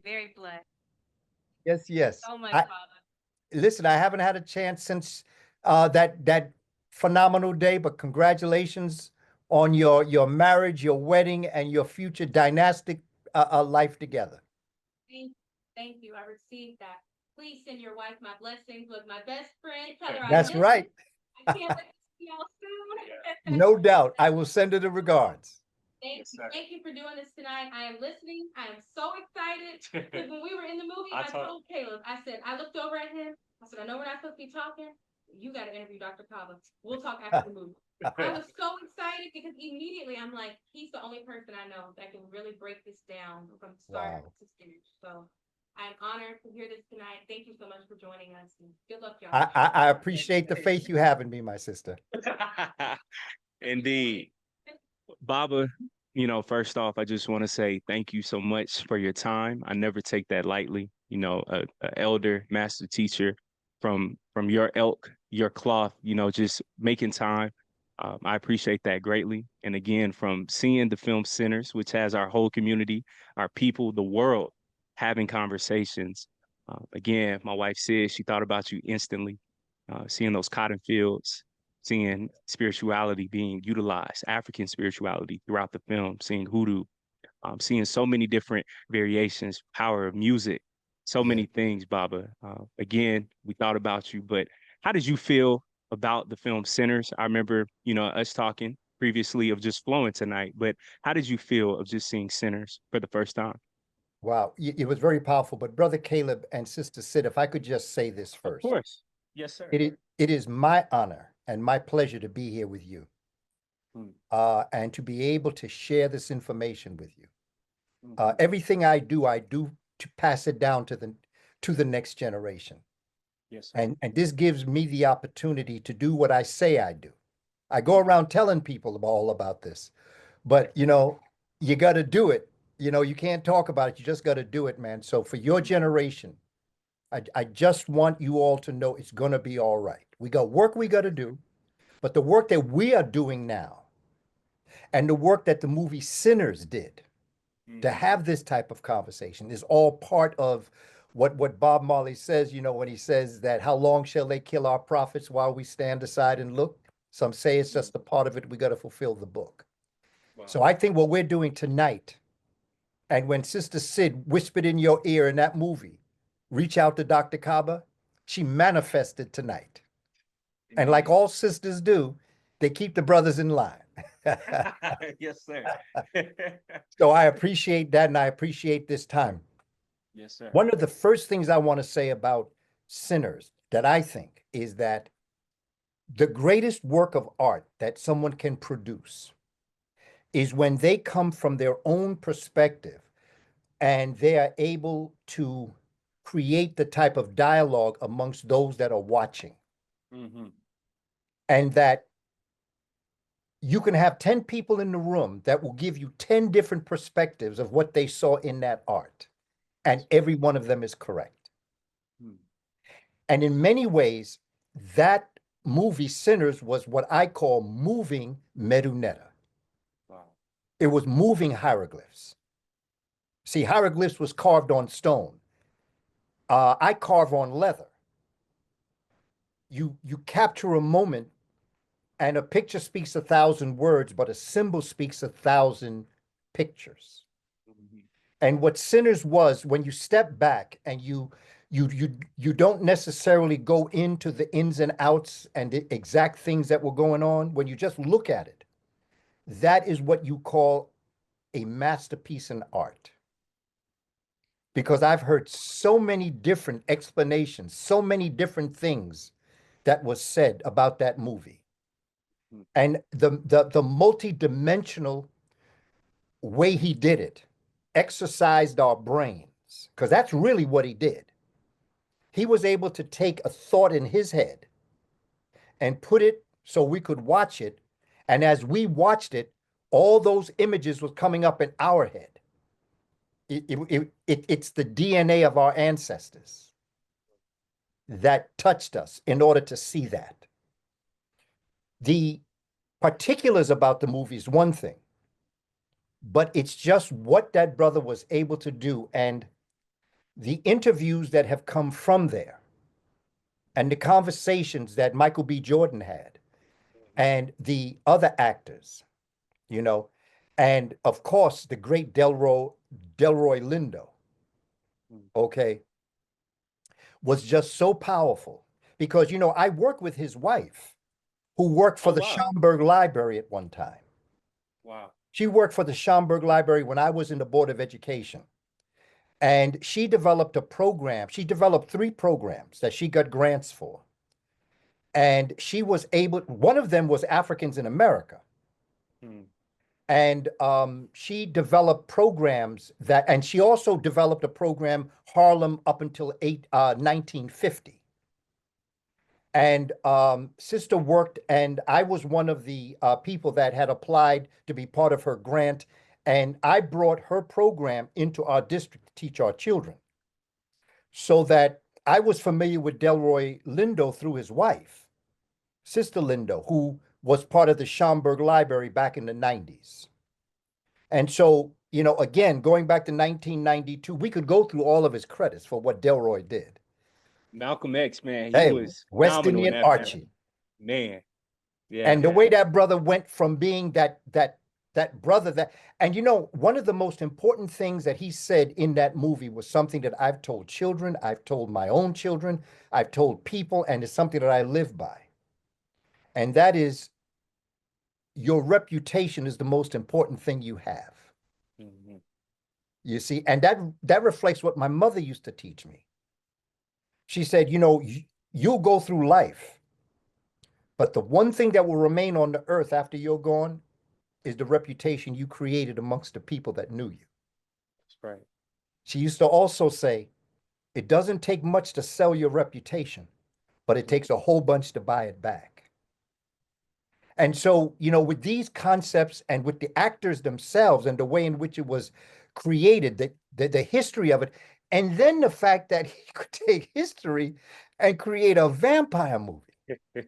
very blessed. Yes, yes. So much, I Father. listen, I haven't had a chance since that phenomenal day, but congratulations on your marriage, your wedding, and your future dynastic life together. Thank, thank you. I received that. Please send your wife my blessings with my best friend. Tell her I That's miss her. right. I can't wait to see y'all soon. No doubt. I will send her the regards. Thank you. Thank you for doing this tonight. I am listening. I am so excited. Because when we were in the movie, I told Caleb, I said, I looked over at him. I said, I know we're not supposed to be talking. You got to interview Dr. Kava. We'll talk after the movie. I was so excited because immediately I'm like, he's the only person I know that can really break this down from start Wow. to finish. So I'm honored to hear this tonight. Thank you so much for joining us. And good luck, y'all. I appreciate the faith you have in me, my sister. Indeed. Baba, first off, I just want to say thank you so much for your time. I never take that lightly. A elder, master teacher from your elk, your cloth, just making time. I appreciate that greatly. And again, from seeing the film Sinners, which has our whole community, our people, the world having conversations. Again, my wife said she thought about you instantly. Seeing those cotton fields, seeing spirituality being utilized, African spirituality throughout the film, seeing hoodoo, seeing so many different variations, power of music, so Yeah. many things, Baba. Again, we thought about you, but how did you feel about the film Sinners? I remember, us talking previously of just flowing tonight, but how did you feel of just seeing Sinners for the first time? Wow. It was very powerful. But Brother Caleb and Sister Sid, if I could just say this Of first. course. Yes, sir. It is my honor and my pleasure to be here with you, Mm, and to be able to share this information with you. mhm. Everything I do to pass it down to the next generation. Yes, sir. And this gives me the opportunity to do what I say I do. I go around telling people all about this, but you got to do it. You can't talk about it. You just got to do it, man. So for your generation, I just want you all to know it's going to be all right. We got work we got to do, but the work that we are doing now and the work that the movie Sinners did to Mhm. have this type of conversation is all part of what Bob Marley says, when he says that how long shall they kill our prophets while we stand aside and look? Some say it's just a part of it. We got to fulfill the book. Wow. So I think what we're doing tonight, and when Sister Sid whispered in your ear in that movie, reach out to Dr. Kaba, she manifested tonight. And like Indeed. all sisters do, they keep the brothers in line. Yes, sir. So I appreciate that, and I appreciate this time. Yes, sir. One of the first things I want to say about sinners that I think is that the greatest work of art that someone can produce is when they come from their own perspective and they are able to create the type of dialogue amongst those that are watching. Hmm. And that you can have 10 people in the room that will give you 10 different perspectives of what they saw in that art, and every one of them is correct. Hmm. And in many ways, that movie Sinners was what I call moving Meruneta. Wow. It was moving hieroglyphs. See, hieroglyphs was carved on stone. I carve on leather. You capture a moment, and a picture speaks 1,000 words, but a symbol speaks 1,000 pictures. Mhm. And what Sinners was, when you step back and you don't necessarily go into the ins and outs and the exact things that were going on, when you just look at it, that is what you call a masterpiece in art. Because I've heard so many different explanations, so many different things that was said about that movie. Mhm. And the multi-dimensional way he did it exercised our brains, because that's really what he did. He was able to take a thought in his head and put it so we could watch it. And as we watched it, all those images was coming up in our head. It's the DNA of our ancestors that touched us in order to see that. The particulars about the movie is one thing, but it's just what that brother was able to do. And the interviews that have come from there and the conversations that Michael B. Jordan had and the other actors, you know, and of course the great Delroy Lindo, okay, was just so powerful because, you know, I worked with his wife who worked for the Schomburg Library at one time. Wow. She worked for the Schomburg Library when I was in the Board of Education. And she developed a program. She developed 3 programs that she got grants for. And she was able, one of them was Africans in America. And she developed programs that, and she also developed a program, Harlem, up until 1950. And Sister worked, and I was one of the people that had applied to be part of her grant. And I brought her program into our district to teach our children. So that I was familiar with Delroy Lindo through his wife, Sister Lindo, who was part of the Schomburg Library back in the 90s. And so, you know, again, going back to 1992, we could go through all of his credits for what Delroy did. Malcolm X, man, he Hey, was West phenomenal in Indian that Archie. man. Yeah. And the way that brother went from being that brother that, and you know, one of the most important things that he said in that movie was something that I've told children, I've told my own children, I've told people, and it's something that I live by. And that is, your reputation is the most important thing you have. You see, and that reflects what my mother used to teach me. She said, you know, you'll go through life, but the one thing that will remain on the earth after you're gone is the reputation you created amongst the people that knew you. That's right. She used to also say, it doesn't take much to sell your reputation, but it takes a whole bunch to buy it back. And so, you know, with these concepts and with the actors themselves and the way in which it was created, the history of it, and then the fact that he could take history and create a vampire movie.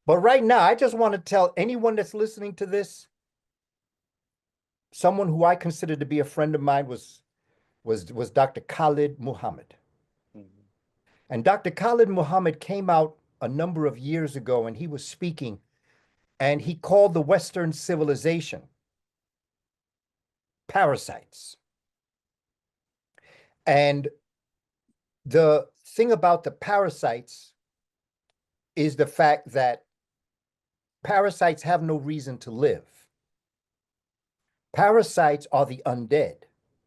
But right now, I just want to tell anyone that's listening to this, someone who I consider to be a friend of mine was Dr. Khalid Muhammad. And Dr. Khalid Muhammad came out a number of years ago and he was speaking and he called the Western civilization parasites. And the thing about the parasites is the fact that parasites have no reason to live. Parasites are the undead.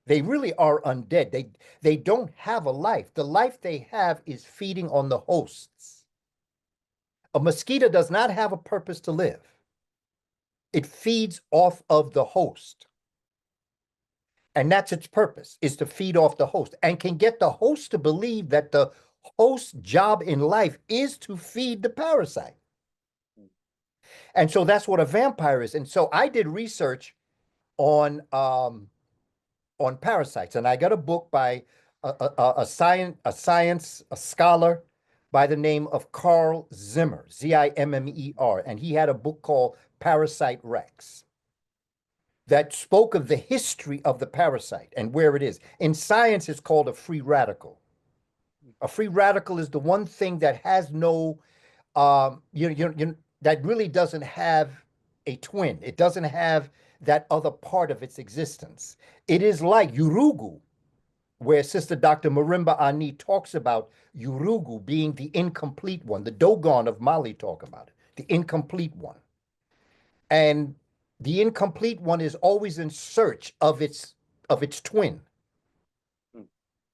They really are undead. They don't have a life. The life they have is feeding on the hosts. A mosquito does not have a purpose to live. It feeds off of the host. And that's its purpose, is to feed off the host and can get the host to believe that the host's job in life is to feed the parasite. And so that's what a vampire is. And so I did research on parasites, and I got a book by a scholar by the name of Carl Zimmer, Zimmer, and he had a book called Parasite Rex that spoke of the history of the parasite and where it is. In science, it's called a free radical. A free radical is the one thing that has no, that really doesn't have a twin. It doesn't have that other part of its existence. It is like Urugu, where Sister Dr. Marimba Ani talks about Urugu being the incomplete one. The Dogon of Mali talk about it, the incomplete one. And the incomplete one is always in search of its twin.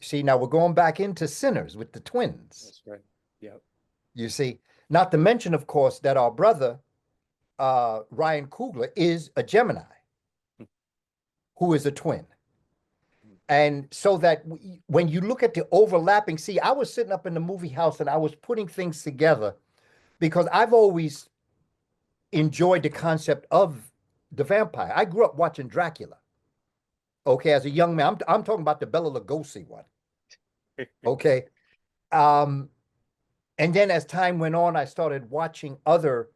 See, now we're going back into Sinners with the twins. That's right. Yep. You see, not to mention, of course, that our brother, Ryan Coogler, is a Gemini, who is a twin. And so that when you look at the overlapping, see, I was sitting up in the movie house and I was putting things together because I've always enjoyed the concept of the vampire. I grew up watching Dracula. Okay, as a young man, I'm talking about the Bela Lugosi one. Okay. And then as time went on, I started watching other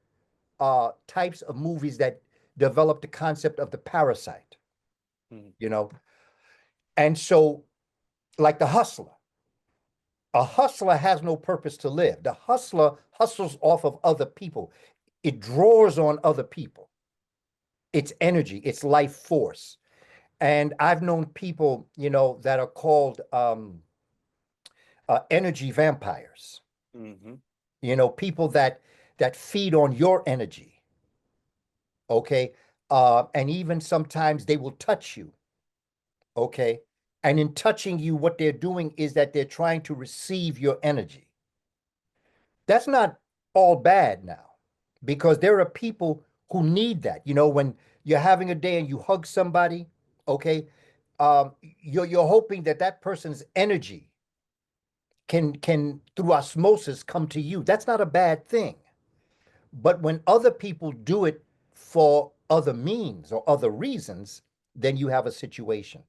types of movies that developed the concept of the parasite, you know. And so like the hustler. A hustler has no purpose to live. The hustler hustles off of other people. It draws on other people. It's energy, it's life force. And I've known people, that are called energy vampires. Mm-hmm. People that feed on your energy. Okay. And even sometimes they will touch you. Okay. And in touching you, what they're doing is that they're trying to receive your energy. That's not all bad now, because there are people who need that. When you're having a day and you hug somebody, okay, you're hoping that that person's energy can through osmosis come to you. That's not a bad thing. But when other people do it for other means or other reasons, then you have a situation.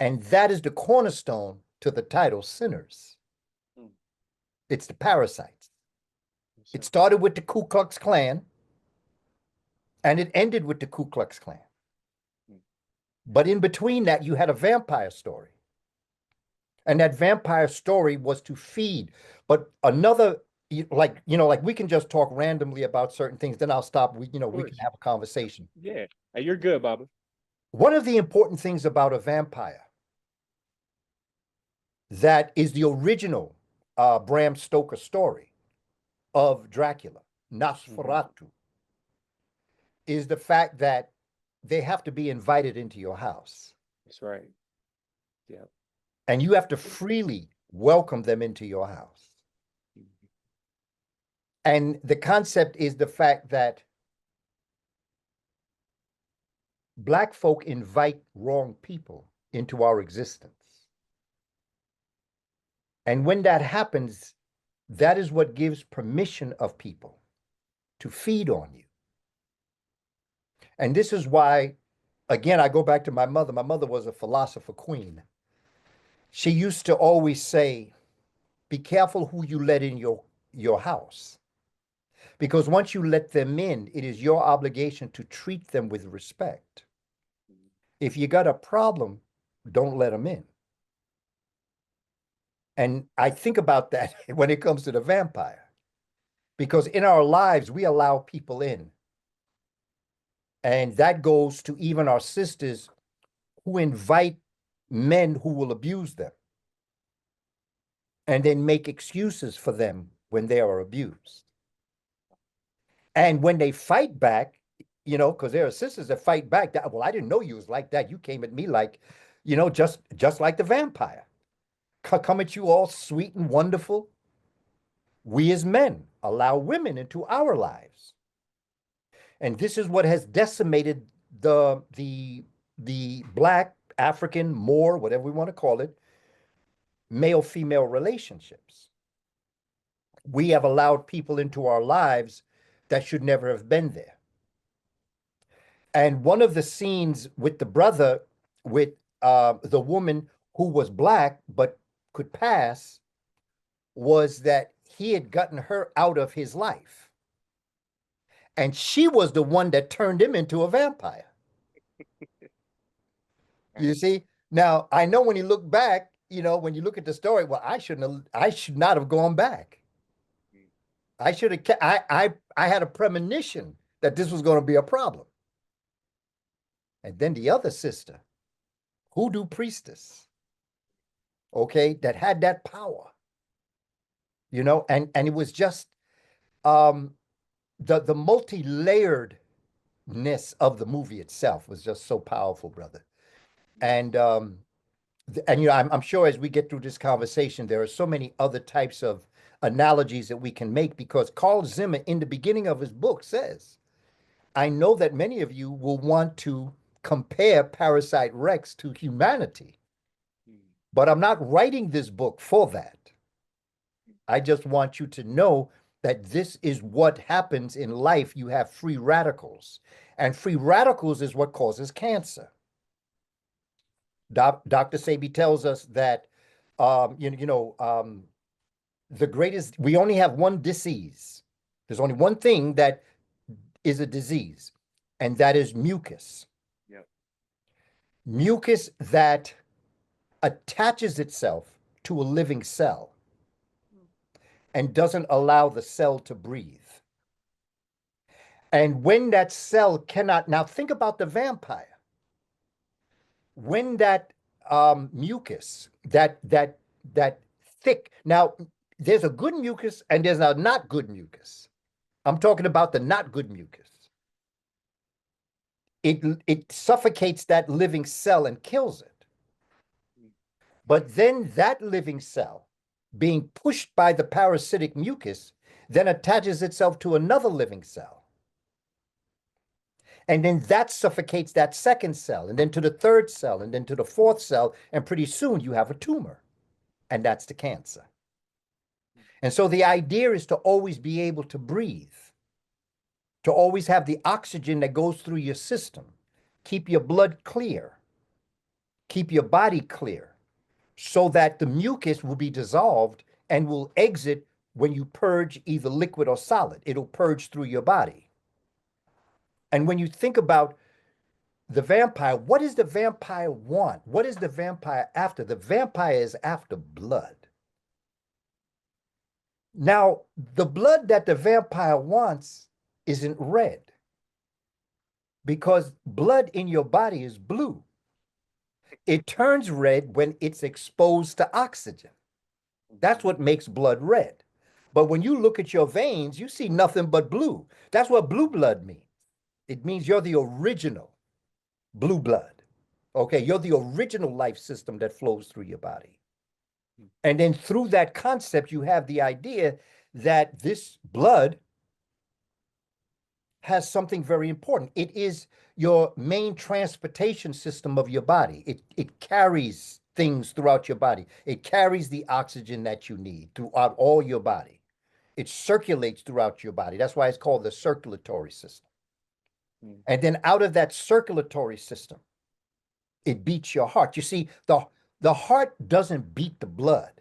And that is the cornerstone to the title Sinners. It's the parasites. It started with the Ku Klux Klan and it ended with the Ku Klux Klan. But in between that, you had a vampire story. And that vampire story was to feed. But another, like we can just talk randomly about certain things, then I'll stop. We can have a conversation. Yeah. Hey, you're good, Baba. One of the important things about a vampire that is the original Bram Stoker story of Dracula, Nosferatu, is the fact that they have to be invited into your house. That's right. Yeah. And you have to freely welcome them into your house. And the concept is the fact that Black folk invite wrong people into our existence. And when that happens, that is what gives permission of people to feed on you. And this is why, again, I go back to my mother. My mother was a philosopher queen. She used to always say, be careful who you let in your house. Because once you let them in, it is your obligation to treat them with respect. If you got a problem, don't let them in. And I think about that when it comes to the vampire. Because in our lives, we allow people in. And that goes to even our sisters who invite men who will abuse them and then make excuses for them when they are abused. And when they fight back, because there are sisters that fight back, that, well, I didn't know you was like that. You came at me like, just like the vampire. Come at you all sweet and wonderful. We as men allow women into our lives. And this is what has decimated the Black, African, Moor, whatever we want to call it, male-female relationships. We have allowed people into our lives that should never have been there. And one of the scenes with the brother, with the woman who was Black but could pass, was that he had gotten her out of his life. And she was the one that turned him into a vampire. You see? Now, I know when you look back, when you look at the story, well, I should not have gone back. I should have, I had a premonition that this was going to be a problem. And then the other sister, hoodoo priestess, okay, that had that power, and it was just the multi-layeredness of the movie itself was just so powerful, brother. And I'm sure as we get through this conversation, there are so many other types of analogies that we can make, because Carl Zimmer in the beginning of his book says, I know that many of you will want to compare Parasite Rex to humanity, but I'm not writing this book for that. I just want you to know that this is what happens in life. You have free radicals, and free radicals is what causes cancer. Dr. Sebi tells us that, the greatest, we only have one disease. There's only one thing that is a disease, and that is mucus. Yep. Mucus that attaches itself to a living cell and doesn't allow the cell to breathe. And when that cell cannot, now think about the vampire. When that mucus, that thick, now there's a good mucus and there's a not good mucus. I'm talking about the not good mucus. It suffocates that living cell and kills it. But then that living cell, being pushed by the parasitic mucus, then attaches itself to another living cell. And then that suffocates that second cell, and then to the third cell, and then to the fourth cell, and pretty soon you have a tumor, and that's the cancer. And so the idea is to always be able to breathe, to always have the oxygen that goes through your system, keep your blood clear, keep your body clear, so that the mucus will be dissolved and will exit when you purge either liquid or solid. It'll purge through your body. And when you think about the vampire, what does the vampire want? What is the vampire after? The vampire is after blood. Now, the blood that the vampire wants isn't red, because blood in your body is blue. It turns red when it's exposed to oxygen. That's what makes blood red. But when you look at your veins, you see nothing but blue. That's what blue blood means. It means you're the original blue blood. Okay, you're the original life system that flows through your body. And then through that concept, you have the idea that this blood has something very important. It is your main transportation system of your body. It carries things throughout your body. It carries the oxygen that you need throughout all your body. It circulates throughout your body. That's why it's called the circulatory system. And then out of that circulatory system, it beats your heart. You see, the heart doesn't beat the blood.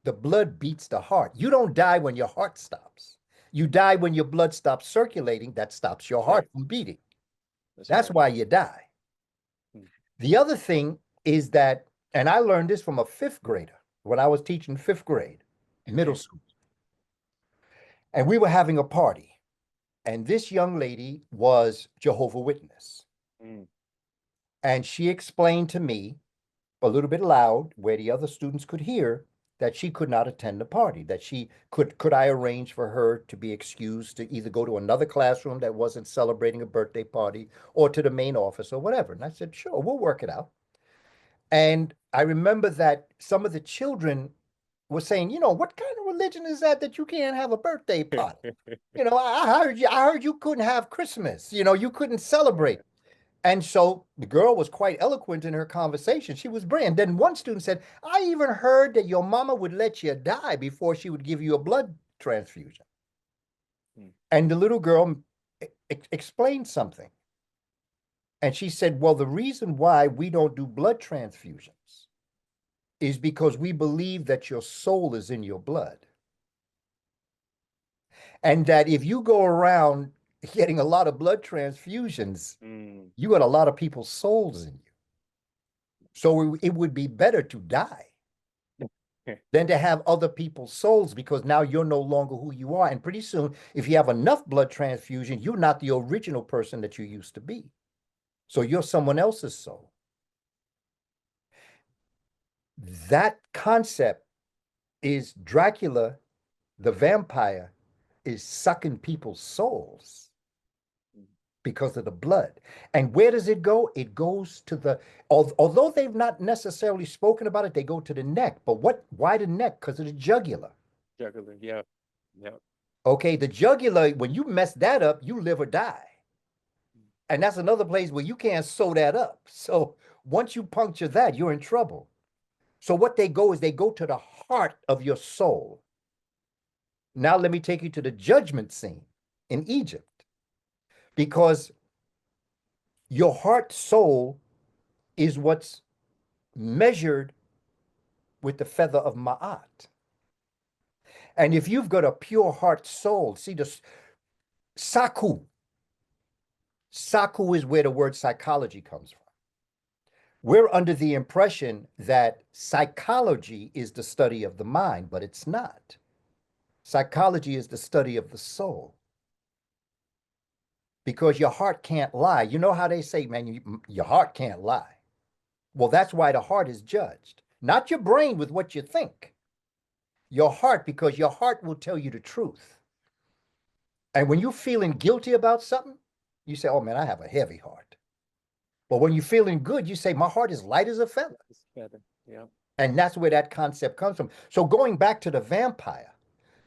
The blood beats the heart. You don't die when your heart stops. You die when your blood stops circulating. That stops your heart from beating. That's why you die. The other thing is that, and I learned this from a fifth grader when I was teaching fifth grade, middle school. And we were having a party. And this young lady was Jehovah's Witness. And she explained to me a little bit loud, where the other students could hear, that she could not attend the party, that she could I arrange for her to be excused to either go to another classroom that wasn't celebrating a birthday party, or to the main office or whatever. And I said, sure, we'll work it out. And I remember that some of the children were saying, what kind of religion is that you can't have a birthday party? I heard you couldn't have Christmas, you couldn't celebrate. And so the girl was quite eloquent in her conversation. She was brilliant. Then one student said, I even heard that your mama would let you die before she would give you a blood transfusion. And the little girl explained something. And she said, well, the reason why we don't do blood transfusions is because we believe that your soul is in your blood. And that if you go around getting a lot of blood transfusions, you got a lot of people's souls in you. So it would be better to die than to have other people's souls, because now you're no longer who you are. And pretty soon, if you have enough blood transfusion, you're not the original person that you used to be. So you're someone else's soul. That concept is Dracula, the vampire, is sucking people's souls because of the blood. And where does it go? It goes to although they've not necessarily spoken about it, they go to the neck. But why the neck? Because of the jugular. Jugular, yeah. Okay, the jugular, when you mess that up, you live or die. And that's another place where you can't sew that up. So once you puncture that, you're in trouble. So what they go to the heart of your soul. Now let me take you to the judgment scene in Egypt. Because your heart soul is what's measured with the feather of Ma'at. And if you've got a pure heart soul, see the Saku. Saku is where the word psychology comes from. We're under the impression that psychology is the study of the mind, but it's not. Psychology is the study of the soul. Because your heart can't lie. You know how they say, man, your heart can't lie. Well, that's why the heart is judged. Not your brain with what you think. Your heart, because your heart will tell you the truth. And when you're feeling guilty about something, you say, oh man, I have a heavy heart. But when you're feeling good, you say, my heart is light as a feather. Yeah. And that's where that concept comes from. So going back to the vampire,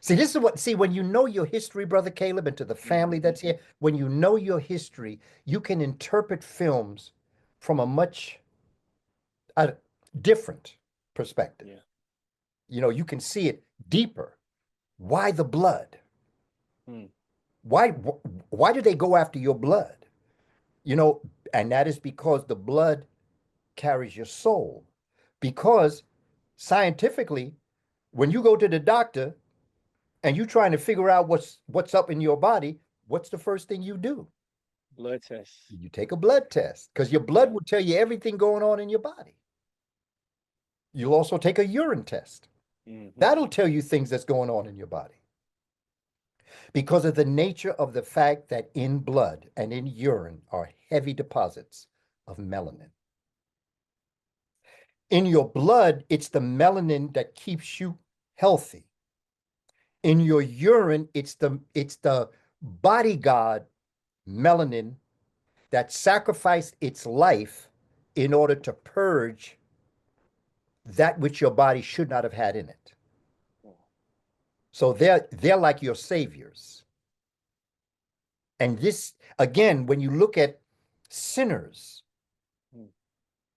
see, this is what, see, when you know your history, Brother Caleb, and to the family that's here, when you know your history, you can interpret films from a much different perspective. Yeah. You know, you can see it deeper. Why the blood? Hmm. Why do they go after your blood? You know, and that is because the blood carries your soul. Because scientifically, when you go to the doctor and you're trying to figure out what's up in your body, what's the first thing you do? Blood test. You take a blood test because your blood will tell you everything going on in your body. You'll also take a urine test. That'll tell you things that's going on in your body. Because of the nature of the fact that in blood and in urine are heavy deposits of melanin. In your blood, it's the melanin that keeps you healthy. In your urine, it's the bodyguard melanin that sacrificed its life in order to purge that which your body should not have had in it. So they're like your saviors. And this, again, when you look at sinners,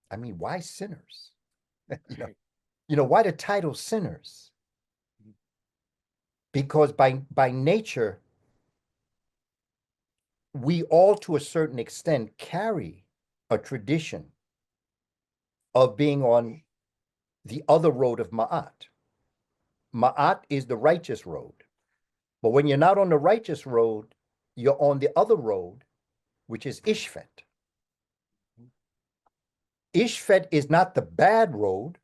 I mean, why sinners? Why the title sinners? Because by nature, we all, to a certain extent, carry a tradition of being on the other road of Ma'at. Ma'at is the righteous road. But when you're not on the righteous road, you're on the other road, which is Ishfet. Ishfet is not the bad road.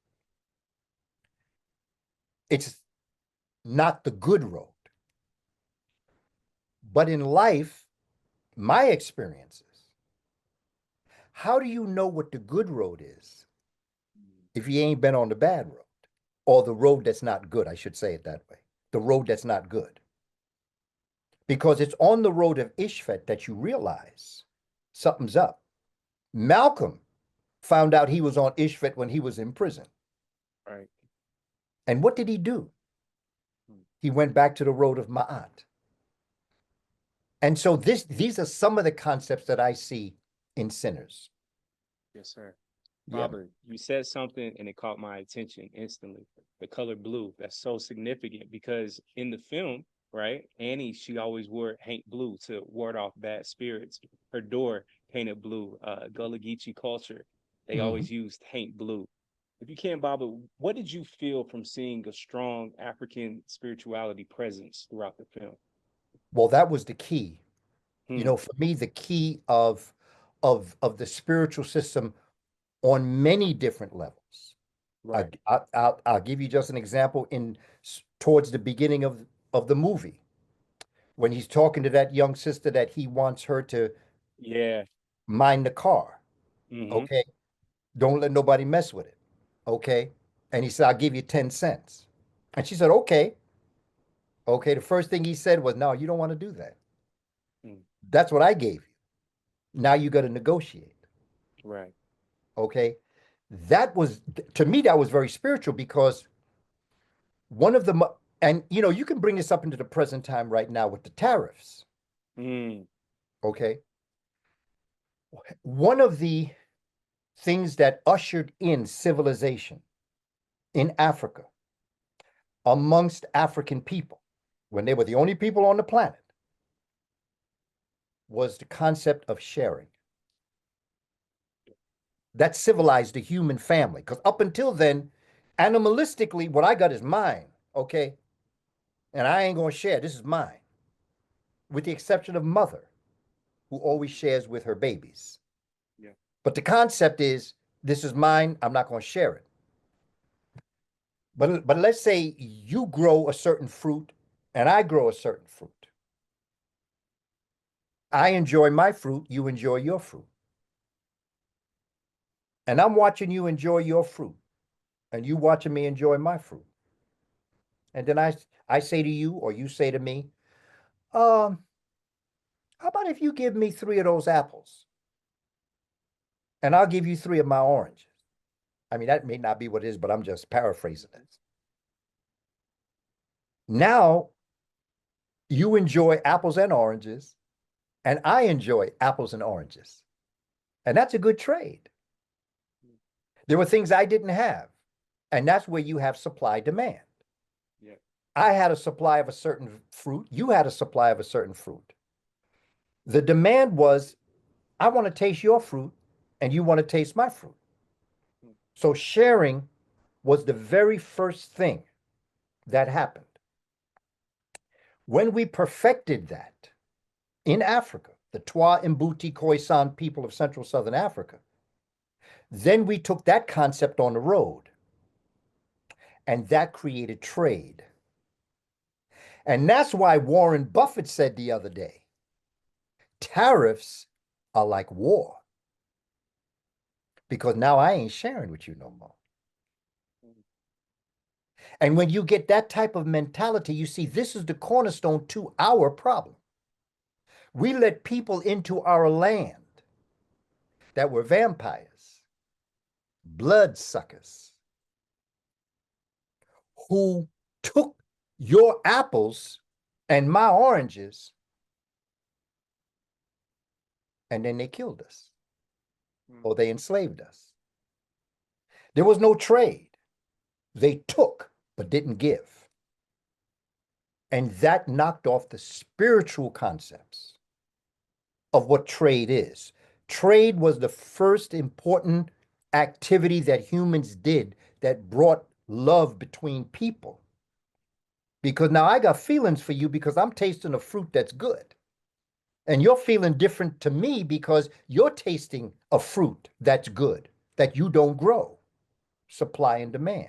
It's not the good road. But in life, my experiences, how do you know what the good road is if you ain't been on the bad road? Or the road that's not good, I should say it that way. The road that's not good. Because it's on the road of Ishfet that you realize something's up. Malcolm found out he was on Ishfet when he was in prison. Right. And what did he do? He went back to the road of Ma'at. And so these are some of the concepts that I see in sinners. Yes, sir. Yeah. Robert, you said something and it caught my attention instantly. The color blue, that's so significant because in the film, right, Annie, she always wore Hank blue to ward off bad spirits. Her door painted blue. Gullah Geechee culture, they always used Hank blue. If you can, Baba, what did you feel from seeing a strong African spirituality presence throughout the film? Well, that was the key. For me, the key of the spiritual system on many different levels. Right. I'll give you just an example towards the beginning of the movie when he's talking to that young sister that he wants her to mind the car. Okay. Don't let nobody mess with it. Okay. And he said, I'll give you 10 cents. And she said, okay. Okay. The first thing he said was, no, you don't want to do that. That's what I gave you. Now you got to negotiate. Right. Okay. That was, to me, that was very spiritual because one of the, and you can bring this up into the present time right now with the tariffs. Okay. One of the things that ushered in civilization in Africa amongst African people, when they were the only people on the planet, was the concept of sharing. That civilized the human family. Because up until then, animalistically, what I got is mine, okay? And I ain't going to share. This is mine. With the exception of mother, who always shares with her babies. Yeah. But the concept is This is mine. I'm not going to share it. But let's say you grow a certain fruit and I grow a certain fruit. I enjoy my fruit, you enjoy your fruit. And I'm watching you enjoy your fruit and you watching me enjoy my fruit. And then I say to you or you say to me, how about if you give me 3 of those apples and I'll give you 3 of my oranges? I mean, that may not be what it is, but I'm just paraphrasing it. Now you enjoy apples and oranges, and I enjoy apples and oranges. And that's a good trade. There were things I didn't have. And that's where you have supply demand. Yeah. I had a supply of a certain fruit. You had a supply of a certain fruit. The demand was, I want to taste your fruit and you want to taste my fruit. So sharing was the very first thing that happened. When we perfected that in Africa, the Twa Mbuti Khoisan people of Central Southern Africa, then we took that concept on the road, and that created trade. And that's why Warren Buffett said the other day, tariffs are like war, because now I ain't sharing with you no more. And when you get that type of mentality, you see, this is the cornerstone to our problem. We let people into our land that were vampires, bloodsuckers, who took your apples and my oranges, and then they killed us or they enslaved us. There was no trade. They took but didn't give. And that knocked off the spiritual concepts of what trade is. Trade was the first important activity that humans did that brought love between people. Because now I got feelings for you because I'm tasting a fruit that's good. And you're feeling different to me because you're tasting a fruit that's good, that you don't grow. Supply and demand.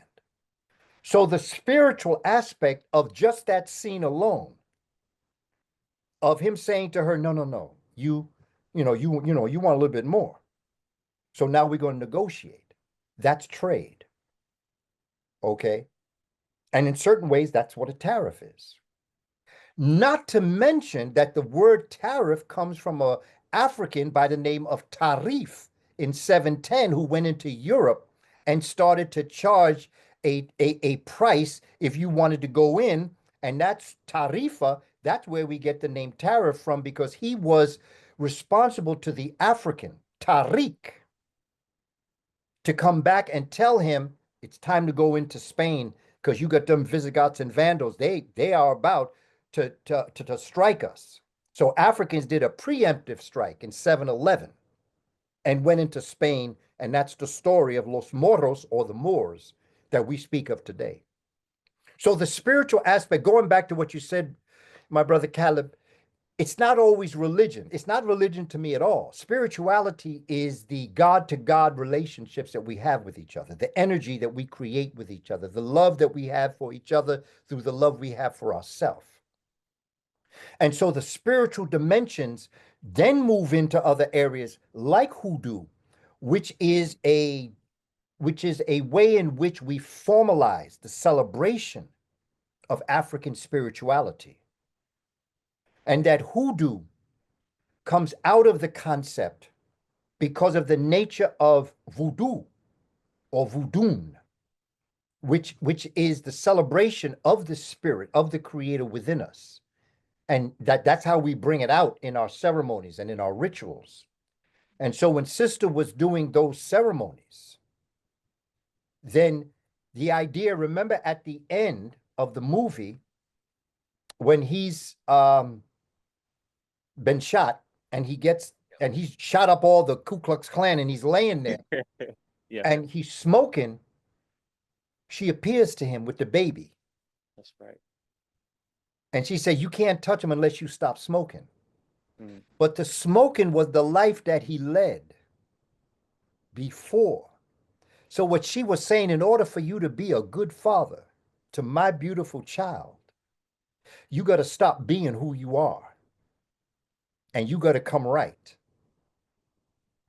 So the spiritual aspect of just that scene alone, of him saying to her, no, no, no, you want a little bit more. So now we're going to negotiate. That's trade. Okay. And in certain ways, that's what a tariff is. Not to mention that the word tariff comes from an African by the name of Tarif in 710 who went into Europe and started to charge a price if you wanted to go in. And that's Tarifa. That's where we get the name tariff from, because he was responsible to the African, Tariq, to come back and tell him it's time to go into Spain because you got them Visigoths and Vandals. They are about to strike us. So Africans did a preemptive strike in 711 and went into Spain, and that's the story of Los Moros, or the Moors, that we speak of today. So the spiritual aspect, going back to what you said, my brother Caleb, it's not always religion. It's not religion to me at all. Spirituality is the God to God relationships that we have with each other, the energy that we create with each other, the love that we have for each other through the love we have for ourselves. And so the spiritual dimensions then move into other areas like hoodoo, which is a way in which we formalize the celebration of African spirituality. And that hoodoo comes out of the concept because of the nature of voodoo or voodoo, which is the celebration of the spirit of the creator within us. And that's how we bring it out in our ceremonies and in our rituals. And so when Sister was doing those ceremonies, then the idea, remember at the end of the movie, when he's been shot and he's shot up all the Ku Klux Klan and he's laying there Yeah, and he's smoking, she appears to him with the baby. that's right. And she said, you can't touch him unless you stop smoking. But the smoking was the life that he led before So what she was saying, in order for you to be a good father to my beautiful child, you got to stop being who you are and you got to come right.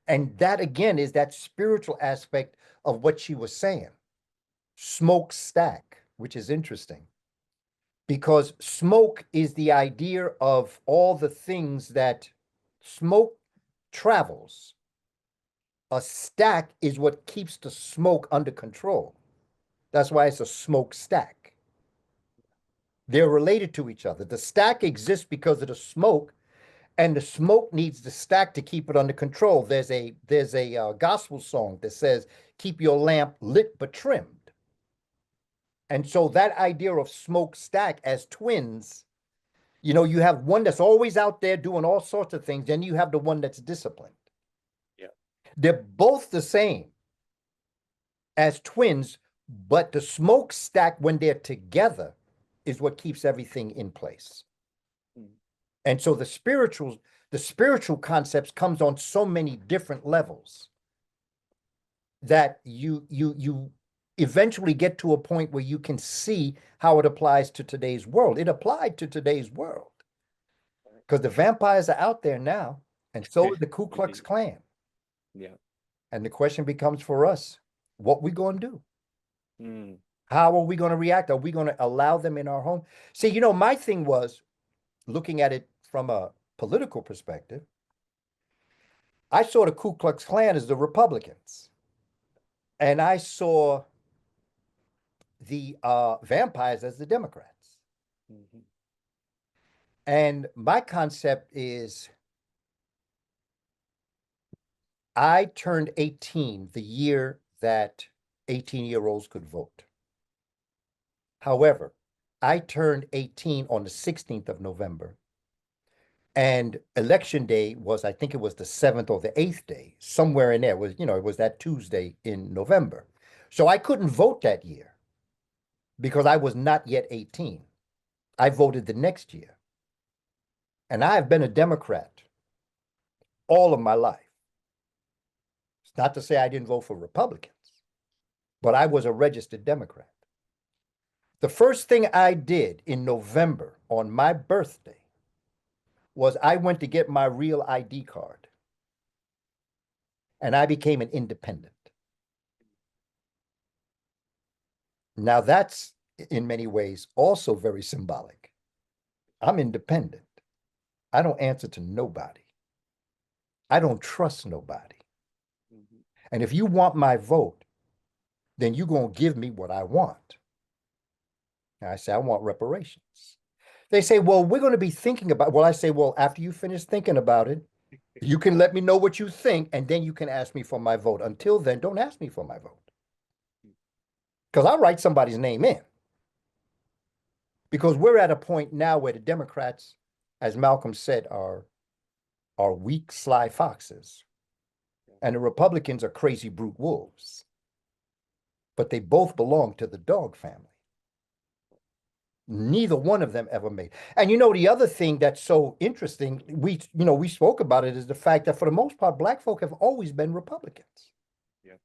And that again is that spiritual aspect of what she was saying. Smokestack, which is interesting because smoke is the idea of all the things that smoke travels. A stack is what keeps the smoke under control. That's why it's a smokestack. They're related to each other. The stack exists because of the smoke, and the smoke needs the stack to keep it under control. There's a gospel song that says, "Keep your lamp lit but trimmed." And so that idea of smokestack as twins, you have one that's always out there doing all sorts of things, and you have the one that's disciplined. Yeah. They're both the same as twins, but the smokestack, when they're together, is what keeps everything in place. And so the spiritual concepts comes on so many different levels that you eventually get to a point where you can see how it applies to today's world. It applied to today's world because the vampires are out there now, and so is the Ku Klux Klan. Yeah. And the question becomes for us, what we going to do? How are we going to react? Are we going to allow them in our home? See, my thing was looking at it from a political perspective. I saw the Ku Klux Klan as the Republicans, and I saw the vampires as the Democrats. And my concept is, I turned 18 the year that 18-year-olds could vote. However, I turned 18 on the 16th of November. And election day was, I think it was the 7th or the 8th day, somewhere in there. It was that Tuesday in November. So I couldn't vote that year because I was not yet 18. I voted the next year. And I've been a Democrat all of my life. It's not to say I didn't vote for Republicans, but I was a registered Democrat. The first thing I did in November on my birthday was I went to get my real ID card, and I became an independent. Now that's in many ways also very symbolic. I'm independent. I don't answer to nobody. I don't trust nobody. And if you want my vote, then you're going to give me what I want. And I say, I want reparations. They say, well, we're going to be thinking about, well, I say, well, after you finish thinking about it, you can let me know what you think, and then you can ask me for my vote. Until then, don't ask me for my vote. Because I'll write somebody's name in. Because we're at a point now where the Democrats, as Malcolm said, are weak, sly foxes. And the Republicans are crazy brute wolves. But they both belong to the dog family. Neither one of them ever made. And the other thing that's so interesting, we spoke about it, is the fact that for the most part, Black folk have always been Republicans. Yeah.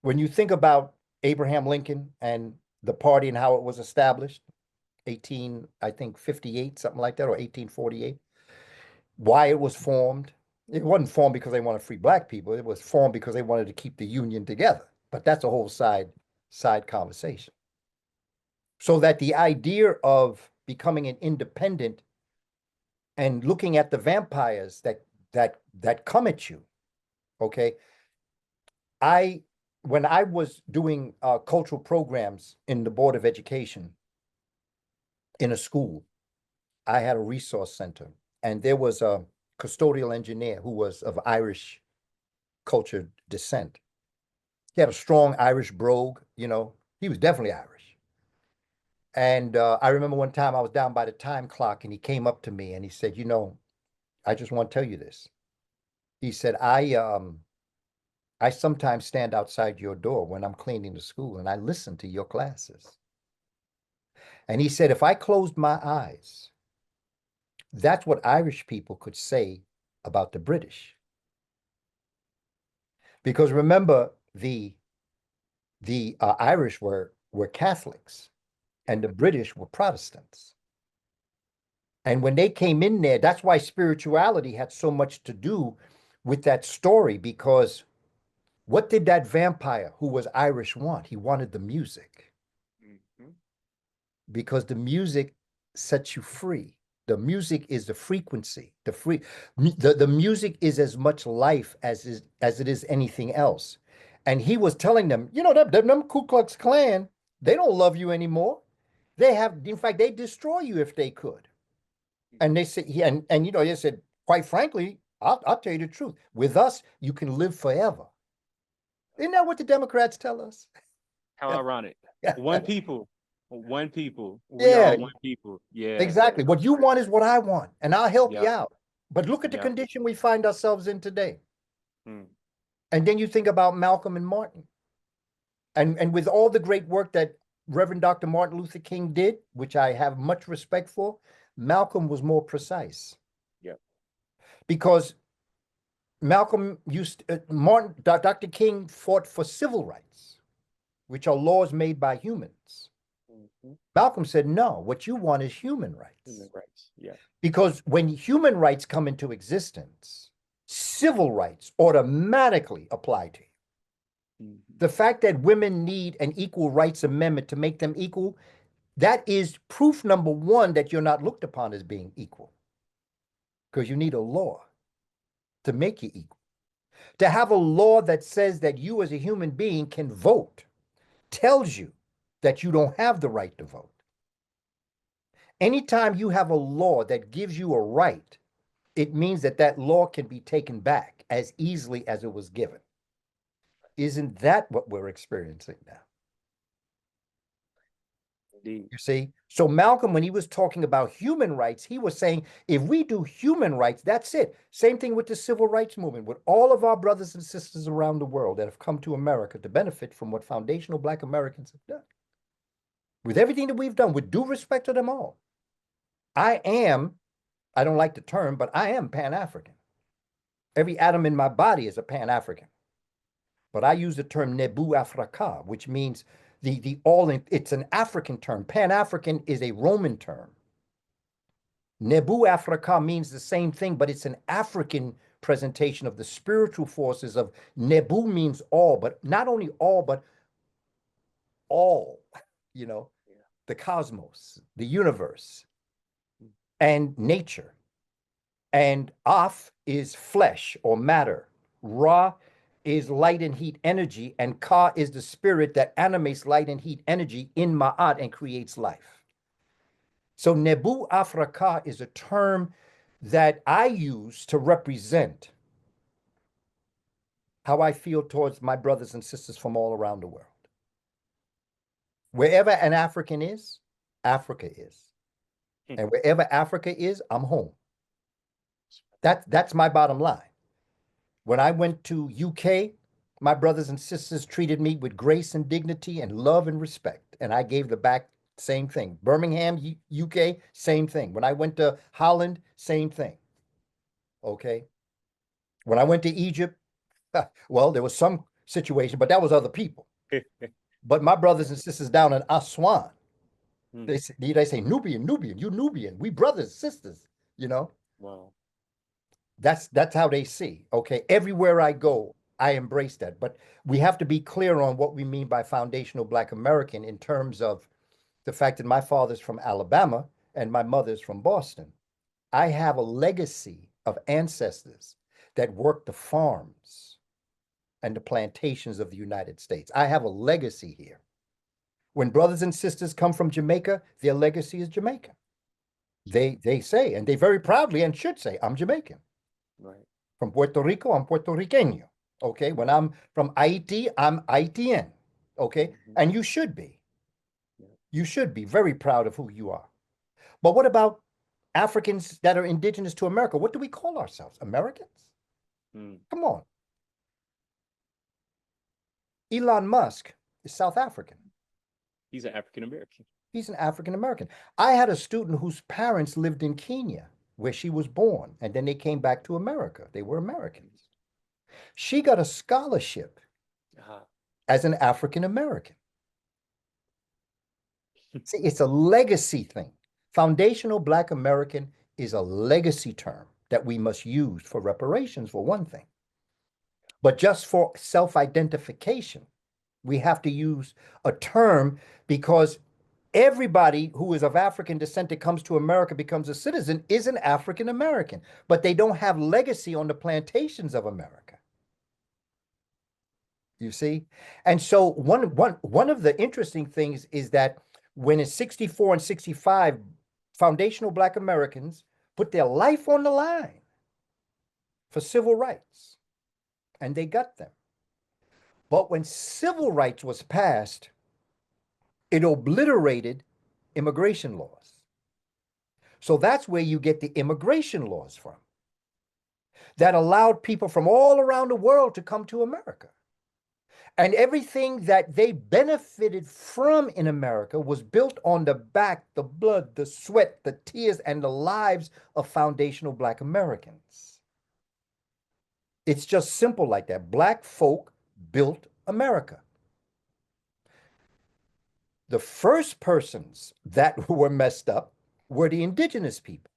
When you think about Abraham Lincoln and the party and how it was established, 58, something like that, or 1848, why it was formed. It wasn't formed because they wanted to free Black people. It was formed because they wanted to keep the Union together. But that's a whole side conversation. So that the idea of becoming an independent and looking at the vampires that come at you, okay? When I was doing cultural programs in the Board of Education in a school, I had a resource center, and there was a custodial engineer who was of Irish cultured descent. He had a strong Irish brogue, he was definitely Irish. And I remember one time I was down by the time clock, and he came up to me and he said, I just want to tell you this. He said, I sometimes stand outside your door when I'm cleaning the school, and I listen to your classes. And he said, if I closed my eyes, that's what Irish people could say about the British. Because remember, the The Irish were Catholics, and the British were Protestants. And when they came in there, that's why spirituality had so much to do with that story, because what did that vampire who was Irish want? He wanted the music, because the music sets you free. The music is the frequency. The music is as much life as it is anything else. And he was telling them, you know, them Ku Klux Klan, they don't love you anymore. In fact, they destroy you if they could. And they said, and you know, they said, quite frankly, I'll tell you the truth. With us, you can live forever. Isn't that what the Democrats tell us? How ironic. One people. One people. We Yeah, are one people. Yeah. exactly. What you want is what I want, and I'll help you Yep. out. But look at the Yep. condition we find ourselves in today. Hmm. And then you think about Malcolm and Martin. And with all the great work that Reverend Dr. Martin Luther King did, which I have much respect for, Malcolm was more precise. Yep. Because Malcolm Dr. King fought for civil rights, which are laws made by humans. Malcolm said, no, what you want is human rights. Human rights, yeah. Because when human rights come into existence, civil rights automatically apply to you. The fact that women need an equal rights amendment to make them equal, that is proof number one that you're not looked upon as being equal. Because you need a law to make you equal. To have a law that says that you as a human being can vote tells you that you don't have the right to vote. Anytime you have a law that gives you a right, it means that that law can be taken back as easily as it was given. Isn't that what we're experiencing now? Indeed. You see? So Malcolm, when he was talking about human rights, he was saying, if we do human rights, that's it. Same thing with the civil rights movement, with all of our brothers and sisters around the world that have come to America to benefit from what foundational Black Americans have done. With everything that we've done, with due respect to them all. I don't like the term, but I am Pan-African. Every atom in my body is a Pan-African. But I use the term Nebu Afrika, which means it's an African term. Pan-African is a Roman term. Nebu Afrika means the same thing, but it's an African presentation of the spiritual forces of Nebu means all, but not only all, but all, you know, the cosmos, the universe, and nature. And Af is flesh or matter. Ra is light and heat energy, and Ka is the spirit that animates light and heat energy in Ma'at and creates life. So Nebu Afrika is a term that I use to represent how I feel towards my brothers and sisters from all around the world. Wherever an African is, Africa is. And wherever Africa is, I'm home. That's my bottom line. When I went to UK, my brothers and sisters treated me with grace and dignity and love and respect. And I gave the back, same thing. Birmingham, UK, same thing. When I went to Holland, same thing. Okay. When I went to Egypt, well, there was some situation, but that was other people. But my brothers and sisters down in Aswan, they say, Nubian, you Nubian. We brothers, sisters, you know? Wow. That's how they see. Okay. Everywhere I go, I embrace that. But we have to be clear on what we mean by foundational Black American in terms of the fact that my father's from Alabama and my mother's from Boston. I have a legacy of ancestors that worked the farms and the plantations of the United States. I have a legacy here. When brothers and sisters come from Jamaica, their legacy is Jamaican. They say, and they very proudly and should say, I'm Jamaican. Right. From Puerto Rico, I'm Puerto Riqueño. Okay. When I'm from Haiti, I'm Haitian. Okay. And you should be. You should be very proud of who you are. But what about Africans that are indigenous to America? What do we call ourselves? Americans? Come on. Elon Musk is South African. He's an African American. He's an African American. I had a student whose parents lived in Kenya, where she was born, and then they came back to America. They were Americans. She got a scholarship as an African American. See, it's a legacy thing. Foundational Black American is a legacy term that we must use for reparations, for one thing. But just for self-identification, we have to use a term because everybody who is of African descent that comes to America, becomes a citizen, is an African American, but they don't have legacy on the plantations of America. You see? And so one of the interesting things is that when in 64 and 65, foundational Black Americans put their life on the line for civil rights, and they got them. But when civil rights was passed, it obliterated immigration laws. So that's where you get the immigration laws from, that allowed people from all around the world to come to America. And everything that they benefited from in America was built on the back, the blood, the sweat, the tears, and the lives of foundational Black Americans. It's just simple like that. Black folk built America. The first persons that were messed up were the indigenous people.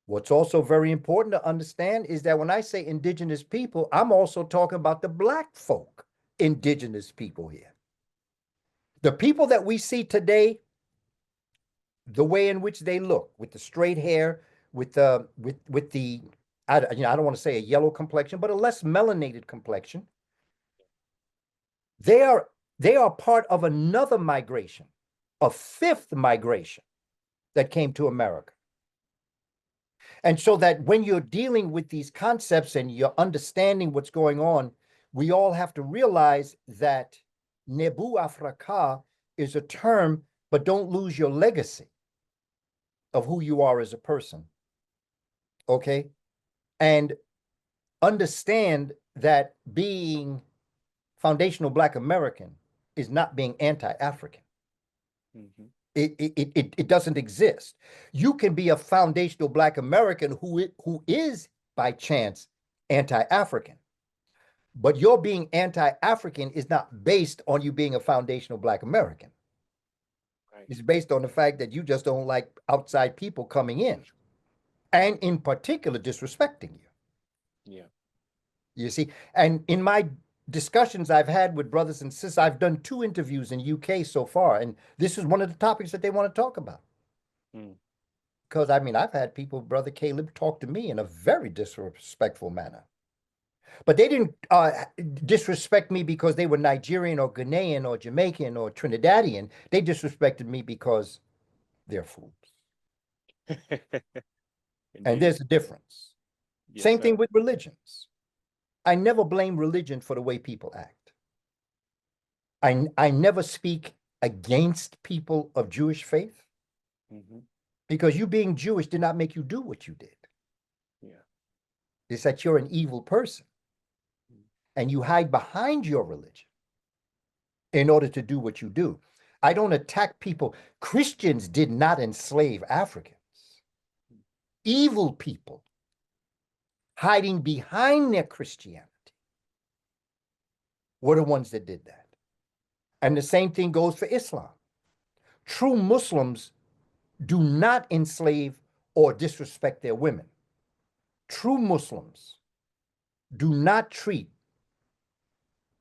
What's also very important to understand is that when I say indigenous people, I'm also talking about the Black folk, indigenous people here. The people that we see today, the way in which they look, with the straight hair, with the I don't want to say a yellow complexion, but a less melanated complexion, they are part of another migration, a fifth migration that came to America. And so that when you're dealing with these concepts and you're understanding what's going on, we all have to realize that Nebu Afraka is a term, but don't lose your legacy of who you are as a person. Okay? And understand that being foundational Black American is not being anti-African. Mm-hmm. It doesn't exist. You can be a foundational Black American who is by chance anti-African, but your being anti-African is not based on you being a foundational Black American. Right. It's based on the fact that you just don't like outside people coming in, and in particular disrespecting you. Yeah. You see, and in my discussions I've had with brothers and sisters, I've done 2 interviews in UK so far, and this is one of the topics that they want to talk about. Because I mean, I've had people, Brother Caleb, talk to me in a very disrespectful manner. But they didn't disrespect me because they were Nigerian or Ghanaian or Jamaican or Trinidadian. They disrespected me because they're fools. And there's a difference. Yes, same thing with religions. I never blame religion for the way people act. I never speak against people of Jewish faith, because you being Jewish did not make you do what you did. Yeah. It's that you're an evil person and you hide behind your religion in order to do what you do. I don't attack people. Christians did not enslave Africans. Evil people hiding behind their Christianity were the ones that did that. And the same thing goes for Islam. True Muslims do not enslave or disrespect their women. True Muslims do not treat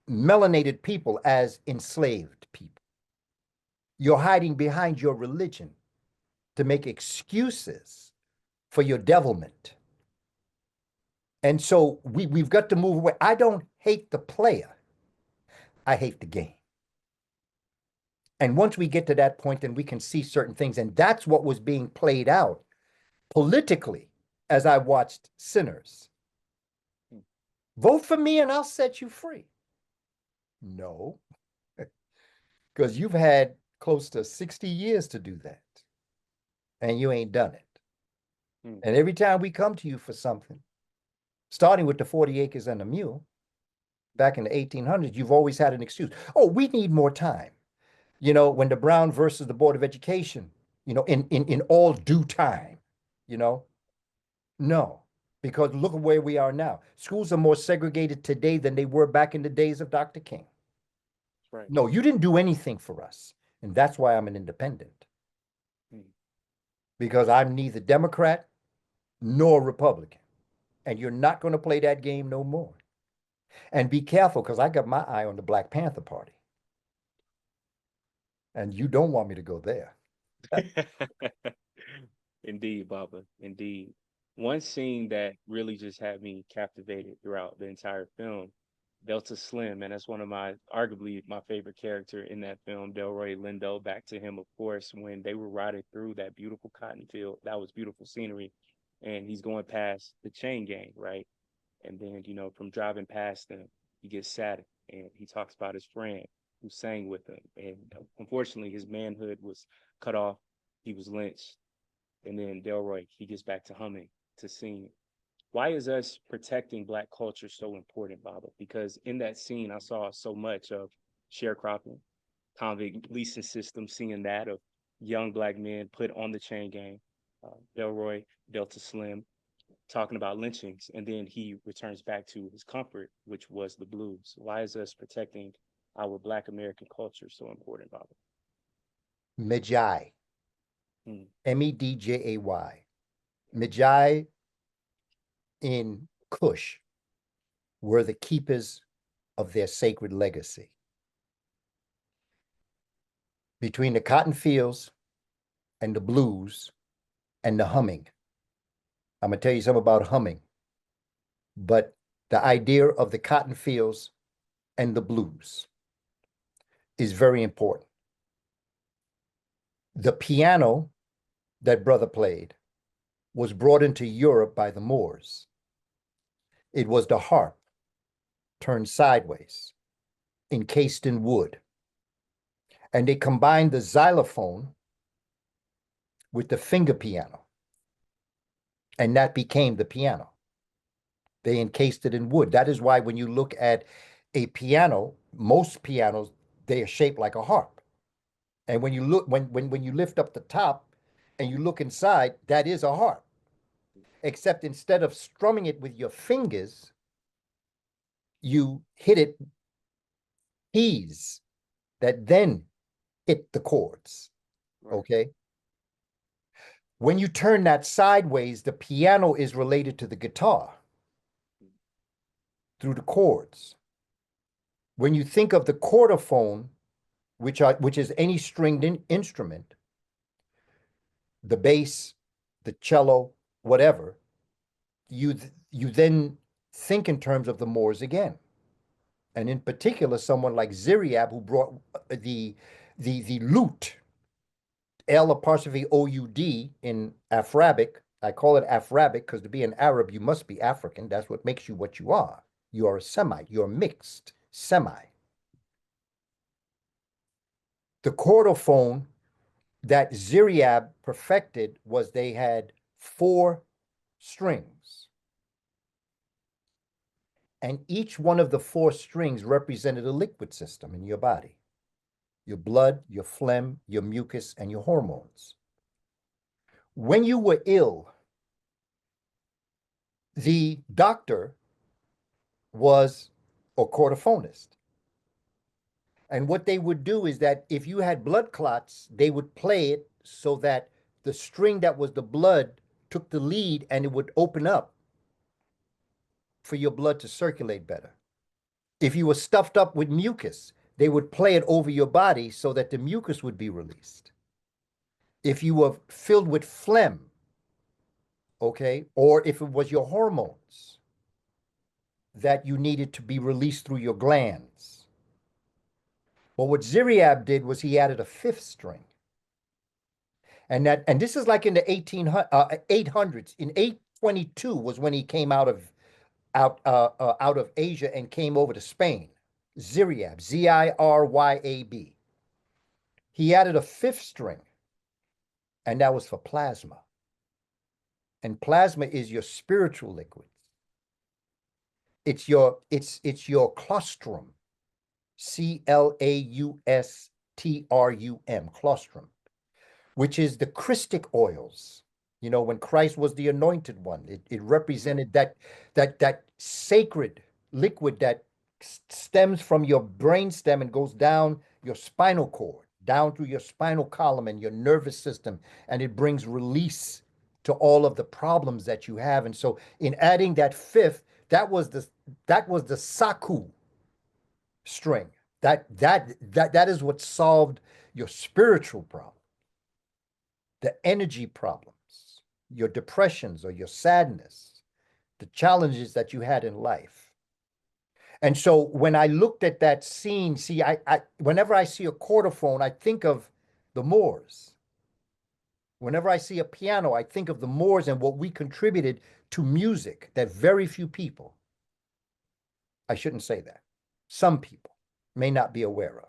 melanated people as enslaved people. You're hiding behind your religion to make excuses for your devilment. And so we've got to move away. I don't hate the player. I hate the game. And once we get to that point, then we can see certain things. And that's what was being played out politically as I watched Sinners. Vote for me and I'll set you free. No, because you've had close to 60 years to do that. And you ain't done it. And every time we come to you for something, starting with the 40 acres and a mule, back in the 1800s, you've always had an excuse. Oh, we need more time. You know, when the Brown versus the Board of Education, you know, in all due time, you know, no, because look at where we are now. Schools are more segregated today than they were back in the days of Dr. King. Right. No, you didn't do anything for us. And that's why I'm an independent. Because I'm neither Democrat nor Republican. And you're not going to play that game no more. And be careful, because I got my eye on the Black Panther Party. And you don't want me to go there. Indeed, Baba. Indeed. One scene that really just had me captivated throughout the entire film, Delta Slim, and that's one of my, arguably my favorite character in that film, Delroy Lindo. Back to him, of course, when they were riding through that beautiful cotton field. That was beautiful scenery. And he's going past the chain gang, right? And then, from driving past them, he gets sad and he talks about his friend who sang with him. And unfortunately, his manhood was cut off. He was lynched. And then Delroy, he gets back to humming, to singing. Why is us protecting Black culture so important, Baba? Because in that scene, I saw so much of sharecropping, convict leasing system, seeing that of young Black men put on the chain gang, Delroy, Delta Slim, talking about lynchings, and then he returns back to his comfort, which was the blues. Why is us protecting our Black American culture so important, Baba? Medjay. Hmm. Medjay. Medjay in Kush were the keepers of their sacred legacy. Between the cotton fields and the blues and the humming. I'm going to tell you something about humming. But the idea of the cotton fields and the blues is very important. The piano that brother played was brought into Europe by the Moors. It was the harp turned sideways, encased in wood. And they combined the xylophone with the finger piano. And that became the piano. They encased it in wood. That is why when you look at a piano, most pianos, they are shaped like a harp. And when you look, when you lift up the top and you look inside, that is a harp. Except instead of strumming it with your fingers, you hit it keys that then hit the chords. Okay. When you turn that sideways, the piano is related to the guitar through the chords. When you think of the chordophone, which is any stringed instrument, the bass, the cello, whatever, you then think in terms of the Moors again. And in particular, someone like Ziryab, who brought the lute, L''OUD in Afrabic. I call it Afrabic because to be an Arab, you must be African. That's what makes you what you are. You are a Semite. You're mixed Semi. The chordophone that Ziryab perfected was they had 4 strings. And each one of the 4 strings represented a liquid system in your body. Your blood, your phlegm, your mucus, and your hormones. When you were ill, the doctor was a chordophonist. And what they would do is that if you had blood clots, they would play it so that the string that was the blood took the lead and it would open up for your blood to circulate better. If you were stuffed up with mucus, they would play it over your body so that the mucus would be released. If you were filled with phlegm, okay, or if it was your hormones that you needed to be released through your glands. Well, what Ziryab did was he added a 5th string. And this is like in the 800s. In 822 was when he came out of Asia and came over to Spain. Ziryab, Ziryab. He added a 5th string, and that was for plasma. And plasma is your spiritual liquid. It's your claustrum, Claustrum, claustrum, which is the Christic oils. You know, when Christ was the anointed one, it represented that sacred liquid that stems from your brain stem and goes down your spinal cord, down through your spinal column and your nervous system, and it brings release to all of the problems that you have. And so in adding that fifth, that was the saku string. That is what solved your spiritual problem, the energy problems, your depressions or your sadness, the challenges that you had in life. And so when I looked at that scene, see, whenever I see a quarterphone, I think of the Moors. Whenever I see a piano, I think of the Moors and what we contributed to music that very few people, I shouldn't say that, some people may not be aware of,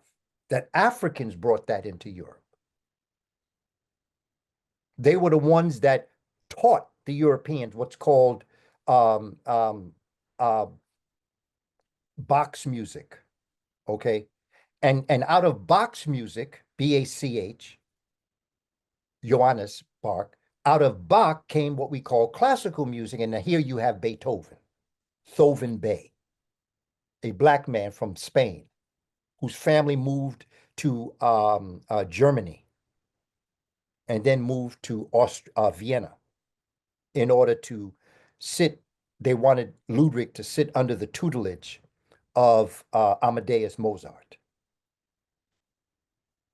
that Africans brought that into Europe. They were the ones that taught the Europeans what's called Bach's music, okay? And out of Bach's music, B-A-C-H, Johannes Bach, out of Bach came what we call classical music, and here you have Beethoven, Thoven Bey, a black man from Spain, whose family moved to Germany and then moved to Vienna in order to sit. They wanted Ludwig to sit under the tutelage of Amadeus Mozart.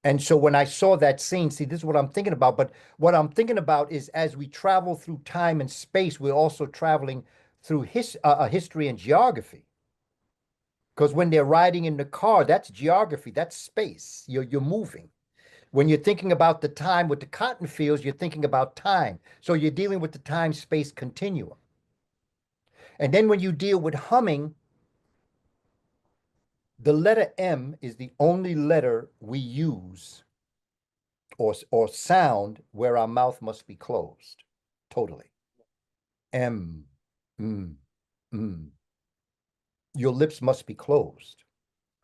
And so when I saw that scene, see, this is what I'm thinking about. But what I'm thinking about is as we travel through time and space, we're also traveling through history and geography. Because when they're riding in the car, that's geography, that's space. You're moving. When you're thinking about the time with the cotton fields, you're thinking about time. So you're dealing with the time-space continuum. And then when you deal with humming, the letter M is the only letter we use or sound where our mouth must be closed totally. M, mm, mm. Your lips must be closed.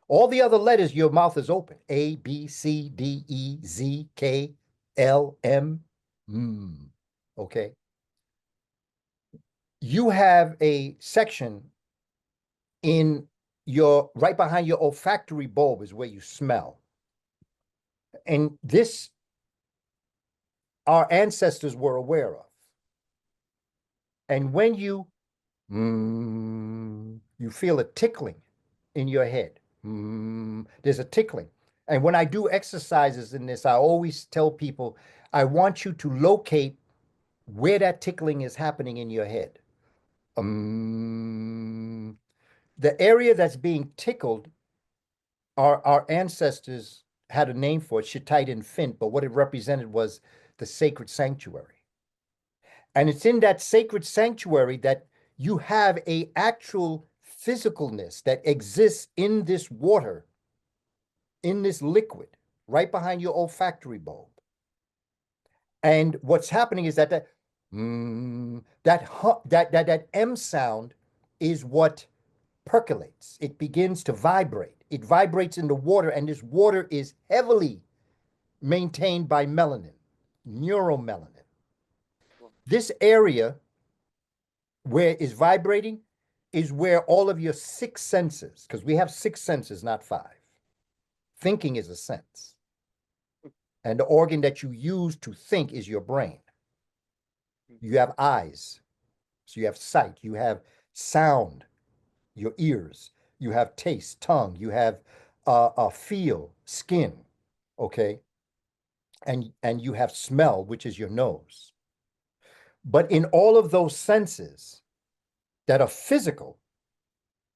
All the other letters, your mouth is open. A, B, C, D, E, Z, K, L, M, okay? You have a section in right behind your olfactory bulb is where you smell. And this, our ancestors were aware of. And when you feel a tickling in your head. There's a tickling. And when I do exercises in this, I always tell people, I want you to locate where that tickling is happening in your head. The area that's being tickled, our ancestors had a name for it, Shittite Fint, but what it represented was the sacred sanctuary. And it's in that sacred sanctuary that you have a actual physicalness that exists in this water, in this liquid, right behind your olfactory bulb. And what's happening is that that M sound is what percolates. It begins to vibrate. It vibrates in the water, and this water is heavily maintained by melanin, neuromelanin. This area where it's vibrating is where all of your six senses, because we have six senses, not five. Thinking is a sense. And the organ that you use to think is your brain. You have eyes, so you have sight. You have sound, your ears. You have taste, tongue. You have feel, skin, okay? And you have smell, which is your nose. But in all of those senses that are physical,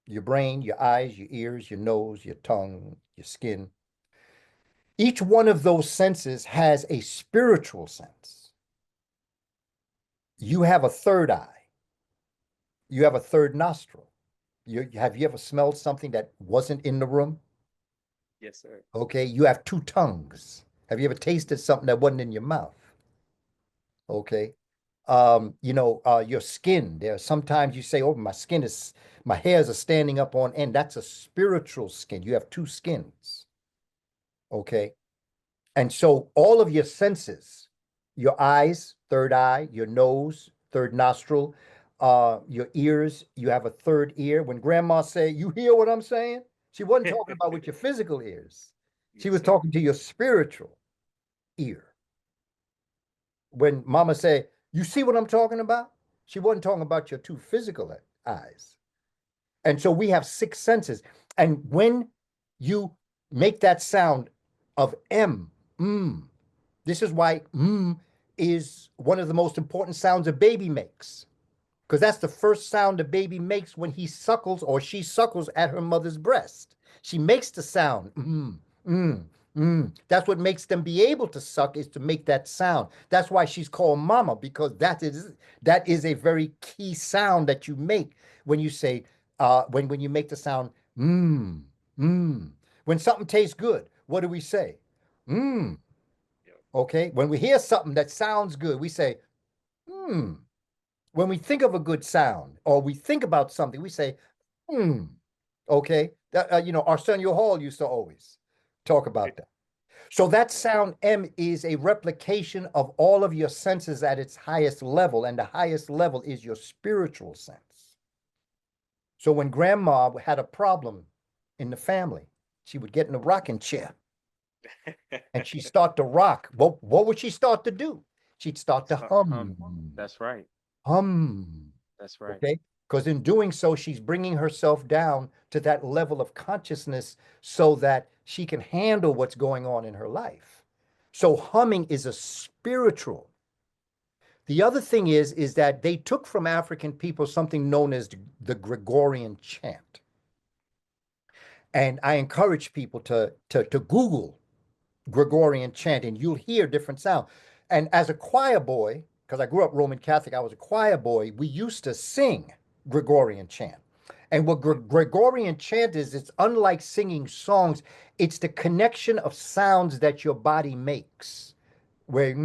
your brain, your eyes, your ears, your nose, your tongue, your skin, each one of those senses has a spiritual sense. You have a third eye. You have a third nostril. Have you ever smelled something that wasn't in the room? Yes, sir. Okay, you have two tongues. Have you ever tasted something that wasn't in your mouth? Okay. Your skin. There are sometimes you say, oh, my hairs are standing up on end. That's a spiritual skin. You have two skins. Okay. And so all of your senses, your eyes, third eye, your nose, third nostril, your ears, you have a third ear. When grandma say, you hear what I'm saying? She wasn't talking about with your physical ears. She Yes, was sir. talking to your spiritual ear. When mama say, you see what I'm talking about? She wasn't talking about your two physical eyes. And so we have six senses. And when you make that sound of M, this is why is one of the most important sounds a baby makes. Because that's the first sound a baby makes when he suckles or she suckles at her mother's breast. She makes the sound. That's what makes them be able to suck, is to make that sound. That's why she's called mama, because that is a very key sound that you make when you say when you make the sound mmm. When something tastes good, what do we say? Mmm. Yep. Okay. When we hear something that sounds good, we say mmm. When we think of a good sound or we think about something, we say, hmm. Okay. Arsenio Hall used to always talk about that. So that sound M is a replication of all of your senses at its highest level, and the highest level is your spiritual sense. So when grandma had a problem in the family, she would get in a rocking chair and she'd start to rock. What would she start to do? She'd start to Start hum, humming. That's right. hum. That's right. Okay. Because in doing so, she's bringing herself down to that level of consciousness so that she can handle what's going on in her life. So humming is a spiritual. The other thing is that they took from African people something known as the Gregorian chant. And I encourage people to Google Gregorian chant, and you'll hear different sounds. And as a choir boy, because I grew up Roman Catholic, I was a choir boy, we used to sing Gregorian chant. And what Gregorian chant is, it's unlike singing songs, it's the connection of sounds that your body makes. Where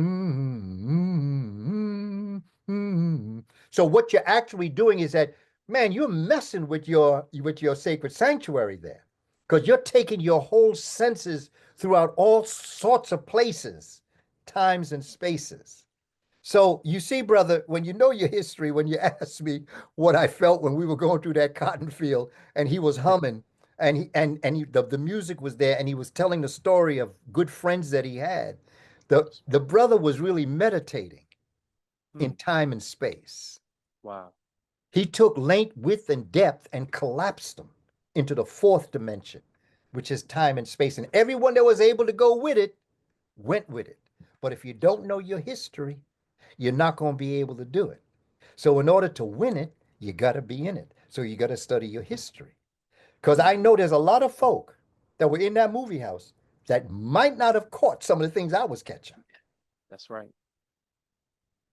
so what you're actually doing is that, man, you're messing with your sacred sanctuary there, because you're taking your whole senses throughout all sorts of places, times and spaces. So you see, brother, when you know your history, when you asked me what I felt when we were going through that cotton field and he was humming the music was there and he was telling the story of good friends that he had, the brother was really meditating in Hmm. time and space. Wow. He took length, width, and depth and collapsed them into the fourth dimension, which is time and space. And everyone that was able to go with it went with it. But if you That's don't right. know your history, you're not going to be able to do it. So in order to win it, you got to be in it. So you got to study your history. Because Hmm. I know there's a lot of folk that were in that movie house that might not have caught some of the things I was catching. That's right.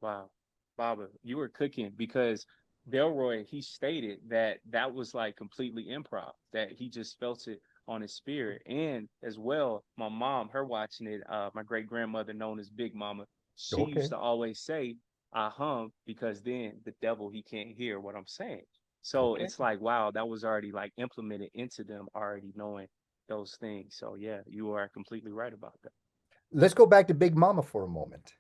Wow. Baba, you were cooking because Delroy, he stated that that was like completely improv, that he just felt it on his spirit. And as well, my mom, her watching it, my great grandmother, known as Big Mama, she used Okay. to always say, I hum because then the devil, he can't hear what I'm saying. So Okay. it's like, wow, that was already like implemented into them, already knowing those things. So yeah, you are completely right about that. Let's go back to Big Mama for a moment.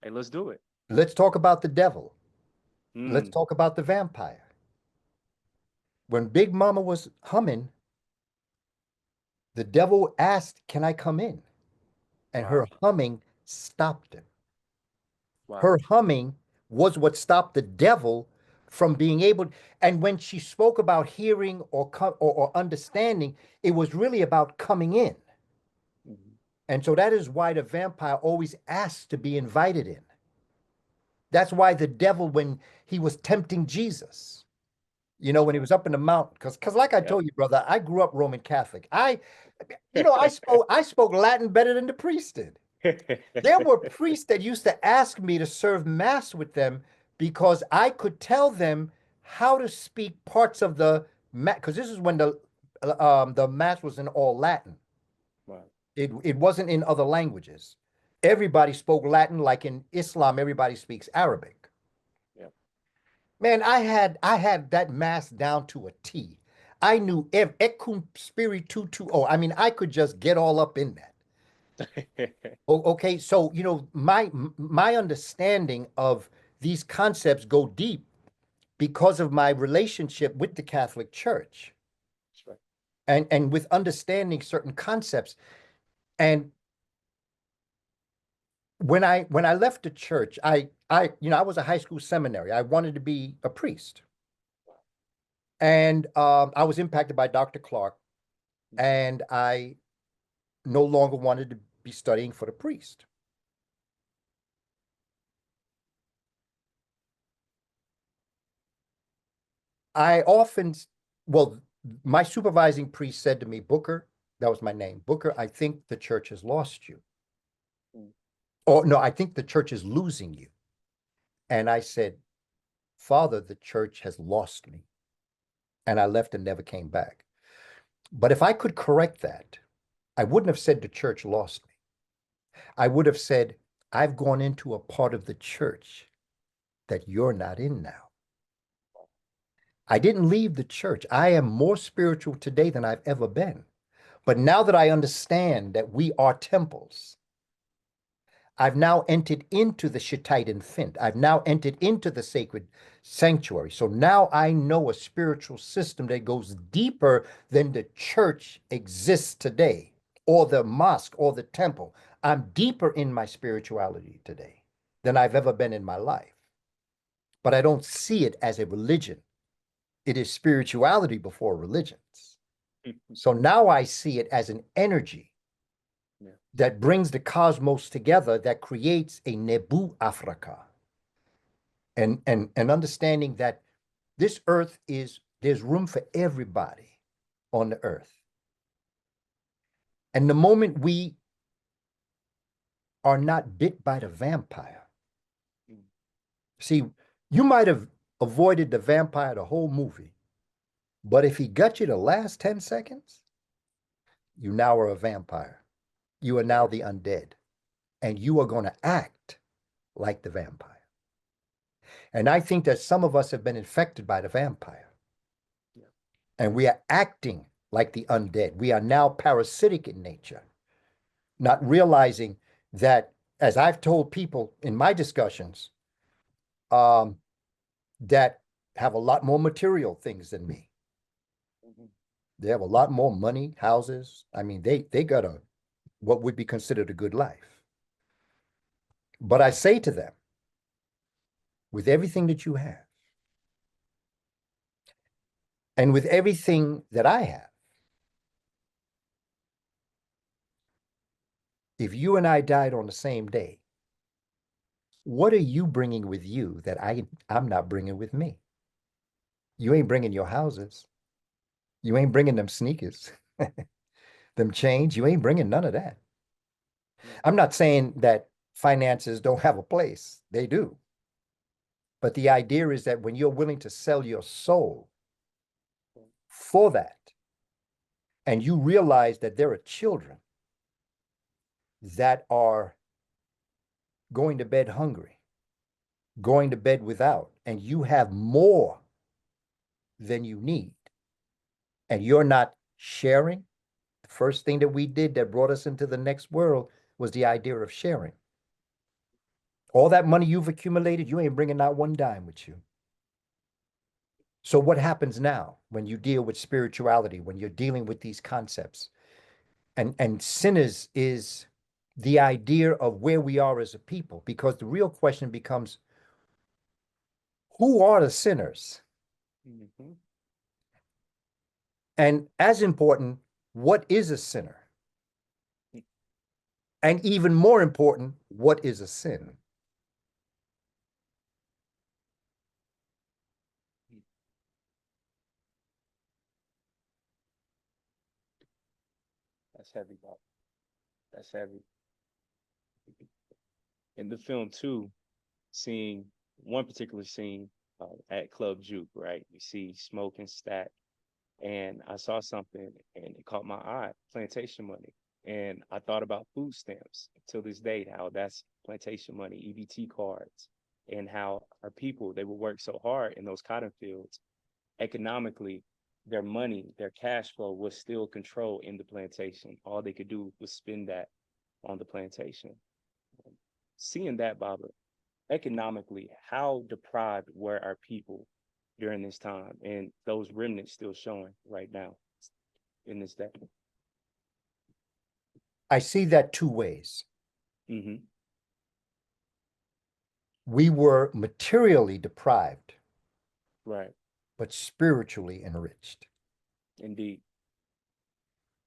Hey, let's do it. Let's talk about the devil. Let's Mm, talk about the vampire. When Big Mama was humming, the devil asked, can I come in? And her wow. humming stopped him. Wow. Her humming was what stopped the devil from being able. And when she spoke about hearing or understanding, it was really about coming in. Mhm. And so that is why the vampire always asks to be invited in. That's why the devil, when he was tempting Jesus, That's when he right. was up in the mountain, because like I Yep. told you, brother, I grew up Roman Catholic. I spoke Latin better than the priest did. There were priests that used to ask me to serve mass with them because I could tell them how to speak parts of the mass, because this is when the mass was in all Latin. Wow. It wasn't in other languages. Everybody spoke Latin, like in Islam, everybody speaks Arabic. Yep. Man, I had that mass down to a T. I knew et cum spiritu tu. Oh, I mean, I could just get all up in that. Okay, so my understanding of these concepts go deep because of my relationship with the Catholic Church. That's right. And with understanding certain concepts. And when I left the church, I was a high school seminary. I wanted to be a priest. And I was impacted by Dr. Clark, and I no longer wanted to be studying for the priest. I often, well, my supervising priest said to me, Booker, that was my name, Booker, I think the church has lost you. Or no, I think the church is losing you. And I said, Father, the church has lost me. And I left and never came back. But if I could correct that, I wouldn't have said the church lost me. I would have said, I've gone into a part of the church that you're not in now. I didn't leave the church. I am more spiritual today than I've ever been. But now that I understand that we are temples, I've now entered into the Shittite infant. I've now entered into the sacred sanctuary. So now I know a spiritual system that goes deeper than the church exists today, or the mosque, or the temple. I'm deeper in my spirituality today than I've ever been in my life. But I don't see it as a religion. It is spirituality before religions. So now I see it as an energy that brings the cosmos together, that creates a Nebu Africa. And understanding that this earth there's room for everybody on the earth. And the moment we are not bit by the vampire, see, you might have avoided the vampire the whole movie, but if he got you the last 10 seconds, you now are a vampire. You are now the undead, and you are going to act like the vampire. And I think that some of us have been infected by the vampire. Yeah. And we are acting like the undead. We are now parasitic in nature, not realizing that, as I've told people in my discussions, that have a lot more material things than me. Mm-hmm. They have a lot more money, houses. I mean, they got what would be considered a good life. But I say to them, with everything that you have, and with everything that I have, if you and I died on the same day, what are you bringing with you that I'm not bringing with me? You ain't bringing your houses. You ain't bringing them sneakers, them chains. You ain't bringing none of that. I'm not saying that finances don't have a place. They do. But the idea is that when you're willing to sell your soul for that, and you realize that there are children that are going to bed hungry, going to bed without, and you have more than you need, and you're not sharing. The first thing that we did that brought us into the next world was the idea of sharing. All that money you've accumulated, you ain't bringing out one dime with you. So what happens now when you deal with spirituality, when you're dealing with these concepts? And sinners is the idea of where we are as a people, because the real question becomes, who are the sinners? Mm-hmm. And as important, what is a sinner? And even more important, what is a sin? That's heavy, Bob. That's heavy. In the film too, seeing one particular scene at Club Juke, right? You see Smoke and Stack, and I saw something and it caught my eye, plantation money. And I thought about food stamps till this day, how that's plantation money, EBT cards, and how our people, they would work so hard in those cotton fields. Economically, their money, their cash flow was still controlled in the plantation. All they could do was spend that on the plantation. Seeing that, Baba, economically, how deprived were our people during this time, and those remnants still showing right now in this day. I see that two ways. Mm-hmm. We were materially deprived, Right. but spiritually enriched. Indeed.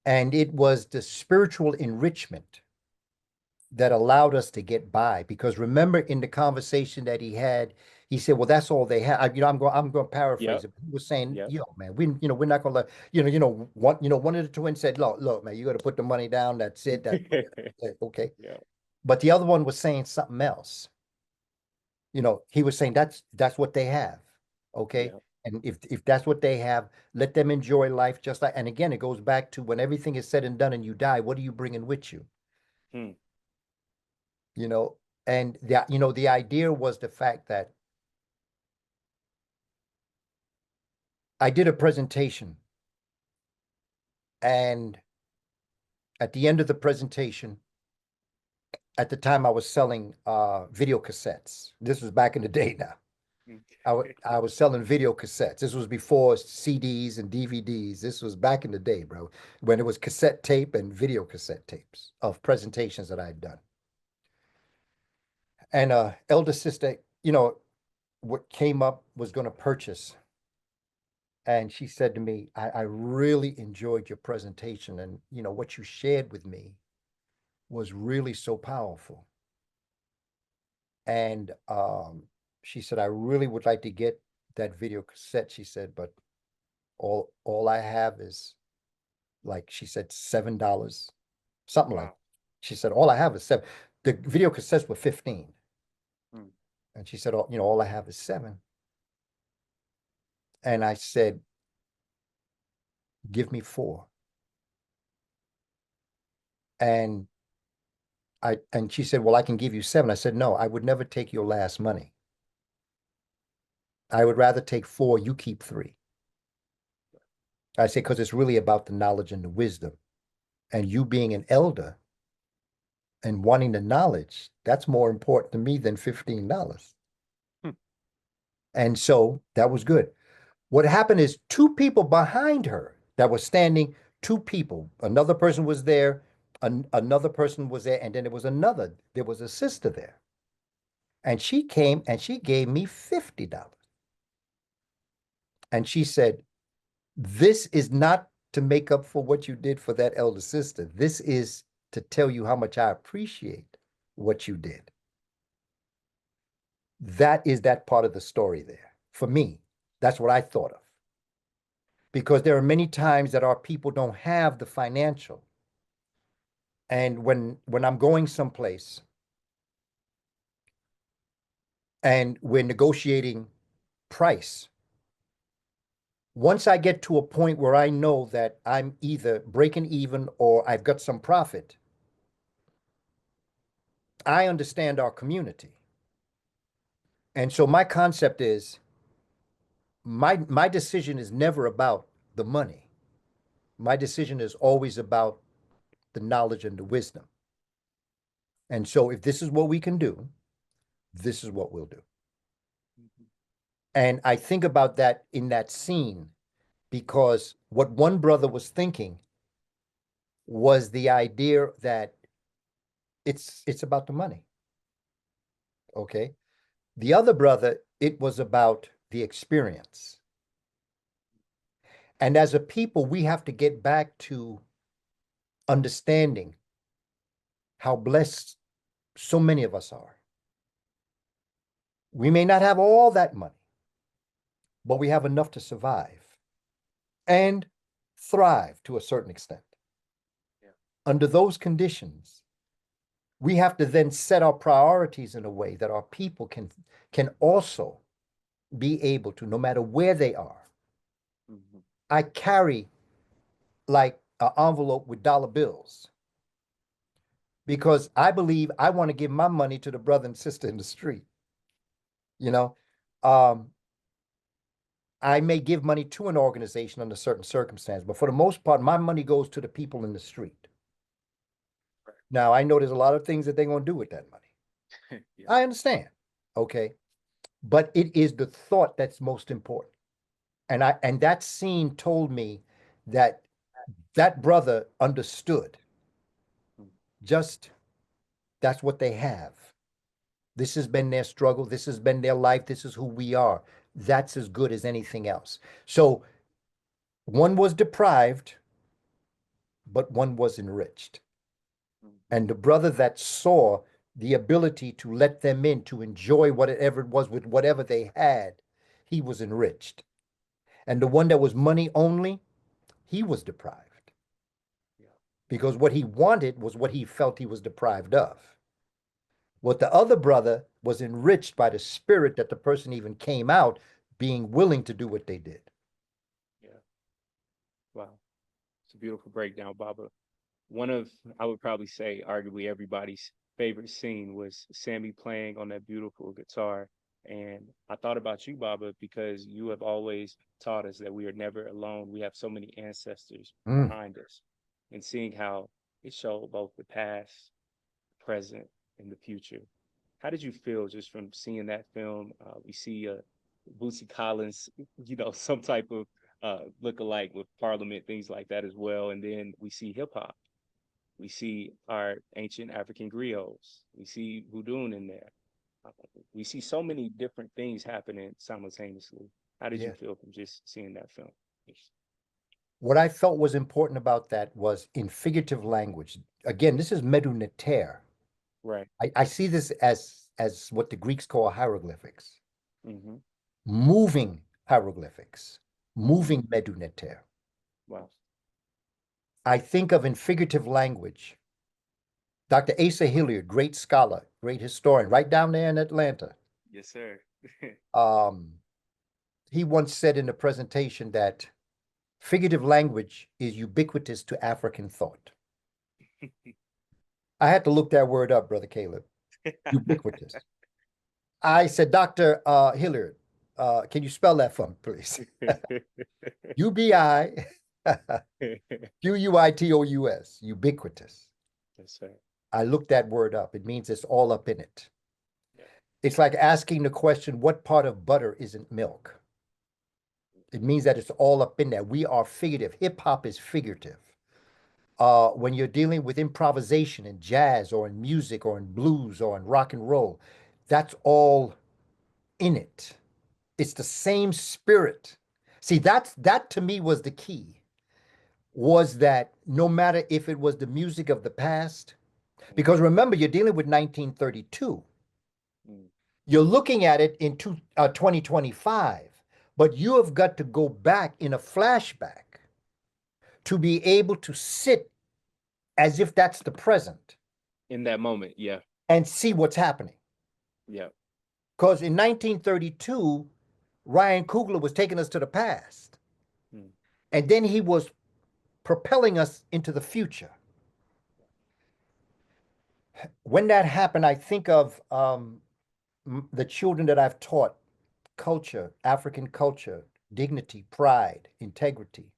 And it was the spiritual enrichment that allowed us to get by. Because remember, in the conversation that he had, he said, "Well, that's all they had." I'm going to paraphrase Yep. it. He was saying, Yep. "Yo, man, we're not going to let one of the twins said, look, man, you got to put the money down. That's it. Okay." Yeah. But the other one was saying something else. He was saying that's what they have. Okay. Yep. And if that's what they have, let them enjoy life just like, and again, it goes back to when everything is said and done and you die, what are you bringing with you? Hmm. You know, and the idea was the fact that I did a presentation, and at the end of the presentation, at the time I was selling video cassettes. This was back in the day now. I was selling video cassettes. This was before CDs and DVDs. This was back in the day, bro, when it was cassette tape and video cassette tapes of presentations that I'd done. And elder sister, what came up was going to purchase. And she said to me, I really enjoyed your presentation. And, what you shared with me was really so powerful. And she said, I really would like to get that video cassette. She said, but all I have is, like she said, $7, something like. Wow. She said, all I have is 7. The video cassettes were 15. Hmm. And she said, all I have is 7. And I said, give me 4. And she said, well, I can give you 7. I said, no, I would never take your last money. I would rather take 4, you keep 3. I say, because it's really about the knowledge and the wisdom. And you being an elder and wanting the knowledge, that's more important to me than $15. Hmm. And so that was good. What happened is 2 people behind her that were standing, 2 people, another person was there, another person was there, and then there was a sister there. And she came and she gave me $50. And she said, this is not to make up for what you did for that elder sister. This is to tell you how much I appreciate what you did. That is that part of the story there. For me, that's what I thought of. Because there are many times that our people don't have the financial. And when I'm going someplace and we're negotiating price, once I get to a point where I know that I'm either breaking even or I've got some profit, I understand our community. And so my concept is my decision is never about the money. My decision is always about the knowledge and the wisdom. And so if this is what we can do, this is what we'll do. Mm-hmm. And I think about that in that scene because what one brother was thinking was the idea that it's about the money. Okay. The other brother, it was about the experience. And as a people, we have to get back to understanding how blessed so many of us are. We may not have all that money, but we have enough to survive and thrive to a certain extent. Yeah. Under those conditions, we have to then set our priorities in a way that our people can also be able to, no matter where they are. Mm-hmm. I carry like an envelope with dollar bills because I believe I want to give my money to the brother and sister in the street. You know, um, I may give money to an organization under certain circumstances, but for the most part, my money goes to the people in the street. Right. Now, I know there's a lot of things that they're going to do with that money. Yeah. I understand. Okay. But it is the thought that's most important. And that scene told me that that brother understood. Just that's what they have. This has been their struggle. This has been their life. This is who we are. That's as good as anything else. So one was deprived, but one was enriched. And the brother that saw the ability to let them in, to enjoy whatever it was with whatever they had, he was enriched. And the one that was money only, he was deprived. Because what he wanted was what he felt he was deprived of. What the other brother was enriched by the spirit that the person even came out being willing to do what they did. Yeah. Wow. It's a beautiful breakdown, Baba. One of, I would probably say, arguably everybody's favorite scene was Sammy playing on that beautiful guitar. And I thought about you, Baba, because you have always taught us that we are never alone. We have so many ancestors behind us. And seeing how it showed both the past, the present, and the future. How did you feel just from seeing that film? We see Bootsy Collins, some type of look-alike with Parliament, things like that as well. And then we see hip hop. We see our ancient African griots. We see voodoo in there. We see so many different things happening simultaneously. How did you feel from just seeing that film? What I felt was important about that was in figurative language. Again, this is Medu Neter. Right. I see this as what the Greeks call hieroglyphics. Mm-hmm. Moving hieroglyphics, moving Medu Neter. Wow. I think of in figurative language, Dr. Asa Hilliard, great scholar, great historian, right down there in Atlanta. Yes, sir. He once said in a presentation that figurative language is ubiquitous to African thought. I had to look that word up, Brother Caleb. Ubiquitous. I said, Dr. Hilliard, can you spell that for me, please? UBI QUITOUS, ubiquitous. That's right. I looked that word up. It means it's all up in it. Yeah. It's like asking the question, what part of butter isn't milk? It means that it's all up in there. We are figurative. Hip hop is figurative. When you're dealing with improvisation in jazz or in music or in blues or in rock and roll, that's all in it. It's the same spirit. See, that to me was the key, was that no matter if it was the music of the past, because remember, you're dealing with 1932. You're looking at it in 2025, but you have got to go back in a flashback to be able to sit as if that's the present. In that moment, yeah. And see what's happening. Yeah. Because in 1932, Ryan Coogler was taking us to the past. And then he was propelling us into the future. When that happened, I think of the children that I've taught culture, African culture, dignity, pride, integrity.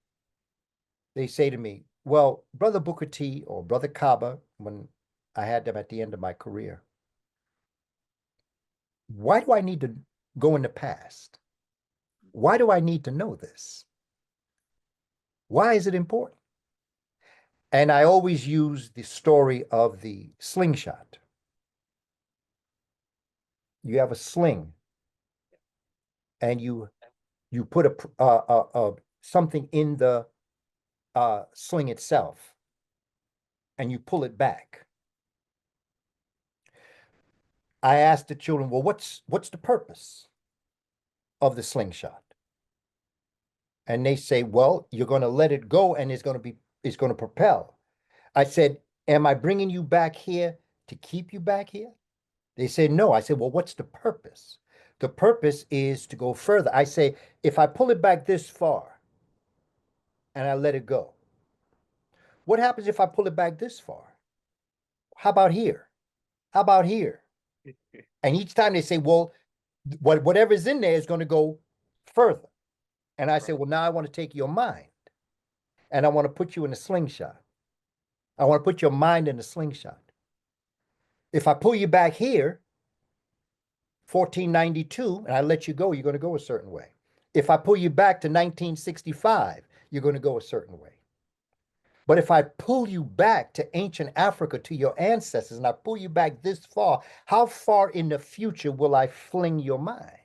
They say to me, well, Brother Booker T or Brother Kaba, when I had them at the end of my career, why do I need to go in the past? Why do I need to know this? Why is it important? And I always use the story of the slingshot. You have a sling, and you put something in the sling itself, and you pull it back. I asked the children, well, what's the purpose of the slingshot? And they say, well, you're going to let it go, and it's going to propel. I said, am I bringing you back here to keep you back here? They said, no. I said, well, what's the purpose? The purpose is to go further. I say, if I pull it back this far and I let it go, what happens if I pull it back this far? How about here? How about here? And each time they say, well, whatever's in there is going to go further. And I say, well, now I want to take your mind and I want to put you in a slingshot. I want to put your mind in a slingshot. If I pull you back here, 1492, and I let you go, you're going to go a certain way. If I pull you back to 1965, you're going to go a certain way. But if I pull you back to ancient Africa, to your ancestors, and I pull you back this far, how far in the future will I fling your mind?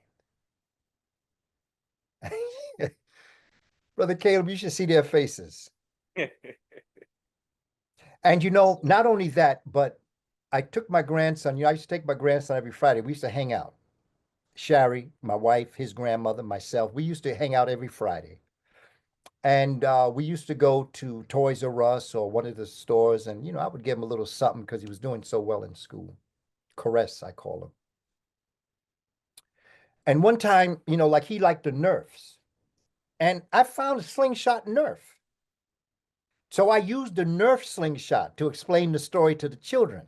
Brother Caleb, you should see their faces. And you know, not only that, but I took my grandson, I used to take my grandson every Friday. We used to hang out. Shari, my wife, his grandmother, myself, we used to hang out every Friday. And we used to go to Toys R Us or one of the stores, and I would give him a little something because he was doing so well in school. Caress, I call him. And one time, like he liked the Nerfs, and I found a slingshot Nerf. So I used the Nerf slingshot to explain the story to the children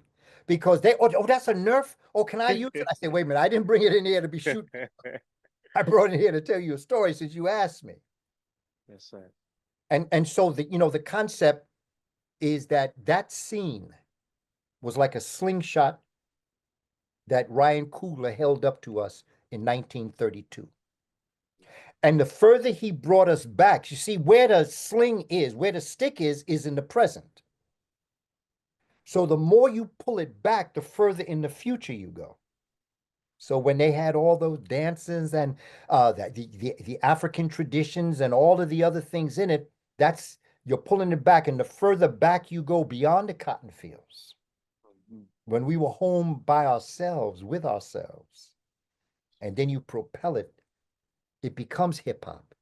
because oh, that's a Nerf. Oh, can I use it? I said, wait a minute, I didn't bring it in here to be shooting. I brought it here to tell you a story since you asked me. Yes, sir. And so the concept is that scene was like a slingshot that Ryan Coogler held up to us in 1932. And the further he brought us back, you see where the sling is, where the stick is in the present. So the more you pull it back, the further in the future you go. So when they had all those dances and the African traditions and all of the other things in it, you're pulling it back. And the further back you go beyond the cotton fields, when we were home by ourselves, with ourselves, and then you propel it, it becomes hip hop.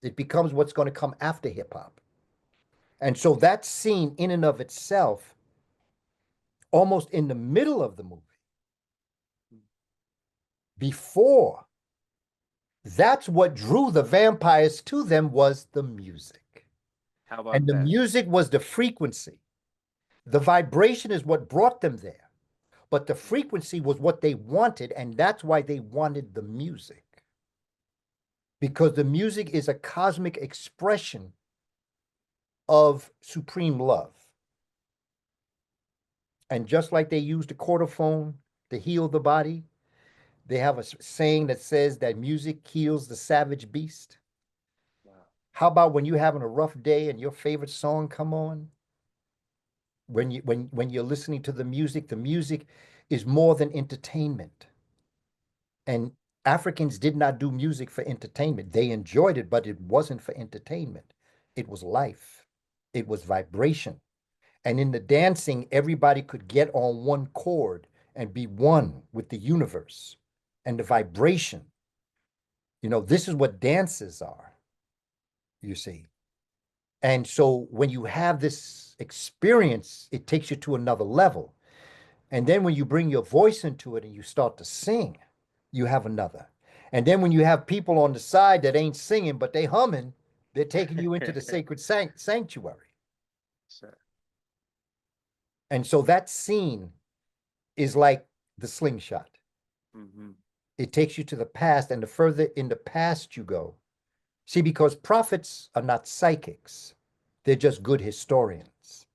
It becomes what's going to come after hip hop. And so that scene in and of itself, almost in the middle of the movie, before, that's what drew the vampires to them was the music. How about And the that? music was the frequency. The vibration is what brought them there. But the frequency was what they wanted, and that's why they wanted the music. Because the music is a cosmic expression of supreme love. And just like they used the cordophone to heal the body, they have a saying that says that music heals the savage beast. Wow. How about when you're having a rough day and your favorite song come on? When you're listening to the music is more than entertainment. And Africans did not do music for entertainment. They enjoyed it, but it wasn't for entertainment. It was life. It was vibration. And in the dancing, everybody could get on one chord and be one with the universe and the vibration. This is what dances are, you see. And so when you have this experience, it takes you to another level. And then when you bring your voice into it and you start to sing, you have another. And then when you have people on the side that ain't singing, but they humming, they're taking you into the sacred sanctuary. Sir. And so that scene is like the slingshot. Mm-hmm. It takes you to the past, and the further in the past you go. See, because prophets are not psychics, they're just good historians.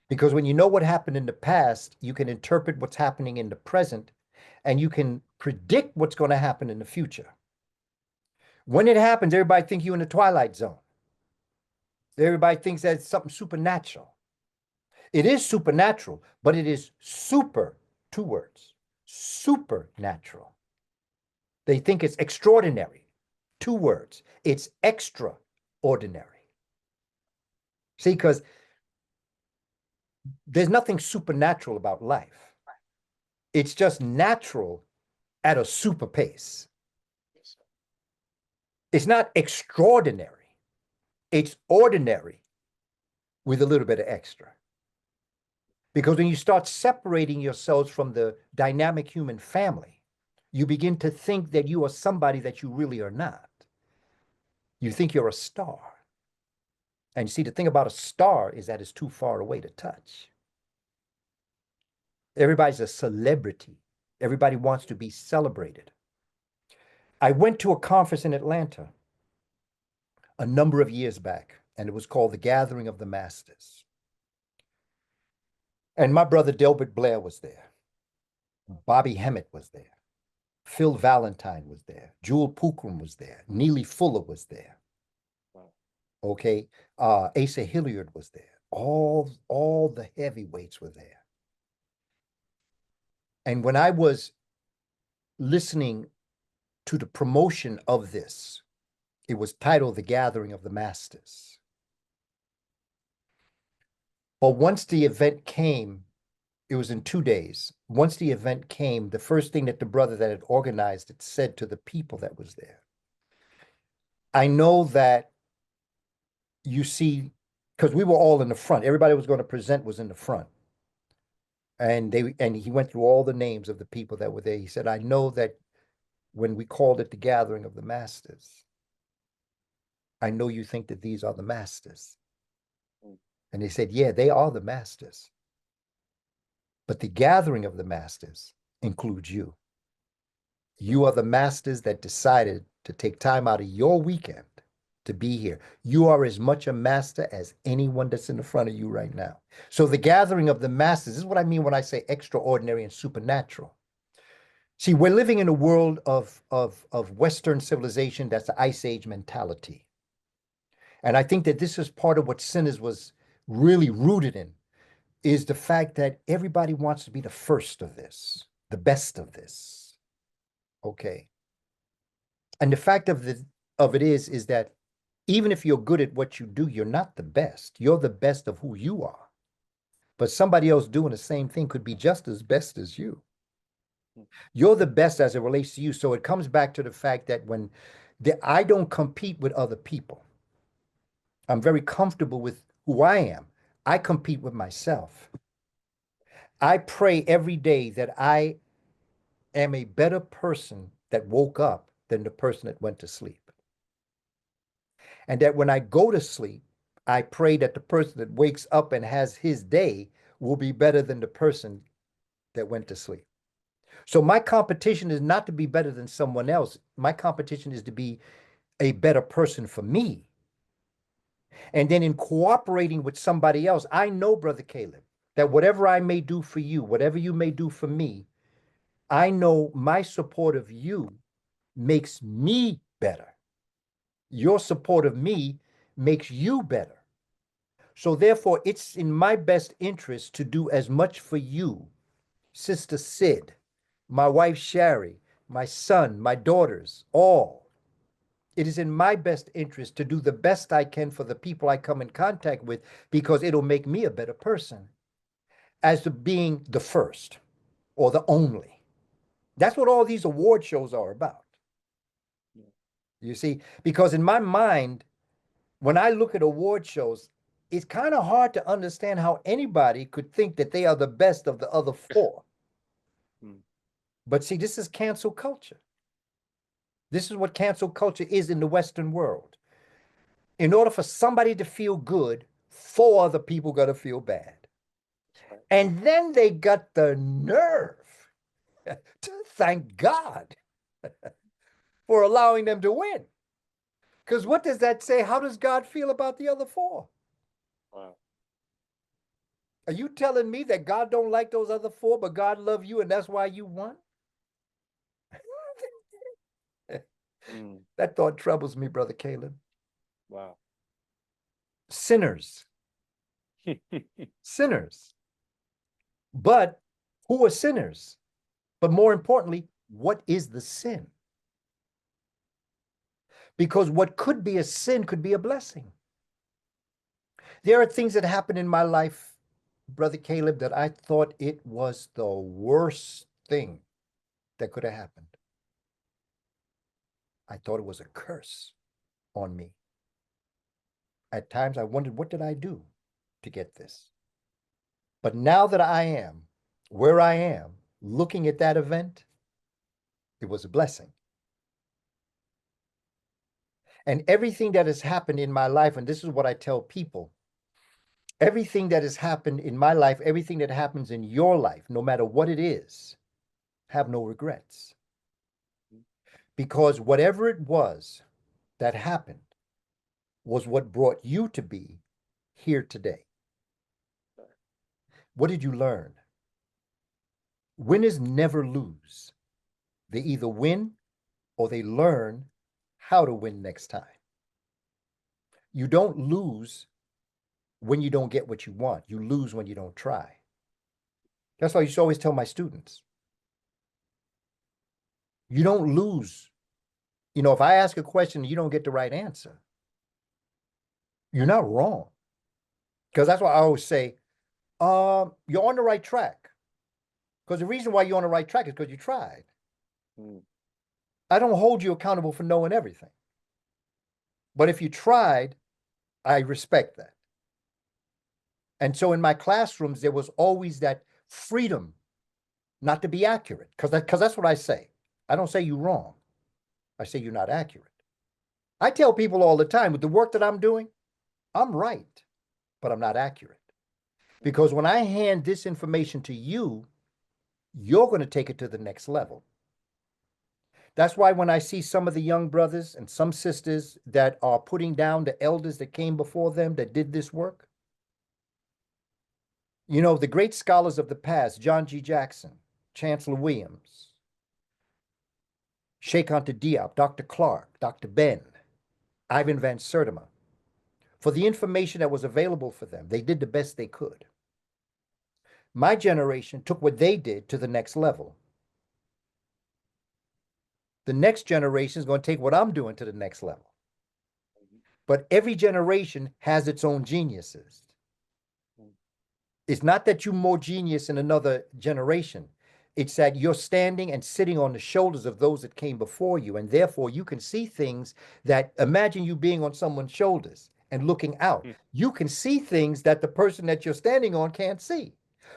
Because when you know what happened in the past, you can interpret what's happening in the present, and you can predict what's going to happen in the future. When it happens, everybody thinks you're in the Twilight Zone. Everybody thinks that it's something supernatural. It is supernatural, but it is super, two words, supernatural. They think it's extraordinary, two words. It's extraordinary. See, because there's nothing supernatural about life. It's just natural at a super pace. It's not extraordinary. It's ordinary with a little bit of extra. Because when you start separating yourselves from the dynamic human family, you begin to think that you are somebody that you really are not. You think you're a star. And you see, the thing about a star is that it's too far away to touch. Everybody's a celebrity. Everybody wants to be celebrated. I went to a conference in Atlanta a number of years back, and it was called the Gathering of the Masters. And my brother Delbert Blair was there. Bobby Hemmett was there. Phil Valentine was there. Jewel Pookrum was there. Neely Fuller was there. Wow. Okay. Asa Hilliard was there. All the heavyweights were there. And when I was listening to the promotion of this, it was titled The Gathering of the Masters. But once the event came, it was in 2 days. Once the event came, the first thing that the brother that had organized it said to the people that was there, I know that you see, because we were all in the front, everybody was going to present was in the front. And he went through all the names of the people that were there. He said, I know that when we called it the Gathering of the Masters, I know you think that these are the masters. And they said, yeah, they are the masters. But the gathering of the masters includes you. You are the masters that decided to take time out of your weekend to be here. You are as much a master as anyone that's in the front of you right now. So the gathering of the masters, this is what I mean when I say extraordinary and supernatural. See, we're living in a world of Western civilization that's the Ice Age mentality. And I think that this is part of what Sinners was really rooted in, is the fact that everybody wants to be the first of this, the best of this. Okay. And the fact of it is that even if you're good at what you do, you're not the best. You're the best of who you are. But somebody else doing the same thing could be just as best as you. You're the best as it relates to you. So it comes back to the fact that I don't compete with other people. I'm very comfortable with who I am. I compete with myself. I pray every day that I am a better person that woke up than the person that went to sleep. And that when I go to sleep, I pray that the person that wakes up and has his day will be better than the person that went to sleep. So my competition is not to be better than someone else. My competition is to be a better person for me. And then in cooperating with somebody else, I know, Brother Caleb, that whatever I may do for you, whatever you may do for me, I know my support of you makes me better. Your support of me makes you better. So therefore, it's in my best interest to do as much for you, Sister Sid, my wife Sherry, my son, my daughters, all. It is in my best interest to do the best I can for the people I come in contact with, because it'll make me a better person as to being the first or the only. That's what all these award shows are about. You see, because in my mind, when I look at award shows, it's kind of hard to understand how anybody could think that they are the best of the other four. But see, this is cancel culture. This is what cancel culture is in the Western world. In order for somebody to feel good, four other people got to feel bad. And then they got the nerve to thank God for allowing them to win. Because what does that say? How does God feel about the other four? Wow. Are you telling me that God don't like those other four, but God love you and that's why you won? That thought troubles me, Brother Caleb. Wow. Sinners. Sinners. But who are sinners? But more importantly, what is the sin? Because what could be a sin could be a blessing. There are things that happen in my life, Brother Caleb, that I thought it was the worst thing that could have happened. I thought it was a curse on me. At times I wondered, what did I do to get this? But now that I am where I am, looking at that event, it was a blessing. And everything that has happened in my life, and this is what I tell people, everything that has happened in my life, everything that happens in your life, no matter what it is, have no regrets. Because whatever it was that happened was what brought you to be here today. What did you learn? Winners never lose. They either win or they learn how to win next time. You don't lose when you don't get what you want. You lose when you don't try. That's why I used to always tell my students, you don't lose. You know, if I ask a question and you don't get the right answer, you're not wrong. Because that's why I always say, you're on the right track. Because the reason why you're on the right track is because you tried. I don't hold you accountable for knowing everything. But if you tried, I respect that. And so in my classrooms, there was always that freedom not to be accurate. Because that's what I say. I don't say you're wrong. I say you're not accurate. I tell people all the time, with the work that I'm doing, I'm right, but I'm not accurate. Because when I hand this information to you, you're going to take it to the next level. That's why when I see some of the young brothers and some sisters that are putting down the elders that came before them that did this work, you know, the great scholars of the past, John G. Jackson, Chancellor Williams, Sheikh Anta Diop, Dr. Clark, Dr. Ben, Ivan Van Sertima, for the information that was available for them, they did the best they could. My generation took what they did to the next level. The next generation is going to take what I'm doing to the next level. But every generation has its own geniuses. It's not that you're more genius in another generation. It's that you're standing and sitting on the shoulders of those that came before you, and therefore you can see things that, imagine you being on someone's shoulders and looking out. You can see things that the person that you're standing on can't see.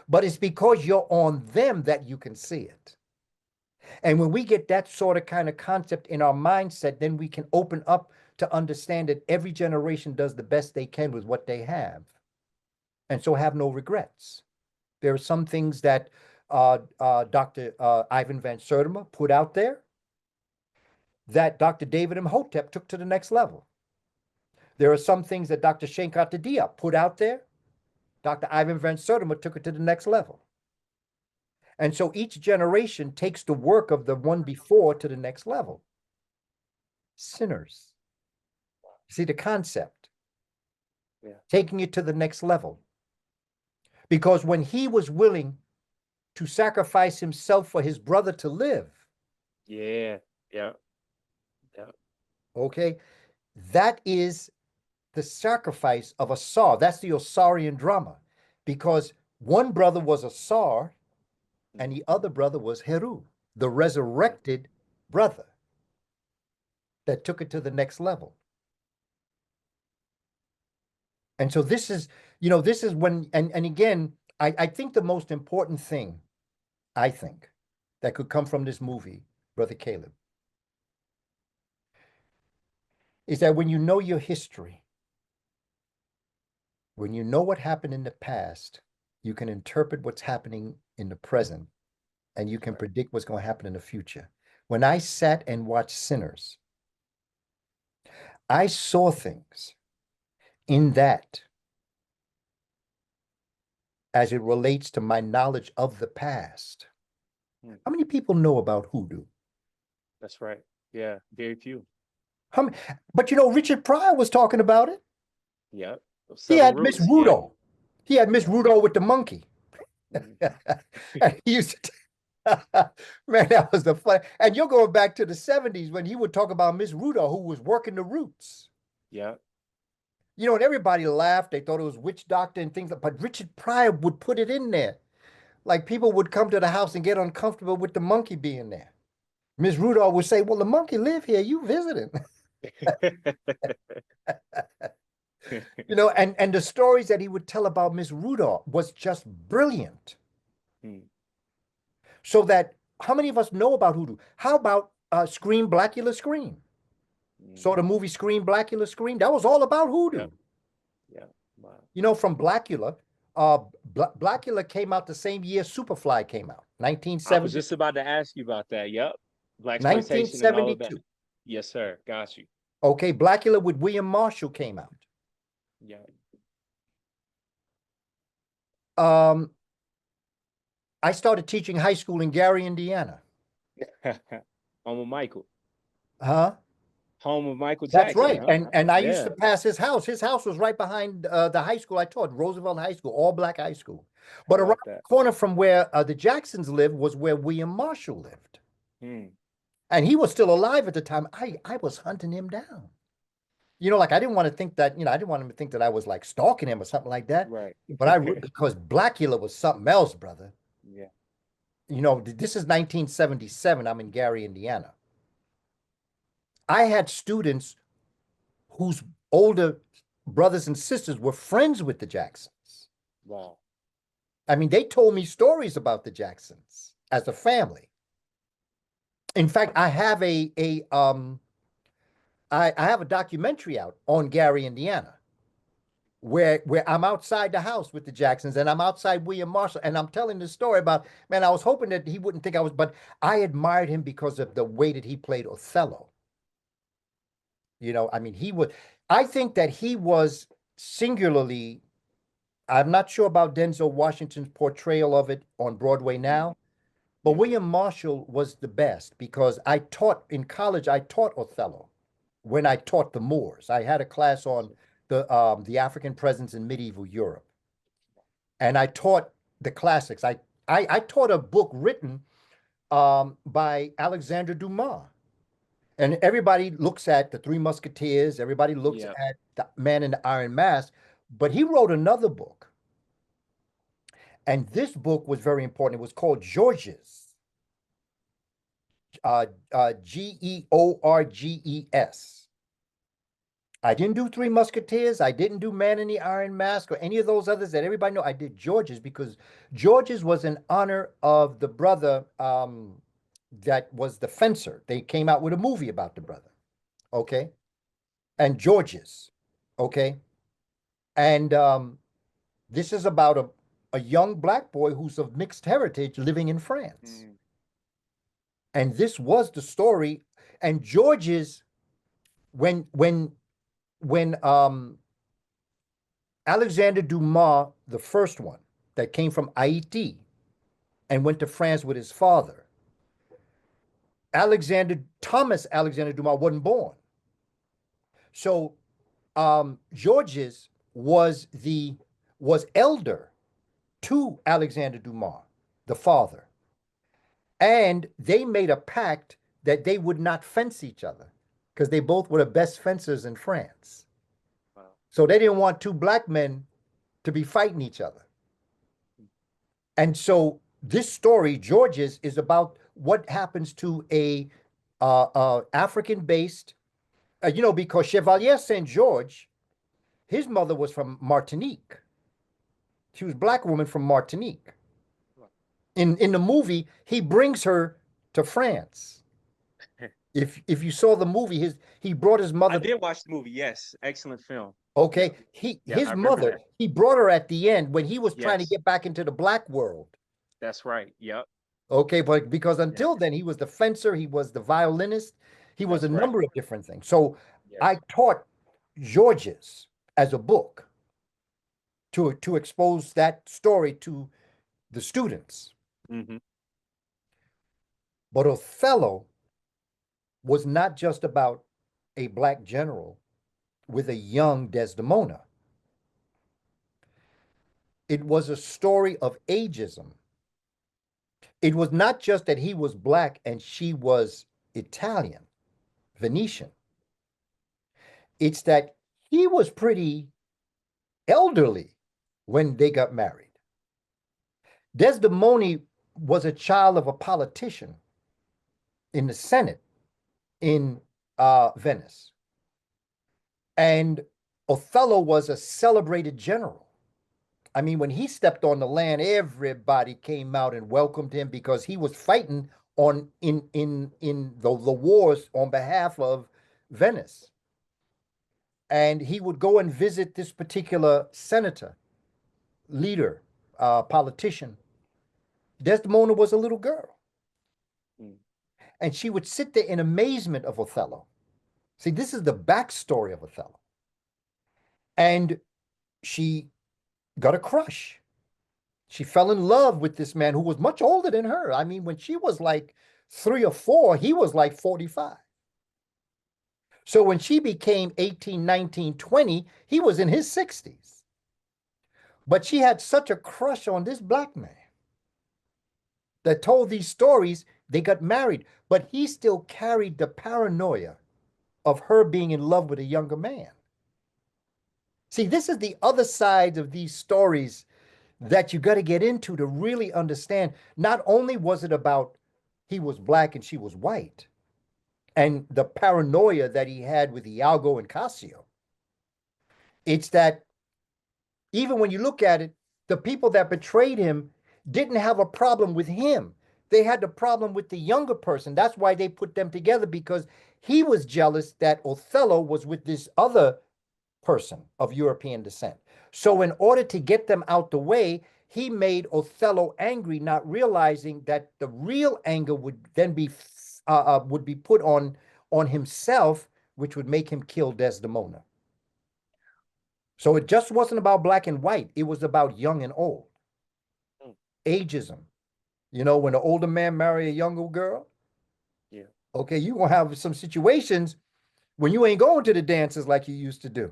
But it's because you're on them that you can see it. And when we get that sort of kind of concept in our mindset, then we can open up to understand that every generation does the best they can with what they have. And so have no regrets. There are some things that Dr. Ivan Van Sertima put out there that Dr. David Imhotep took to the next level. There are some things that Dr. Sheikh Anta Diop put out there. Dr. Ivan Van Sertima took it to the next level. And so each generation takes the work of the one before to the next level. Sinners. See the concept? Yeah. Taking it to the next level. Because when he was willing to sacrifice himself for his brother to live. Yeah. Okay. That is the sacrifice of a Tsar. That's the Osarian drama. Because one brother was a Tsar and the other brother was Heru, the resurrected brother that took it to the next level. And so this is, you know, this is when, and again, I think the most important thing, I think, that could come from this movie, Brother Caleb, is that when you know your history, when you know what happened in the past, you can interpret what's happening in the present, and you can predict what's going to happen in the future. When I sat and watched Sinners, I saw things in that as it relates to my knowledge of the past. How many people know about hoodoo? That's right. Yeah, very few. But you know, Richard Pryor was talking about it. Yeah. He had Miss Rudo. He had Miss Rudo with the monkey. And he used to, man, that was the fun. And you're going back to the 70s when he would talk about Miss Rudo, who was working the roots. Yeah. You know, and everybody laughed. They thought it was witch doctor and things, but Richard Pryor would put it in there. Like people would come to the house and get uncomfortable with the monkey being there. Miss Rudolph would say, well, the monkey live here. You visiting. You know, and the stories that he would tell about Miss Rudolph was just brilliant. So that, how many of us know about hoodoo? How about Scream, Blackula, Scream? So the movie Scream, Blackula, Scream, that was all about hoodoo. Yeah. Wow. You know, from Blackula, Blackula came out the same year Superfly came out, 1970. I was just about to ask you about that. Yep. Blaxploitation and all of that. Yes, sir. Got you. Okay, Blackula with William Marshall came out. Yeah. I started teaching high school in Gary, Indiana. Home of Michael. Huh? Home of Michael That's Jackson, right. huh? And I used Yeah. to pass his house. His house was right behind the high school I taught, Roosevelt High School, all black high school. How But around about the that? corner from where the Jacksons lived was where William Marshall lived. Hmm. And he was still alive at the time. I was hunting him down. You know, like I didn't want to think that, I didn't want him to think that I was like stalking him or something like that. Right. But because Blackula was something else, brother. Yeah. You know, this is 1977. I'm in Gary, Indiana. I had students whose older brothers and sisters were friends with the Jacksons. Wow. I mean, they told me stories about the Jacksons as a family. In fact, I have I have a documentary out on Gary, Indiana, where I'm outside the house with the Jacksons and I'm outside William Marshall and I'm telling the story about, man, I was hoping that he wouldn't think I was, but I admired him because of the way that he played Othello. You know, I mean, I think that he was singularly, I'm not sure about Denzel Washington's portrayal of it on Broadway now, but Yeah. William Marshall was the best because in college, I taught Othello when I taught the Moors. I had a class on the African presence in medieval Europe. And I taught the classics. I taught a book written by Alexander Dumas. And everybody looks at the Three Musketeers, everybody looks Yeah. at the Man in the Iron Mask, but he wrote another book. And this book was very important. It was called Georges, Georges. I didn't do Three Musketeers. I didn't do Man in the Iron Mask or any of those others that everybody know. I did Georges because Georges was in honor of the brother that was the fencer. They came out with a movie about the brother. Okay. And Georges. Okay. And this is about a young black boy who's of mixed heritage living in France. Mm. And this was the story. And Georges, when Alexander Dumas, the first one that came from Haiti and went to France with his father, Thomas Alexander Dumas wasn't born. So Georges was elder to Alexander Dumas, the father. And they made a pact that they would not fence each other because they both were the best fencers in France. Wow. So they didn't want two black men to be fighting each other. And so this story, Georges, is about what happens to a African-based, because Chevalier Saint George, his mother was from Martinique. She was a black woman from Martinique. In the movie, he brings her to France. If you saw the movie, he brought his mother. I did watch the movie. Yes, excellent film. Okay, his mother, he brought her at the end when he was trying to get back into the black world. That's right. Yep. Okay, but because until then he was the fencer, he was the violinist, he was a number of different things. So I taught Georges as a book to expose that story to the students. Mm-hmm. But Othello was not just about a black general with a young Desdemona. It was a story of ageism. It was not just that he was black and she was Italian, Venetian. It's that he was pretty elderly when they got married. Desdemona was a child of a politician in the Senate in Venice. And Othello was a celebrated general. I mean, when he stepped on the land, everybody came out and welcomed him because he was fighting in the wars on behalf of Venice. And he would go and visit this particular senator, leader, politician. Desdemona was a little girl. And she would sit there in amazement of Othello. See, this is the backstory of Othello. And she got a crush. She fell in love with this man who was much older than her. I mean, when she was like 3 or 4, he was like 45. So when she became 18, 19, 20, he was in his 60s. But she had such a crush on this black man that told these stories. They got married, but he still carried the paranoia of her being in love with a younger man. See, this is the other side of these stories that you got to get into to really understand. Not only was it about he was black and she was white, and the paranoia that he had with Iago and Cassio, it's that even when you look at it, the people that betrayed him didn't have a problem with him. They had the problem with the younger person. That's why they put them together, because he was jealous that Othello was with this other person of European descent. So in order to get them out the way, he made Othello angry, not realizing that the real anger would then be put on himself, which would make him kill Desdemona. So it just wasn't about black and white. It was about young and old. Ageism. You know, when an older man marry a younger girl, yeah, okay, you're going to have some situations when you ain't going to the dances like you used to do.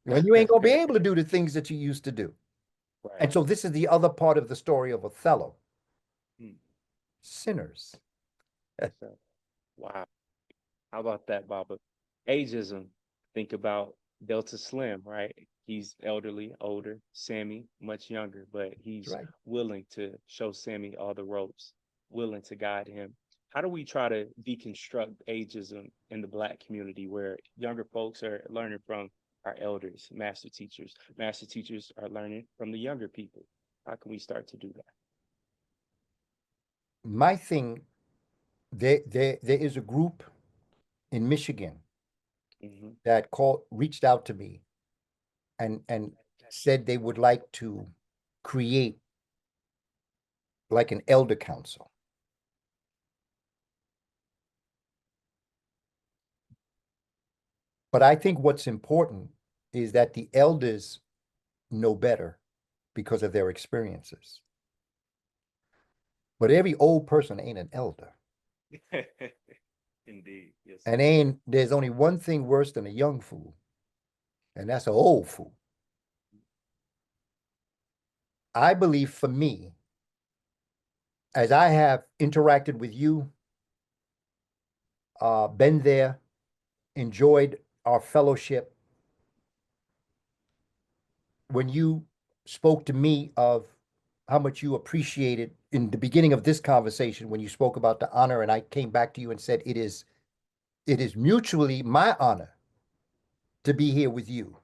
When you ain't going to be able to do the things that you used to do. right. And so this is the other part of the story of Othello. Sinners. So, wow. How about that, Baba? Ageism. Think about Delta Slim, right? He's elderly, older. Sammy, much younger, but he's Right. willing to show Sammy all the ropes, willing to guide him. How do we try to deconstruct ageism in the Black community where younger folks are learning from our elders, master teachers? Master teachers are learning from the younger people. How can we start to do that? My thing, there is a group in Michigan that reached out to me and said they would like to create like an elder council. But I think what's important is that the elders know better because of their experiences. But every old person ain't an elder. Indeed, yes. And there's only one thing worse than a young fool, and that's an old fool. I believe for me, as I have interacted with you, been there, enjoyed our fellowship, when you spoke to me of how much you appreciated in the beginning of this conversation, when you spoke about the honor, and I came back to you and said, it is mutually my honor to be here with you.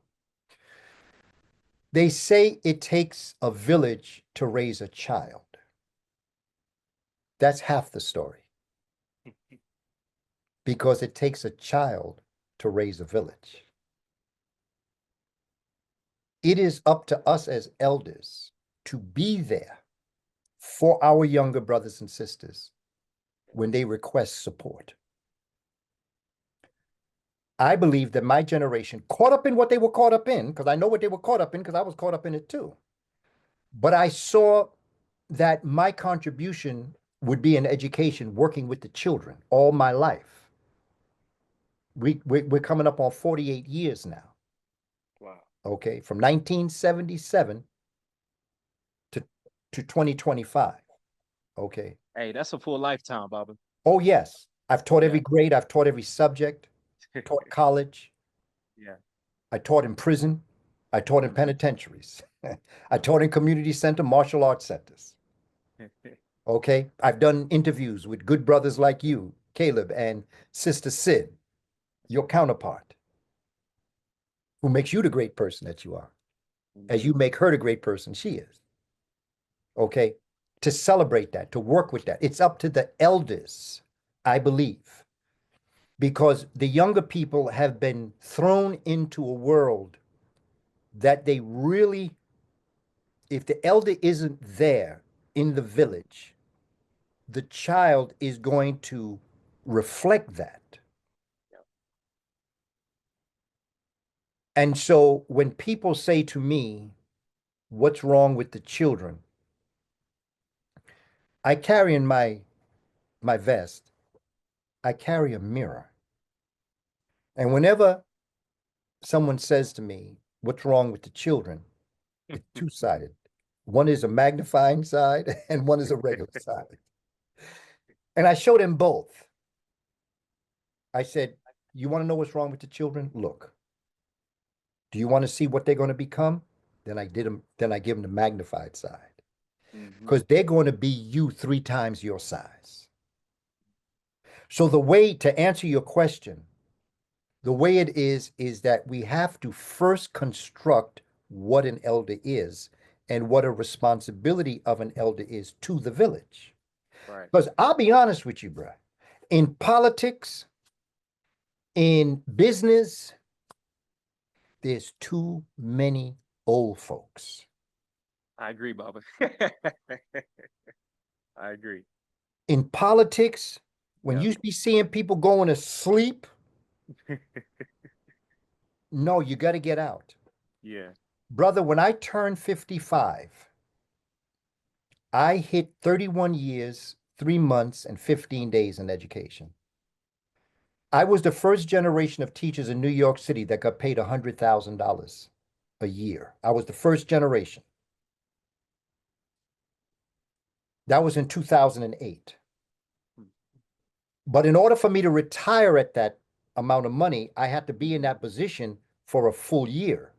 They say it takes a village to raise a child. That's half the story. Because it takes a child to raise a village. It is up to us as elders to be there for our younger brothers and sisters when they request support. I believe that my generation, caught up in what they were caught up in, because I know what they were caught up in, because I was caught up in it too. But I saw that my contribution would be in education, working with the children all my life. We're coming up on 48 years now. Wow. Okay, from 1977 to 2025. Okay. Hey, that's a full lifetime, Baba. Oh, yes. I've taught every grade. I've taught every subject. Taught college. Yeah. I taught in prison. I taught in penitentiaries. I taught in community center, martial arts centers. Okay. I've done interviews with good brothers like you, Caleb, and Sister Sid, your counterpart, who makes you the great person that you are, as you make her the great person she is. Okay. To celebrate that, to work with that. It's up to the elders, I believe, because the younger people have been thrown into a world that they really, if the elder isn't there in the village, the child is going to reflect that. And so when people say to me, what's wrong with the children? I carry in my my vest, I carry a mirror. And whenever someone says to me, what's wrong with the children? It's two-sided. One is a magnifying side and one is a regular side. And I showed them both. I said, you want to know what's wrong with the children? Look. Do you want to see what they're going to become? Then I give them the magnified side. Because they're going to be you 3 times your size. So the way to answer your question, the way it is that we have to first construct what an elder is and what a responsibility of an elder is to the village. Right. Because I'll be honest with you, bro. In politics, in business, there's too many old folks. I agree, Baba. I agree. In politics, when you be seeing people going to sleep, no, you got to get out. Yeah. Brother, when I turned 55, I hit 31 years, 3 months, and 15 days in education. I was the first generation of teachers in New York City that got paid $100,000 a year. I was the first generation. That was in 2008. But in order for me to retire at that amount of money, I had to be in that position for a full year.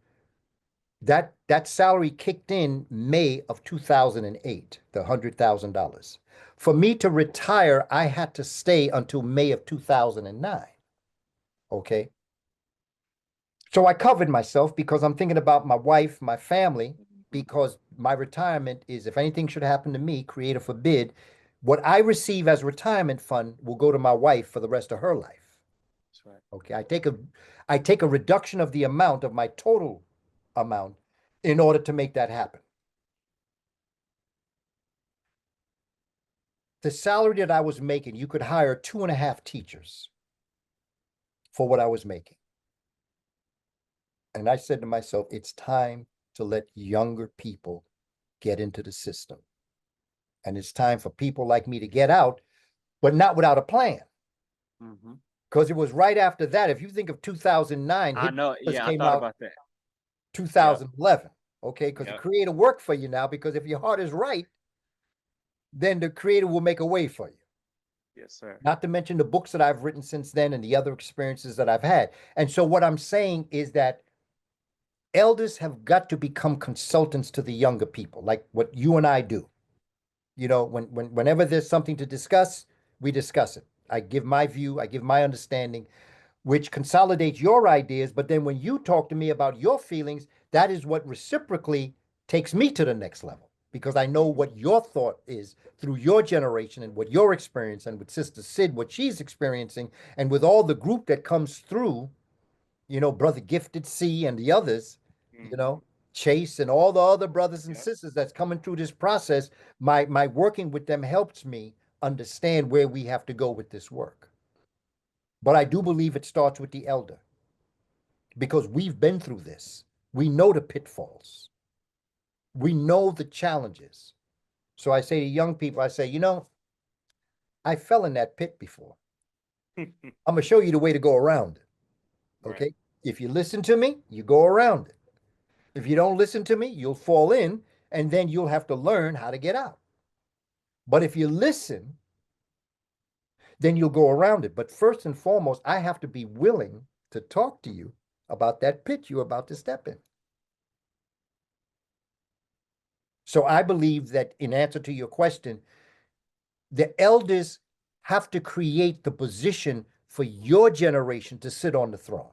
That salary kicked in May of 2008, the $100,000. For me to retire, I had to stay until May of 2009. Okay. So I covered myself because I'm thinking about my wife, my family, because my retirement is, if anything should happen to me, creator forbid, what I receive as retirement fund will go to my wife for the rest of her life. That's right. Okay. I take a reduction of the amount of my total amount in order to make that happen. The salary that I was making, you could hire 2.5 teachers for what I was making. And I said to myself, it's time to let younger people get into the system. And it's time for people like me to get out, but not without a plan. Because it was right after that. If you think of 2009, I know. Yeah, I came thought out about that. 2011. Okay, because the creator worked for you now, because if your heart is right, then the creator will make a way for you. Yes, sir. Not to mention the books that I've written since then and the other experiences that I've had. And so what I'm saying is that elders have got to become consultants to the younger people, like what you and I do. You know, whenever there's something to discuss, we discuss it. I give my view, I give my understanding, which consolidates your ideas. But then when you talk to me about your feelings, that is what reciprocally takes me to the next level, because I know what your thought is through your generation and what your experience, and with Sister Sid, what she's experiencing, and with all the group that comes through, you know, Brother Gifted C and the others, you know, Chase and all the other brothers and sisters that's coming through this process. My working with them helps me understand where we have to go with this work. But I do believe it starts with the elder, because we've been through this. We know the pitfalls. We know the challenges. So I say to young people, I say, you know, I fell in that pit before. I'm going to show you the way to go around it. Okay. Right. If you listen to me, you go around it. If you don't listen to me, you'll fall in, and then you'll have to learn how to get out. But if you listen, then you'll go around it. But first and foremost, I have to be willing to talk to you about that pit you're about to step in. So I believe that, in answer to your question, the elders have to create the position for your generation to sit on the throne.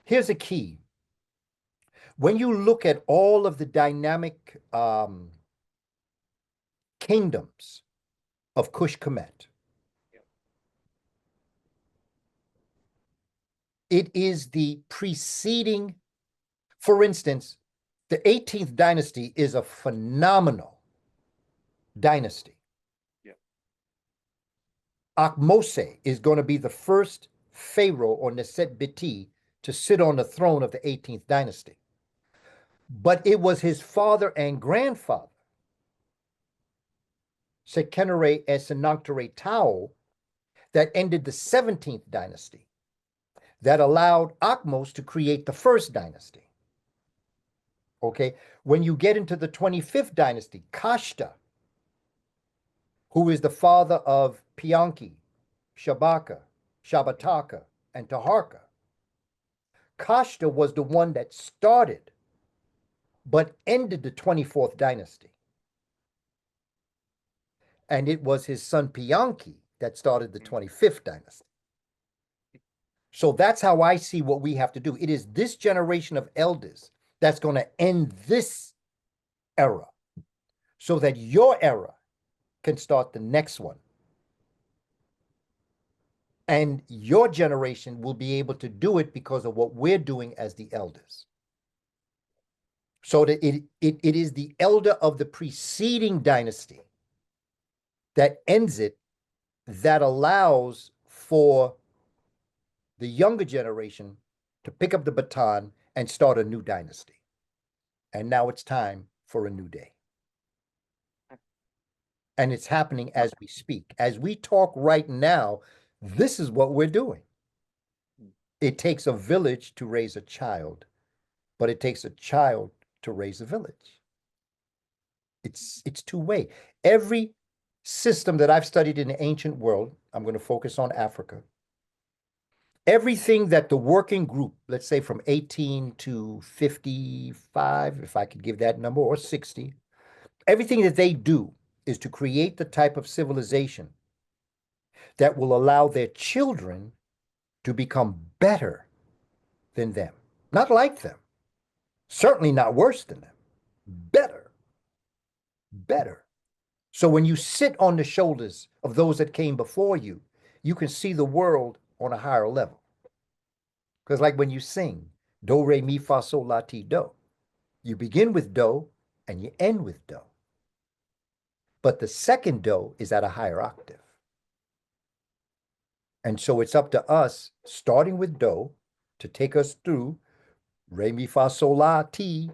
Here's a key. When you look at all of the dynamic kingdoms of Kush Kemet, it is the preceding, for instance, the 18th dynasty is a phenomenal dynasty. Akmose is going to be the first pharaoh, or Neset Biti, to sit on the throne of the 18th dynasty. But it was his father and grandfather Seqenere and Sennacherib Tao, that ended the 17th dynasty, that allowed Akhmos to create the first dynasty. Okay, when you get into the 25th dynasty, Kashta, who is the father of Pianki, Shabaka, Shabataka, and Taharka. Kashta was the one that started but ended the 24th dynasty. And it was his son Pianki that started the 25th dynasty. So that's how I see what we have to do. It is this generation of elders that's going to end this era so that your era can start the next one. And your generation will be able to do it because of what we're doing as the elders. So that it is the elder of the preceding dynasty that ends it, that allows for the younger generation to pick up the baton and start a new dynasty. And now it's time for a new day. And it's happening as we speak. As we talk right now, this is what we're doing. It takes a village to raise a child, but it takes a child to raise a village. It's two-way. Every system that I've studied in the ancient world, I'm going to focus on Africa. Everything that the working group, let's say from 18 to 55, if I could give that number, or 60, everything that they do is to create the type of civilization that will allow their children to become better than them. Not like them. Certainly not worse than them. Better. Better. So when you sit on the shoulders of those that came before you, you can see the world on a higher level. Because like when you sing, do, re, mi, fa, sol, la, ti, do, you begin with do and you end with do. But the second do is at a higher octave. And so it's up to us, starting with do, to take us through re, mi, fa, sol, la, ti.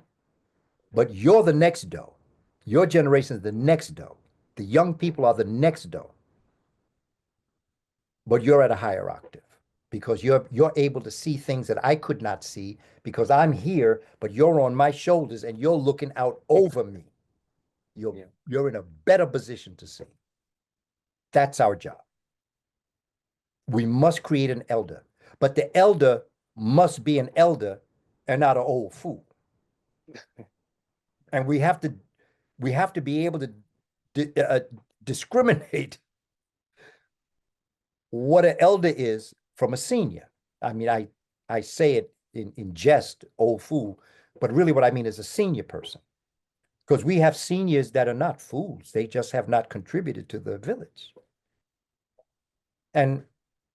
But you're the next do. Your generation is the next do. The young people are the next do. But you're at a higher octave because you're able to see things that I could not see because I'm here, but you're on my shoulders and you're looking out over me. You're in a better position to see. That's our job. We must create an elder, but the elder must be an elder and not an old fool. And we have to be able to discriminate what an elder is from a senior. I mean, I say it in jest, old fool, but really what I mean is a senior person. Because we have seniors that are not fools. They just have not contributed to the village. And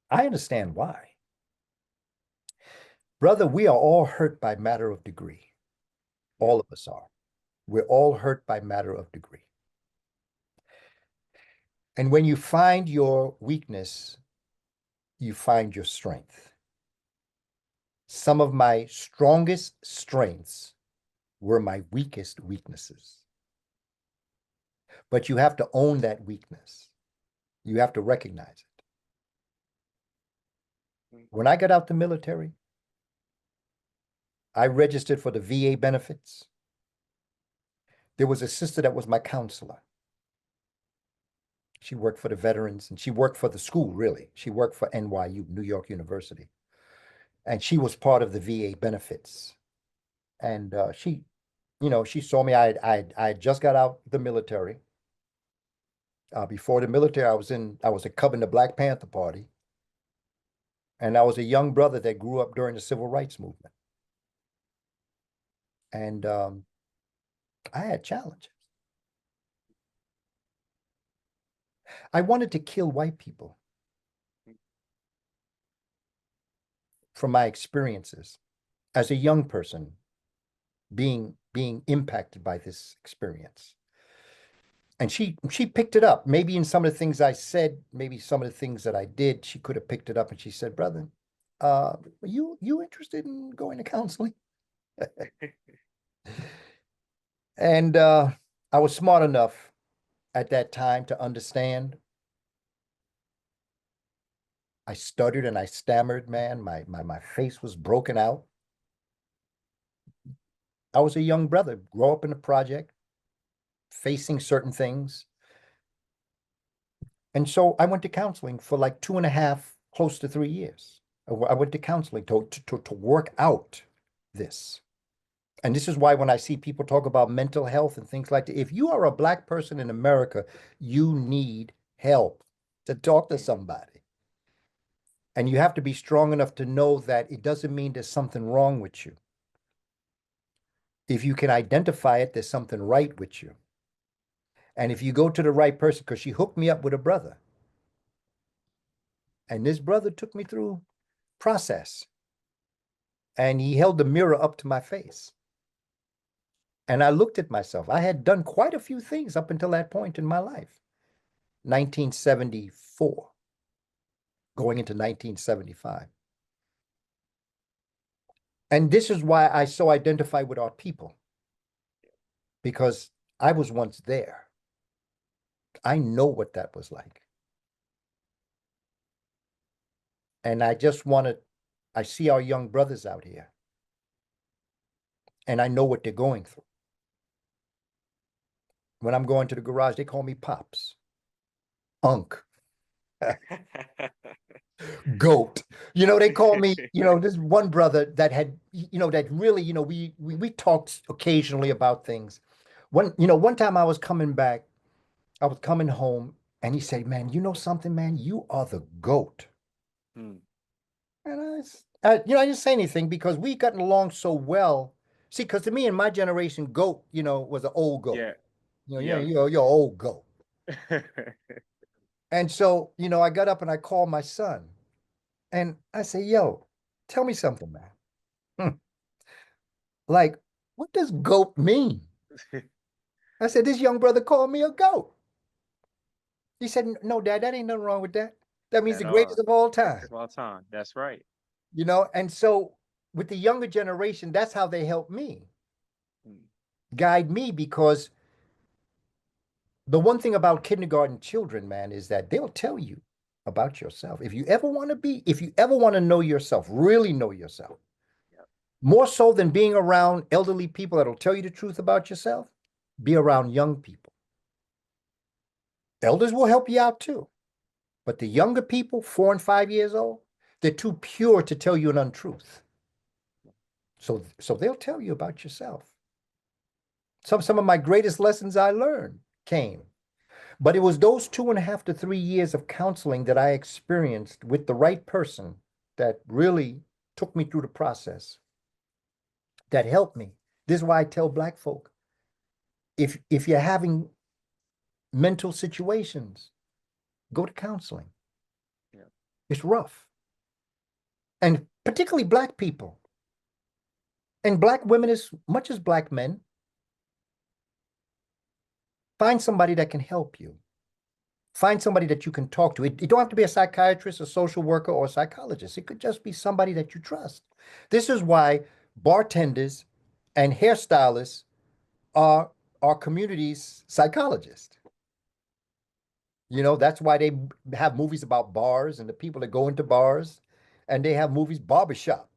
I understand why. Brother, we are all hurt by matter of degree. All of us are. We're all hurt by matter of degree. And when you find your weakness, you find your strength. Some of my strongest strengths were my weakest weaknesses. But you have to own that weakness. You have to recognize it. When I got out the military, I registered for the VA benefits. There was a sister that was my counselor. She worked for the veterans and she worked for the school, really. She worked for NYU, New York University. And she was part of the VA benefits. And she saw me. I just got out the military. Before the military, I was a cub in the Black Panther Party. And I was a young brother that grew up during the Civil Rights Movement. And I had challenges. I wanted to kill white people from my experiences as a young person being impacted by this experience. And she picked it up. Maybe in some of the things I said, maybe some of the things that I did, she could have picked it up and she said, brother, you interested in going to counseling? And I was smart enough at that time to understand. I stuttered and I stammered, man. My face was broken out. I was a young brother, grow up in the project, facing certain things. And so I went to counseling for like 2.5, close to 3 years. I went to counseling to work out this. And this is why when I see people talk about mental health and things like that, if you are a Black person in America, you need help to talk to somebody. And you have to be strong enough to know that it doesn't mean there's something wrong with you. If you can identify it, there's something right with you. And if you go to the right person, because she hooked me up with a brother. And this brother took me through process. And he held the mirror up to my face. And I looked at myself. I had done quite a few things up until that point in my life. 1974, going into 1975. And this is why I so identify with our people. Because I was once there. I know what that was like. And I just I see our young brothers out here. And I know what they're going through. When I'm going to the garage, they call me Pops, Unc, Goat. They call me, this one brother that had, that really, we talked occasionally about things. One time I was coming home, and he said, man, you know something, man? You are the GOAT. Hmm. And I didn't say anything because we gotten along so well. See, because to me, in my generation, GOAT, was an old GOAT. Yeah. You're old GOAT. And so, I got up and I called my son. And I say, yo, tell me something, man. Like, what does GOAT mean? I said, this young brother called me a GOAT. He said, no, Dad, that ain't nothing wrong with that. That means the greatest of all time. Of all time. That's right. And so with the younger generation, that's how they help me, guide me, because the one thing about kindergarten children, man, is that they'll tell you about yourself. If you ever want to know yourself, really know yourself, more so than being around elderly people that'll tell you the truth about yourself, be around young people. Elders will help you out too. But the younger people, 4 and 5 years old, they're too pure to tell you an untruth. So they'll tell you about yourself. Some of my greatest lessons I learned came. But it was those 2.5 to 3 years of counseling that I experienced with the right person that really took me through the process, that helped me. This is why I tell Black folk, if you're having mental situations, go to counseling. Yeah. It's rough. And particularly Black people. And Black women as much as Black men. Find somebody that can help you. Find somebody that you can talk to. It don't have to be a psychiatrist, a social worker, or a psychologist. It could just be somebody that you trust. This is why bartenders and hairstylists are our community's psychologists. That's why they have movies about bars and the people that go into bars, and they have movies, barbershop,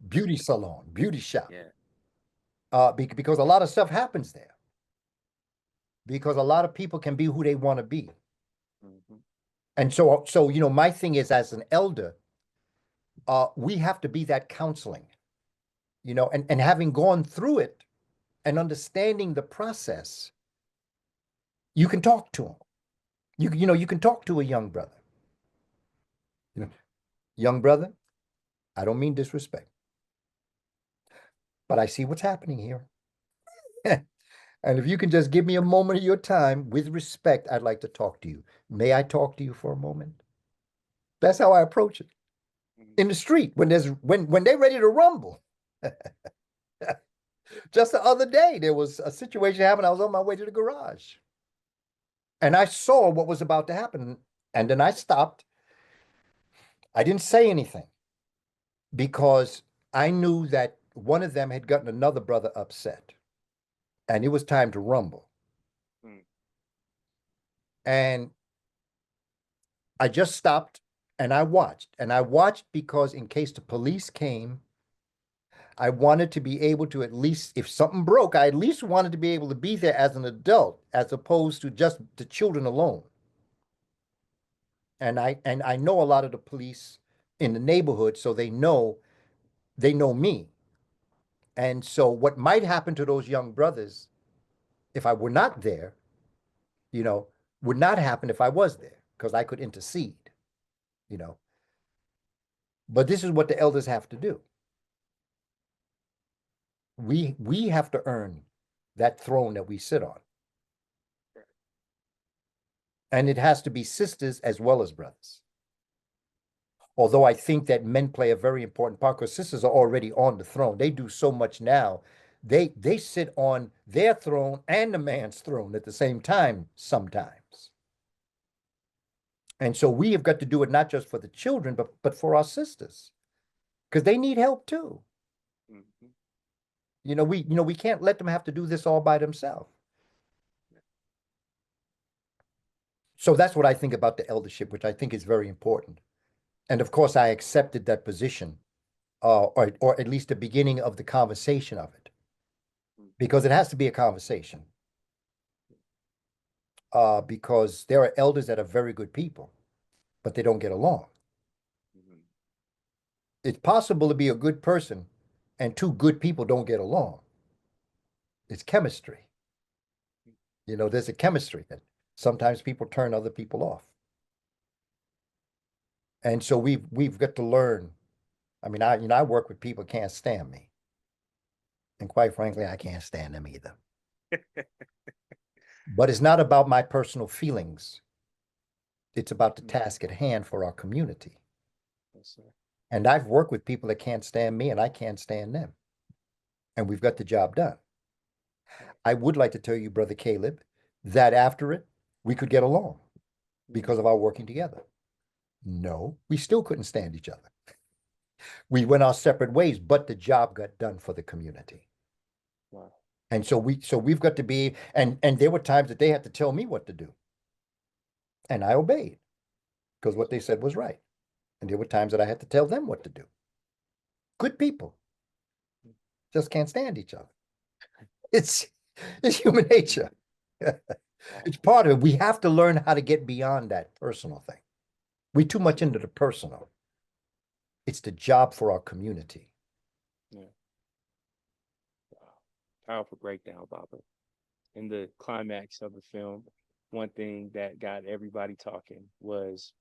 beauty salon, beauty shop. Yeah. Because a lot of stuff happens there. Because a lot of people can be who they want to be. Mm-hmm. And so, my thing is, as an elder, we have to be that counseling, and having gone through it and understanding the process, you can talk to them. You can talk to a young brother. Young brother, I don't mean disrespect, but I see what's happening here. And if you can just give me a moment of your time with respect, I'd like to talk to you. May I talk to you for a moment? That's how I approach it. In the street, when they're ready to rumble. Just the other day, there was a situation happened. I was on my way to the garage. And I saw what was about to happen. And then I stopped. I didn't say anything because I knew that one of them had gotten another brother upset. And it was time to rumble. And I just stopped and I watched. And I watched because in case the police came, I wanted to be able to, at least, if something broke, I at least wanted to be able to be there as an adult, as opposed to just the children alone. And I know a lot of the police in the neighborhood, so they know me. And so what might happen to those young brothers if I were not there, you know, would not happen if I was there, because I could intercede, you know. But this is what the elders have to do. We have to earn that throne that we sit on. And it has to be sisters as well as brothers. Although I think that men play a very important part, because sisters are already on the throne. They do so much now. They sit on their throne and the man's throne at the same time sometimes. And so we have got to do it not just for the children, but for our sisters, because they need help too. Mhm. We can't let them have to do this all by themselves. So that's what I think about the eldership, which I think is very important. And of course, I accepted that position, or at least the beginning of the conversation of it, because it has to be a conversation. Because there are elders that are very good people, but they don't get along. Mhm. It's possible to be a good person and two good people don't get along. It's chemistry. There's a chemistry that sometimes people turn other people off. And so we've got to learn. I mean, I work with people who can't stand me. And quite frankly, I can't stand them either. But it's not about my personal feelings. It's about the task at hand for our community. Yes, sir. And I've worked with people that can't stand me and I can't stand them. And we've got the job done. I would like to tell you, Brother Caleb, that after it, we could get along because of our working together. No, we still couldn't stand each other. We went our separate ways, but the job got done for the community. Wow. And so we've got to be, and there were times that they had to tell me what to do. And I obeyed because what they said was right. And there were times that I had to tell them what to do. Good people just can't stand each other. It's human nature. It's part of it. We have to learn how to get beyond that personal thing. We too much into the personal. It's the job for our community. Yeah. Wow. Powerful breakdown, Baba. In the climax of the film, one thing that got everybody talking was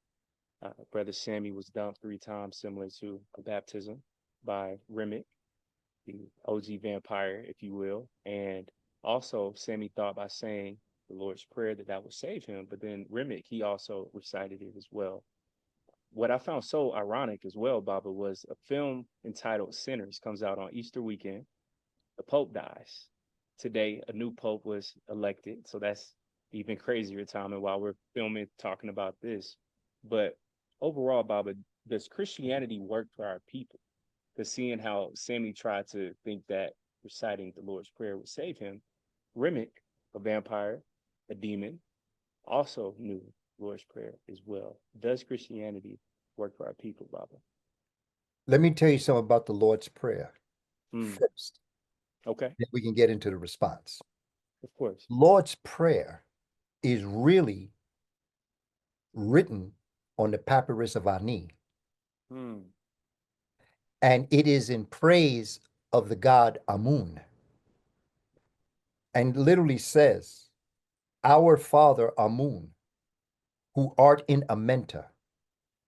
Brother Sammy was dumped 3 times, similar to a baptism by Remick, the OG vampire, if you will. And also, Sammy thought by saying the Lord's Prayer that would save him. But then Remick, he also recited it as well. What I found so ironic as well, Baba, was a film entitled Sinners comes out on Easter weekend. The Pope dies. Today, a new Pope was elected. So that's even crazier timing while we're filming, talking about this. But overall, Baba, does Christianity work for our people? Because seeing how Sammy tried to think that reciting the Lord's Prayer would save him, Remick, a vampire, a demon, also knew Lord's Prayer as well. Does Christianity work for our people, Baba? Let me tell you something about the Lord's Prayer first. Okay. Then we can get into the response. Of course. Lord's Prayer is really written on the papyrus of Ani. And it is in praise of the god Amun. And literally says, Our Father Amun, who art in Amenta,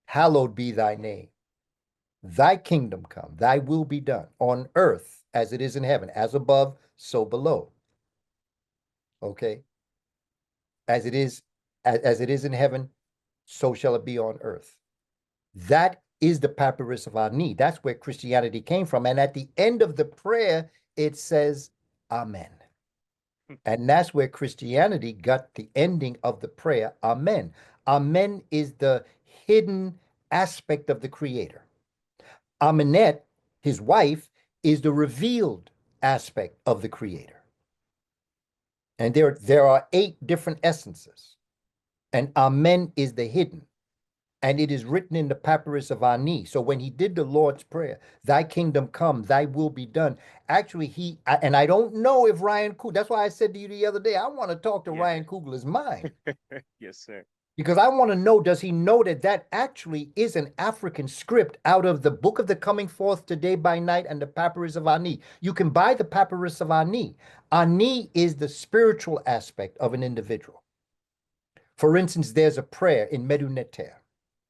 hallowed be thy name. Thy kingdom come, thy will be done on earth as it is in heaven, as above, so below. Okay? As it is in heaven, so shall it be on earth. That is the papyrus of Ani. That's where Christianity came from. And at the end of the prayer, it says, Amen. And that's where Christianity got the ending of the prayer, Amen. Amen is the hidden aspect of the Creator. Amenet, his wife, is the revealed aspect of the Creator. And there are 8 different essences. and Amen is the hidden. And it is written in the papyrus of Ani. So when he did the Lord's Prayer, thy kingdom come, thy will be done. Actually, and I don't know if Ryan Coogler, that's why I said to you the other day, I want to talk to Ryan Coogler's mind. Yes, sir. Because I want to know, does he know that that actually is an African script out of the Book of the Coming Forth Today by Night and the Papyrus of Ani? You can buy the Papyrus of Ani. Ani is the spiritual aspect of an individual. For instance, there's a prayer in Meduneter,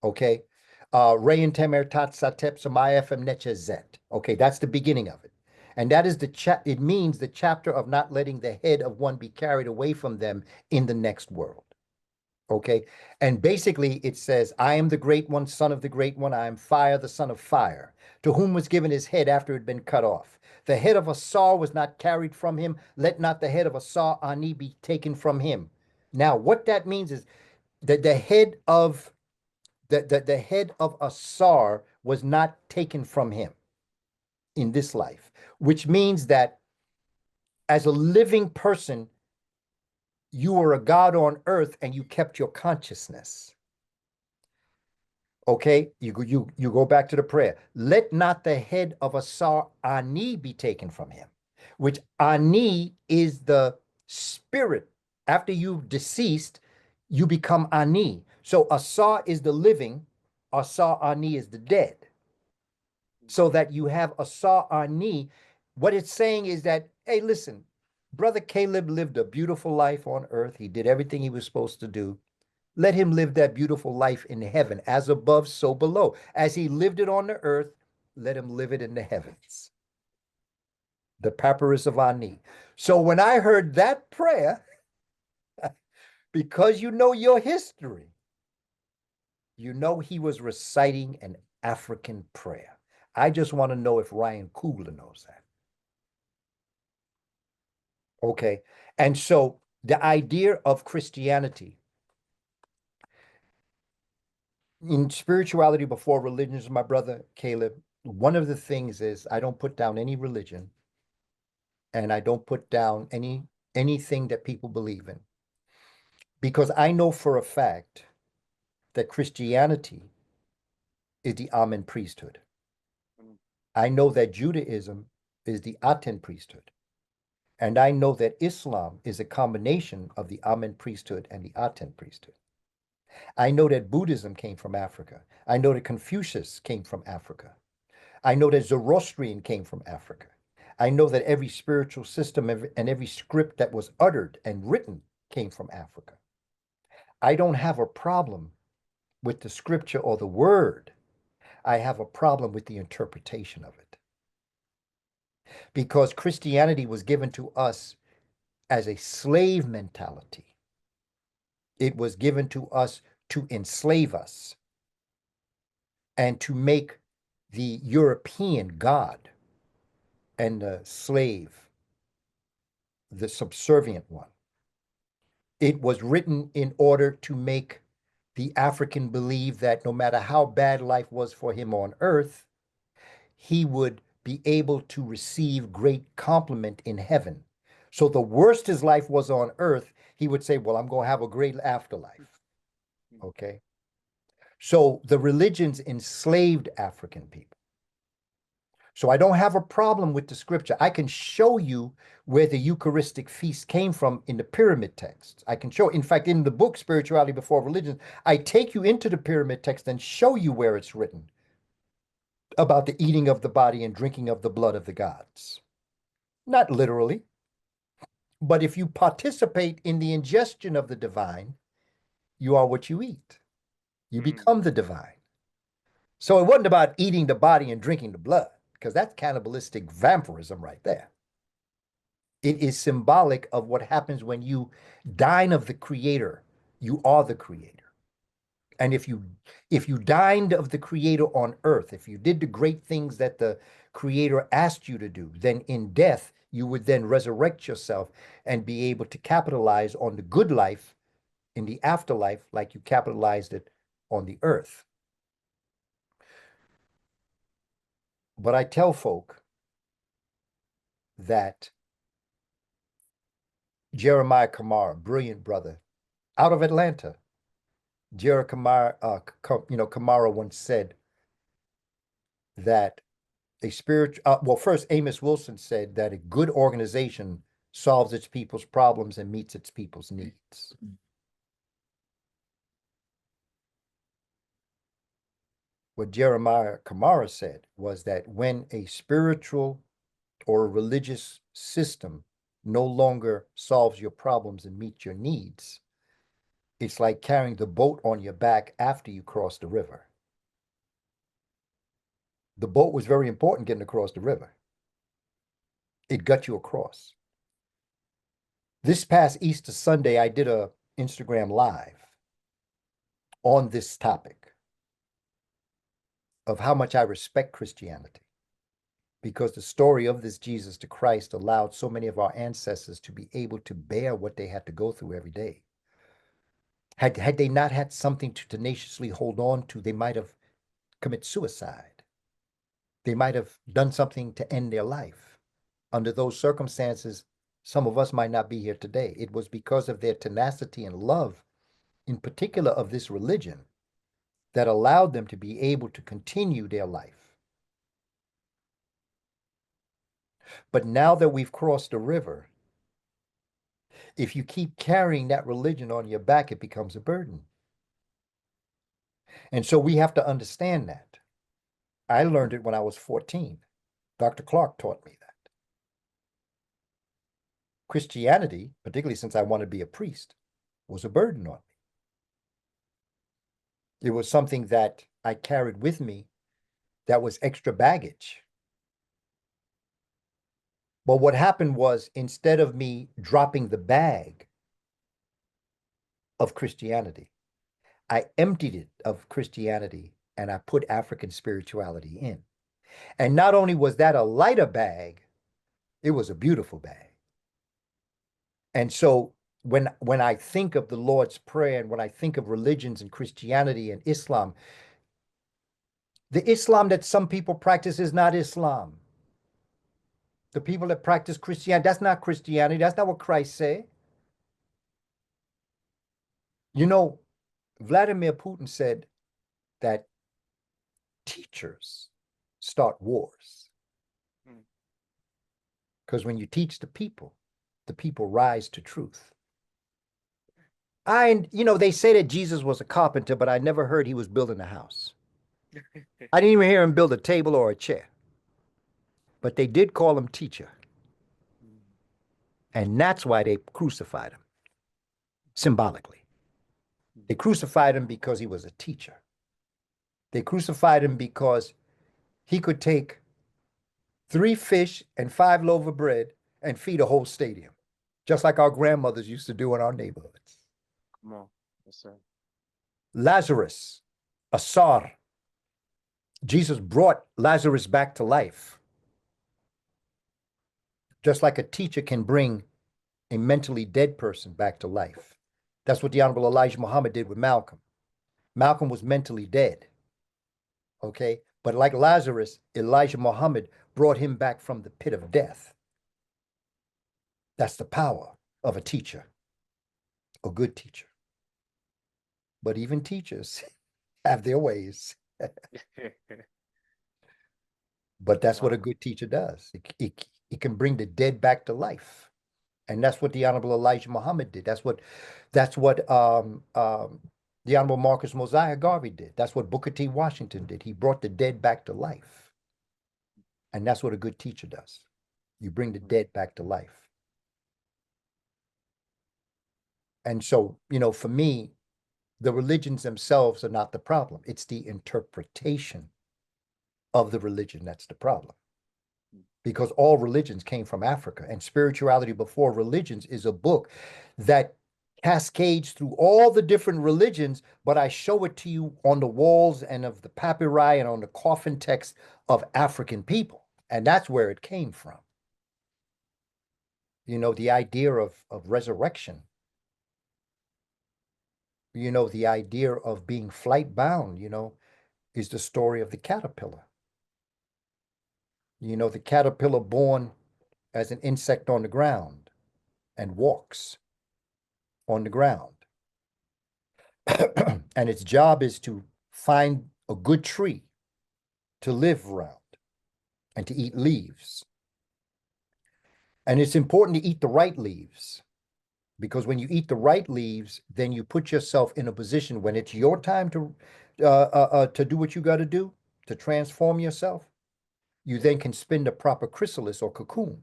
okay? Rein temer tat satep samayefem nechezet. Okay, that's the beginning of it. And that is it means the chapter of not letting the head of one be carried away from them in the next world. Okay. And basically it says, I am the great one, son of the great one. I am fire, the son of fire, to whom was given his head after it had been cut off. The head of Asar was not carried from him. Let not the head of Asar Ani be taken from him. Now, what that means is that the head of Asar was not taken from him in this life, which means that as a living person, you were a God on earth and you kept your consciousness. Okay, you go back to the prayer. Let not the head of Asar Ani be taken from him, which Ani is the spirit. After you've deceased, you become Ani. So Asar is the living, Asar Ani is the dead. So that you have Asar Ani. What it's saying is that, hey, listen, Brother Caleb lived a beautiful life on earth. He did everything he was supposed to do. Let him live that beautiful life in heaven, as above, so below. As he lived it on the earth, let him live it in the heavens. The Papyrus of Ani. So when I heard that prayer, because you know your history, you know he was reciting an African prayer. I just want to know if Ryan Coogler knows that. Okay. And so the idea of Christianity in spirituality before religions, my brother Caleb, one of the things is I don't put down any religion and I don't put down anything that people believe in. Because I know for a fact that Christianity is the Amen priesthood. I know that Judaism is the Aten priesthood. And I know that Islam is a combination of the Amen priesthood and the Aten priesthood. I know that Buddhism came from Africa. I know that Confucius came from Africa. I know that Zoroastrian came from Africa. I know that every spiritual system and every script that was uttered and written came from Africa. I don't have a problem with the scripture or the word. I have a problem with the interpretation of it. Because Christianity was given to us as a slave mentality. It was given to us to enslave us and to make the European God and the slave the subservient one. It was written in order to make the African believe that no matter how bad life was for him on earth, he would be able to receive great compliment in heaven. So the worst his life was on earth, he would say, well, I'm going to have a great afterlife. Okay. So the religions enslaved African people. So I don't have a problem with the scripture. I can show you where the Eucharistic feast came from in the pyramid texts. I can show, in fact, in the book Spirituality Before Religion, I take you into the pyramid text and show you where it's written about the eating of the body and drinking of the blood of the gods. Not literally, but if you participate in the ingestion of the divine, you are what you eat. You become the divine. So it wasn't about eating the body and drinking the blood, because that's cannibalistic vampirism right there. It is symbolic of what happens when you dine of the creator. You are the creator. And if you dined of the creator on earth, if you did the great things that the creator asked you to do, then in death, you would then resurrect yourself and be able to capitalize on the good life in the afterlife like you capitalized it on the earth. But I tell folk that Jeremiah Kamara, brilliant brother, out of Atlanta, Jerry Kamara, Kamara once said that a spiritual, well, first Amos Wilson said that a good organization solves its people's problems and meets its people's needs. What Jeremiah Kamara said was that when a spiritual or a religious system no longer solves your problems and meets your needs, it's like carrying the boat on your back after you cross the river. The boat was very important getting across the river. It got you across. This past Easter Sunday, I did a Instagram Live on this topic of how much I respect Christianity, because the story of this Jesus the Christ allowed so many of our ancestors to be able to bear what they had to go through every day. Had they not had something to tenaciously hold on to, they might have committed suicide. They might have done something to end their life. Under those circumstances, some of us might not be here today. It was because of their tenacity and love, in particular of this religion, that allowed them to be able to continue their life. But now that we've crossed the river, if you keep carrying that religion on your back, it becomes a burden. And so we have to understand that. I learned it when I was 14. Dr. Clark taught me that. Christianity, particularly since I wanted to be a priest, was a burden on me. It was something that I carried with me that was extra baggage. But what happened was, instead of me dropping the bag of Christianity, I emptied it of Christianity and I put African spirituality in. And not only was that a lighter bag, it was a beautiful bag. And so when I think of the Lord's Prayer and when I think of religions and Christianity and Islam, the Islam that some people practice is not Islam. The people that practice Christianity, that's not Christianity. That's not what Christ said. You know, Vladimir Putin said that teachers start wars. Because when you teach the people rise to truth. They say that Jesus was a carpenter, but I never heard he was building a house. I didn't even hear him build a table or a chair. But they did call him teacher. And that's why they crucified him, symbolically. They crucified him because he was a teacher. They crucified him because he could take 3 fish and 5 loaves of bread and feed a whole stadium, just like our grandmothers used to do in our neighborhoods. Come on. Yes, sir. Lazarus, Asar. Jesus brought Lazarus back to life. Just like a teacher can bring a mentally dead person back to life. That's what the Honorable Elijah Muhammad did with Malcolm. Malcolm was mentally dead. Okay? But like Lazarus, Elijah Muhammad brought him back from the pit of death. That's the power of a teacher, a good teacher. But even teachers have their ways. But that's what a good teacher does. It can bring the dead back to life. And that's what the Honorable Elijah Muhammad did. That's what the Honorable Marcus Mosiah Garvey did. That's what Booker T. Washington did. He brought the dead back to life. And that's what a good teacher does. You bring the dead back to life. And so, for me, the religions themselves are not the problem. It's the interpretation of the religion that's the problem. Because all religions came from Africa, and Spirituality Before Religions is a book that cascades through all the different religions, but I show it to you on the walls and of the papyri and on the coffin text of African people. And that's where it came from. The idea of resurrection, the idea of being flight bound, is the story of the caterpillar. The caterpillar born as an insect on the ground and walks on the ground. And its job is to find a good tree to live around and to eat leaves. And it's important to eat the right leaves, because when you eat the right leaves, then you put yourself in a position when it's your time to do what you got to do to transform yourself. You then can spin the proper chrysalis or cocoon.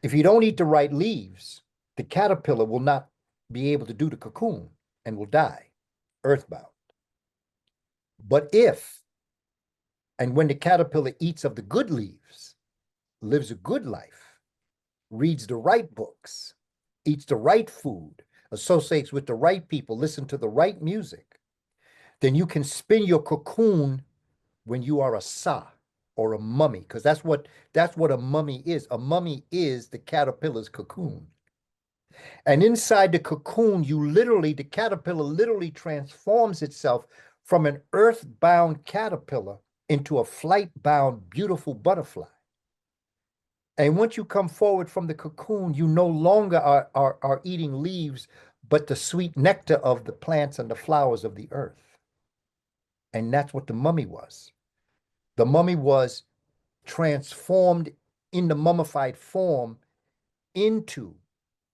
If you don't eat the right leaves, the caterpillar will not be able to do the cocoon and will die, earthbound. But if, and when the caterpillar eats of the good leaves, lives a good life, reads the right books, eats the right food, associates with the right people, listen to the right music, then you can spin your cocoon when you are a sa or a mummy, because that's what a mummy is. A mummy is the caterpillar's cocoon. And inside the cocoon, the caterpillar literally transforms itself from an earthbound caterpillar into a flight-bound, beautiful butterfly. And once you come forward from the cocoon, you no longer are eating leaves, but the sweet nectar of the plants and the flowers of the earth. And that's what the mummy was. The mummy was transformed in the mummified form into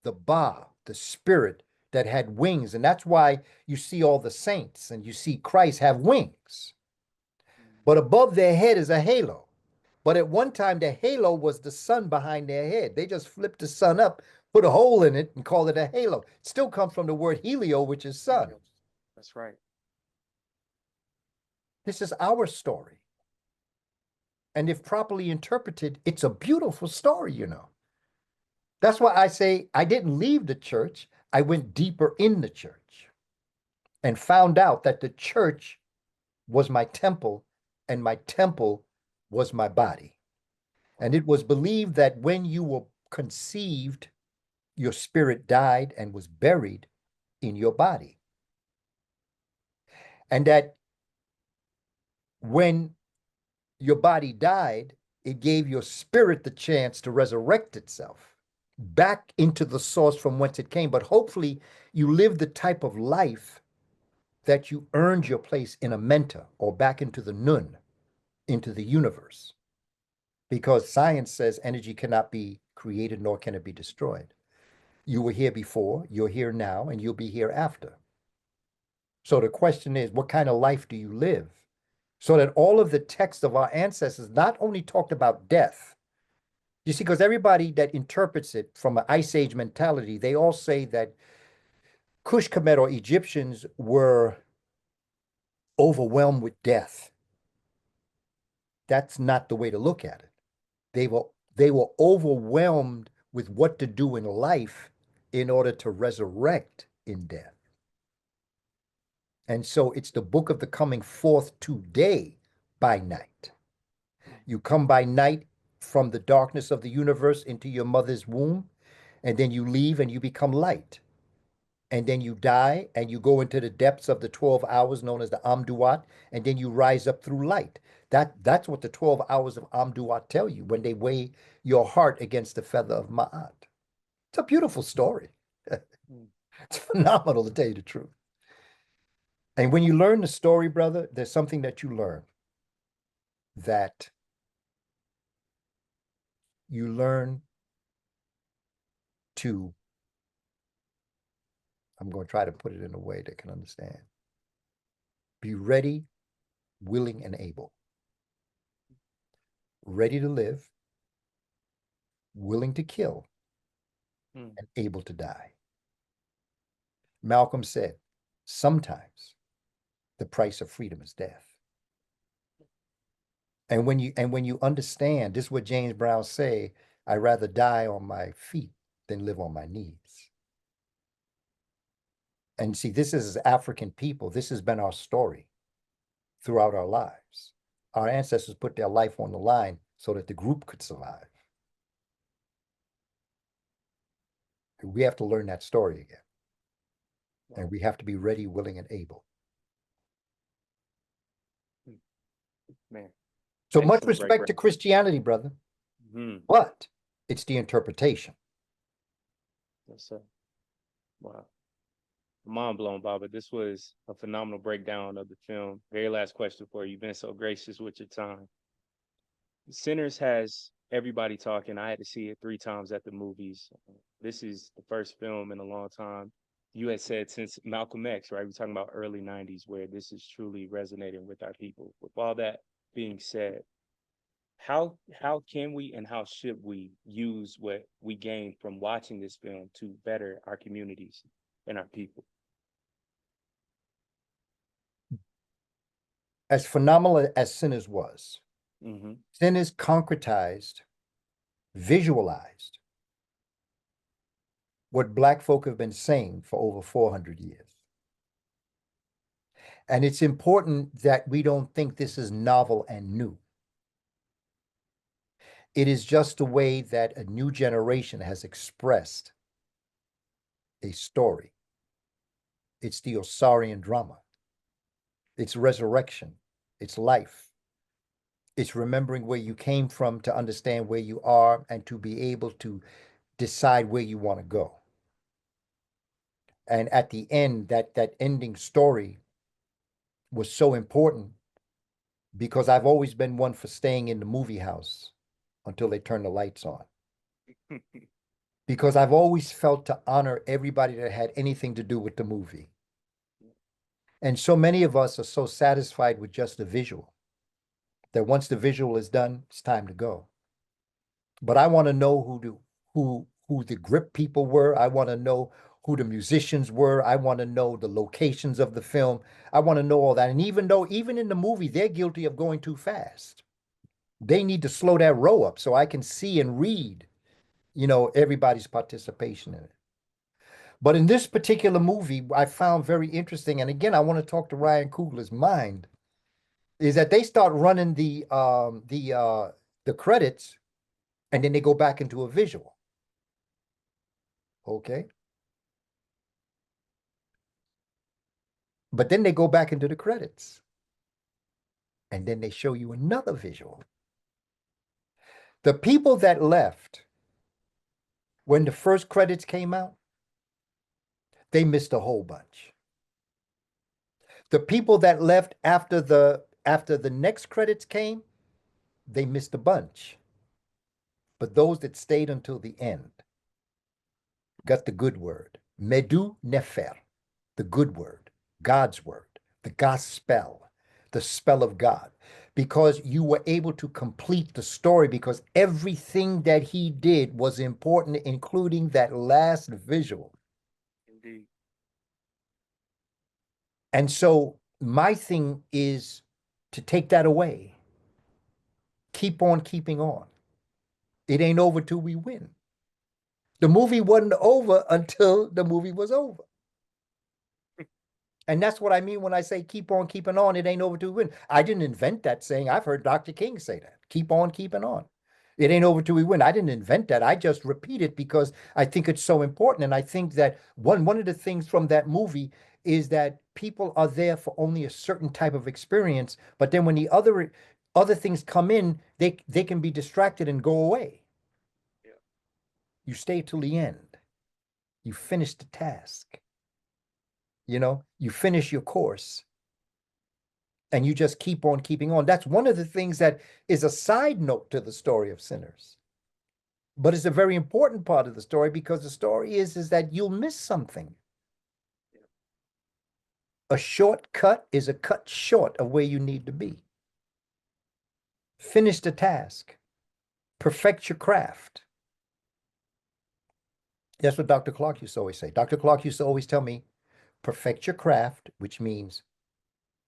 the Ba, the spirit that had wings. And that's why you see all the saints and you see Christ have wings. But above their head is a halo. But at one time, the halo was the sun behind their head. They just flipped the sun up, put a hole in it, and called it a halo. It still comes from the word helio, which is sun. That's right. This is our story. And if properly interpreted, it's a beautiful story, you know. That's why I say I didn't leave the church. I went deeper in the church and found out that the church was my temple and my temple was my body. And it was believed that when you were conceived, your spirit died and was buried in your body. And that when your body died, it gave your spirit the chance to resurrect itself back into the source from whence it came. But hopefully you live the type of life that you earned your place in a mentor or back into the nun, into the universe. Because science says energy cannot be created nor can it be destroyed. You were here before, you're here now, and you'll be here after. So the question is, what kind of life do you live? So that all of the texts of our ancestors not only talked about death, you see, because everybody that interprets it from an Ice Age mentality, they all say that Kush Kemet or Egyptians were overwhelmed with death. That's not the way to look at it. They were overwhelmed with what to do in life in order to resurrect in death. And so it's the book of the coming forth today by night. You come by night from the darkness of the universe into your mother's womb, and then you leave and you become light. And then you die and you go into the depths of the 12 hours known as the Amduat, and then you rise up through light. That's what the 12 hours of Amduat tell you when they weigh your heart against the feather of Ma'at. It's a beautiful story. It's phenomenal, to tell you the truth. And when you learn the story, brother, there's something that you learn. That you learn to, I'm going to try to put it in a way that can understand. Be ready, willing, and able. Ready to live, willing to kill, and able to die. Malcolm said, sometimes the price of freedom is death. And when you understand, this is what James Brown say, I'd rather die on my feet than live on my knees. And see, this is as African people, this has been our story throughout our lives. Our ancestors put their life on the line so that the group could survive. We have to learn that story again. And we have to be ready, willing, and able. Man. So much respect to Christianity, brother. But it's the interpretation. Yes, sir. Wow. mind blown, Baba. This was a phenomenal breakdown of the film. Very last question for you. You've been so gracious with your time. Sinners has everybody talking. I had to see it 3 times at the movies. This is the first film in a long time. You had said since Malcolm X, right? We're talking about early 90s where this is truly resonating with our people. With all that being said, how can we and how should we use what we gain from watching this film to better our communities and our people? As phenomenal as Sinners was, Mm-hmm. Sinners concretized, visualized what Black folk have been saying for over 400 years. And it's important that we don't think this is novel and new. It is just the way that a new generation has expressed a story. It's the Osarian drama. It's resurrection. It's life. It's remembering where you came from to understand where you are and to be able to decide where you want to go. And at the end, that ending story was so important because I've always been one for staying in the movie house until they turn the lights on. Because I've always felt to honor everybody that had anything to do with the movie. And so many of us are so satisfied with just the visual that once the visual is done, it's time to go. But I want to know who the grip people were. I want to know who the musicians were. I want to know the locations of the film. I want to know all that. And even in the movie, they're guilty of going too fast. They need to slow that row up so I can see and read, everybody's participation in it. But in this particular movie, I found very interesting, and again, I want to talk to Ryan Coogler's mind, is that they start running the credits, and then they go back into a visual. Okay. But then they go back into the credits, and then they show you another visual. The people that left when the first credits came out, they missed a whole bunch. The people that left after the next credits came, they missed a bunch. But those that stayed until the end got the good word. Medu Nefer, the good word, God's word, the gospel, the spell of God. Because you were able to complete the story because everything that he did was important, including that last visual. Indeed. And so my thing is to take that away. Keep on keeping on. It ain't over till we win. The movie wasn't over until the movie was over. And that's what I mean when I say keep on keeping on. It ain't over till we win. I didn't invent that saying. I've heard Dr. King say that. Keep on keeping on. It ain't over till we win. I didn't invent that. I just repeat it because I think it's so important. And I think that one of the things from that movie is that people are there for only a certain type of experience. But then when the other things come in, they can be distracted and go away. Yeah. You stay till the end. You finish the task. You finish your course and you just keep on keeping on. That's one of the things that is a side note to the story of Sinners. But it's a very important part of the story because the story is that you'll miss something. A shortcut is a cut short of where you need to be. Finish the task. Perfect your craft. That's what Dr. Clark used to always say. Dr. Clark used to always tell me, perfect your craft, which means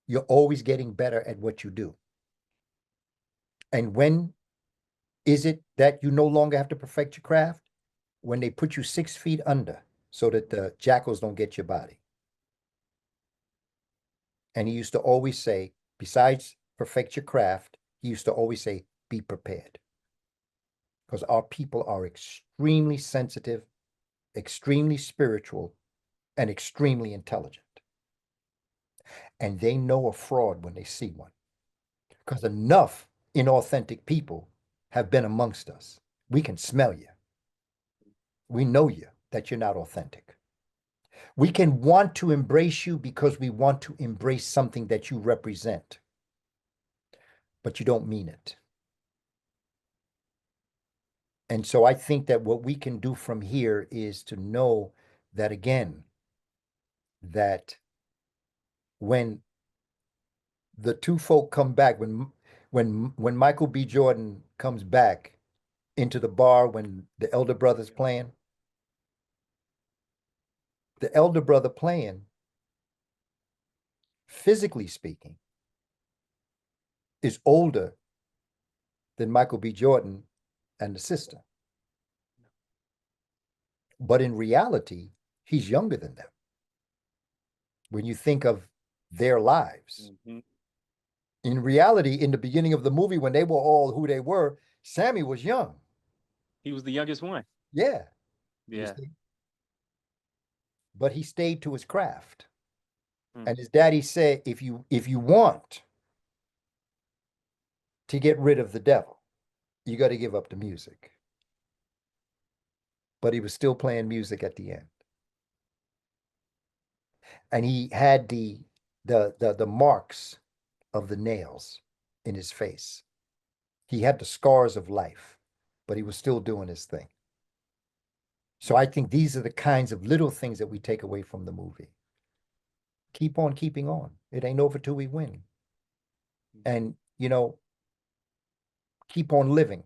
you're always getting better at what you do. And when is it that you no longer have to perfect your craft? When they put you 6 feet under so that the jackals don't get your body. And he used to always say, besides perfect your craft, he used to always say, be prepared. Because our people are extremely sensitive, extremely spiritual, and extremely intelligent. And they know a fraud when they see one. Because enough inauthentic people have been amongst us. We can smell you. We know you, that you're not authentic. We can want to embrace you because we want to embrace something that you represent, but you don't mean it. And so I think that what we can do from here is to know that, again, that when the two folk come back, when Michael B. Jordan comes back into the bar when the elder brother's playing, the elder brother playing, physically speaking, is older than Michael B. Jordan and the sister. But in reality, he's younger than them. When you think of their lives. Mm-hmm. In reality, in the beginning of the movie, when they were all who they were, Sammy was young. He was the youngest one. Yeah. Yeah. But he stayed to his craft. And his daddy said, if you want to get rid of the devil, you got to give up the music. But he was still playing music at the end. And he had the marks of the nails in his face. He had the scars of life, but he was still doing his thing. So I think these are the kinds of little things that we take away from the movie. Keep on keeping on. It ain't over till we win. And, keep on living.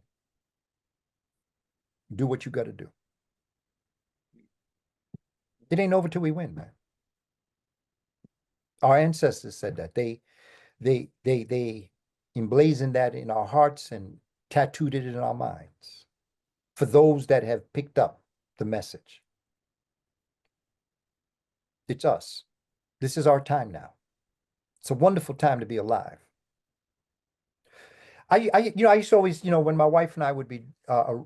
Do what you got to do. It ain't over till we win, man. Our ancestors said that. They emblazoned that in our hearts and tattooed it in our minds. For those that have picked up the message. It's us. This is our time now. It's a wonderful time to be alive. I used to always, when my wife and I would be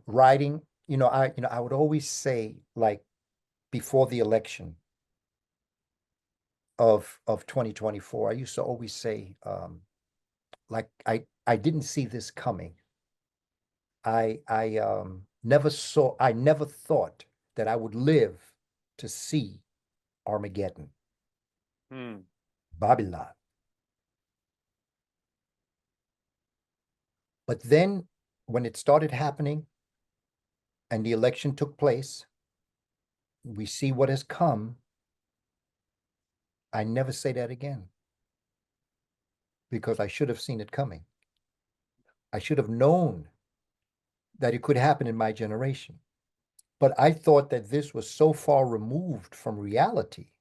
riding, I would always say, like, before the election of 2024, I used to always say, like, I didn't see this coming. I never thought that I would live to see Armageddon. Babylon. But then when it started happening and the election took place, we see what has come. I never say that again because I should have seen it coming. I should have known that it could happen in my generation. But I thought that this was so far removed from reality.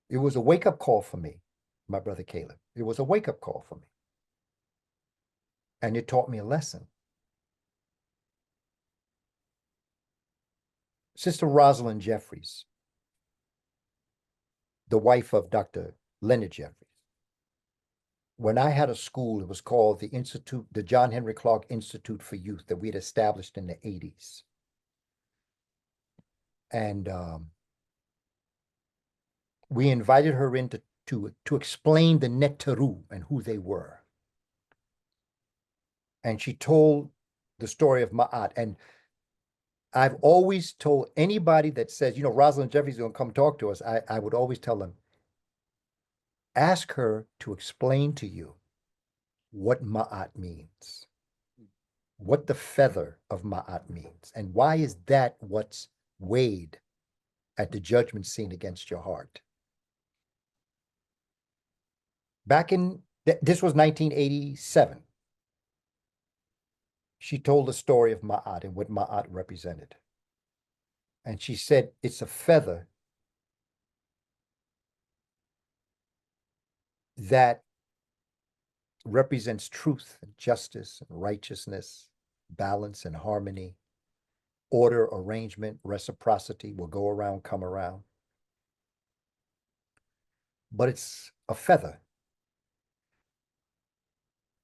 It was a wake-up call for me, my brother Caleb. It was a wake-up call for me. And it taught me a lesson. Sister Rosalind Jeffries, the wife of Dr. Leonard Jeffries. When I had a school, it was called the John Henry Clark Institute for Youth that we had established in the 80s. And we invited her in to explain the Neteru and who they were. And she told the story of Ma'at. And I've always told anybody that says, Rosalind Jeffries is going to come talk to us, I would always tell them, ask her to explain to you what Ma'at means, what the feather of Ma'at means, and why is that what's weighed at the judgment scene against your heart. Back in, this was 1987. She told the story of Ma'at and what Ma'at represented. And she said, it's a feather that represents truth and justice and righteousness, balance and harmony, order, arrangement, reciprocity, will go around, come around. But it's a feather.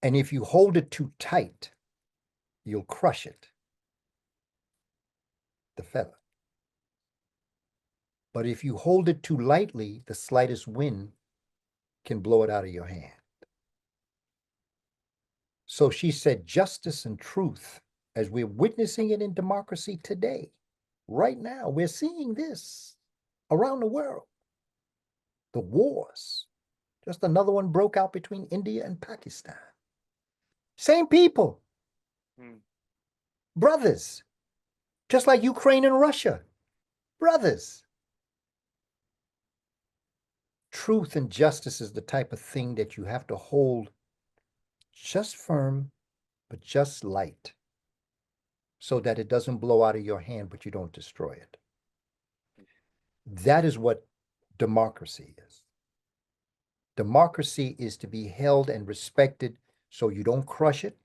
And if you hold it too tight, you'll crush it, the feather. But if you hold it too lightly, the slightest wind can blow it out of your hand. So she said, justice and truth, as we're witnessing it in democracy today, right now, we're seeing this. around the world. The wars. Just another one broke out between India and Pakistan. Same people. Brothers. Just like Ukraine and Russia. Brothers. Truth and justice is the type of thing that you have to hold just firm, but just light, so that it doesn't blow out of your hand, but you don't destroy it. That is what democracy is. Democracy is to be held and respected so you don't crush it,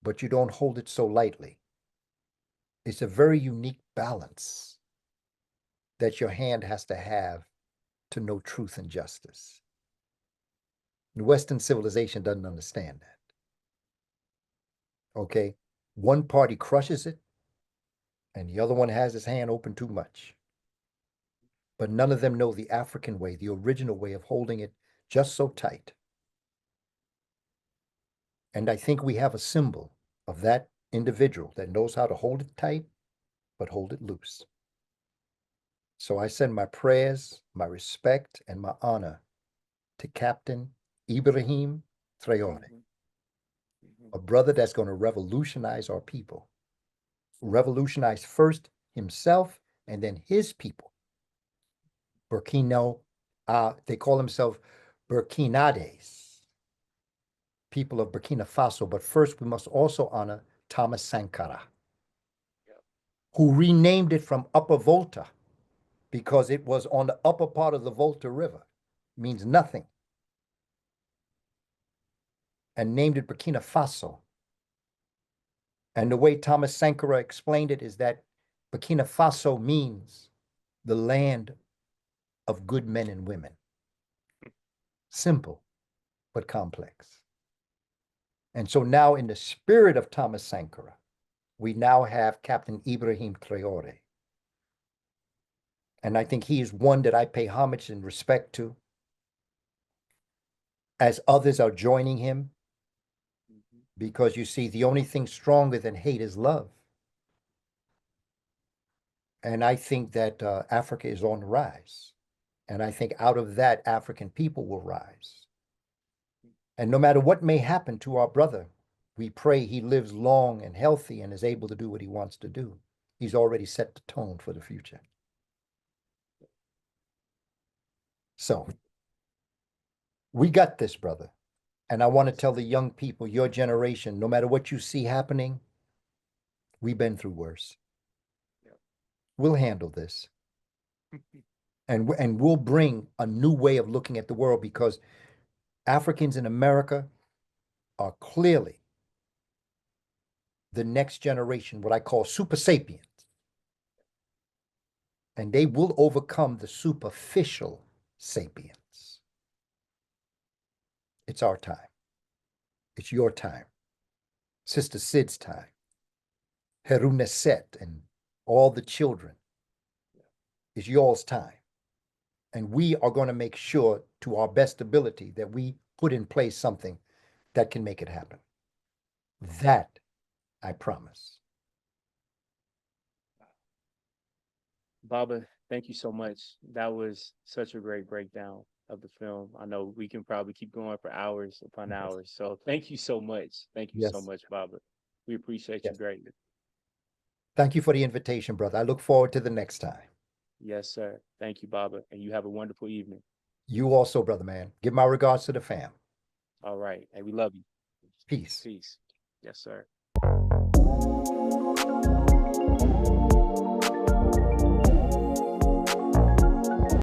but you don't hold it so lightly. It's a very unique balance that your hand has to have to know truth and justice. And Western civilization doesn't understand that. Okay? One party crushes it, and the other one has his hand open too much. But none of them know the African way, the original way of holding it just so tight. And I think we have a symbol of that individual that knows how to hold it tight, but hold it loose. So I send my prayers, my respect, and my honor to Captain Ibrahim Traore, a brother that's going to revolutionize our people. Revolutionize first himself and then his people. Burkina, they call themselves Burkinades, people of Burkina Faso. But first, we must also honor Thomas Sankara, who renamed it from Upper Volta because it was on the upper part of the Volta River. It means nothing. And named it Burkina Faso. And the way Thomas Sankara explained it is that Burkina Faso means the land of good men and women. Simple, but complex. And so now, in the spirit of Thomas Sankara, we now have Captain Ibrahim Traore. And I think he is one that I pay homage and respect to, as others are joining him. Because you see, the only thing stronger than hate is love. And I think that Africa is on the rise. And I think out of that, African people will rise. And no matter what may happen to our brother, we pray he lives long and healthy and is able to do what he wants to do. He's already set the tone for the future. So, we got this, brother. And I want to tell the young people, your generation, no matter what you see happening, we've been through worse. We'll handle this. And we'll bring a new way of looking at the world, because Africans in America are clearly the next generation, what I call super sapiens. And they will overcome the superficial sapiens. It's our time. It's your time. Sister Sid's time. Heruneset and all the children. It's y'all's time. And we are going to make sure, to our best ability, that we put in place something that can make it happen. That I promise. Baba, thank you so much. That was such a great breakdown of the film. I know we can probably keep going for hours upon hours. So thank you so much. Thank you so much, Baba. We appreciate you greatly. Thank you for the invitation, brother. I look forward to the next time. Yes, sir. Thank you, Baba. And you have a wonderful evening. You also, brother man. Give my regards to the fam. All right. And we love you. Peace. Peace. Yes, sir.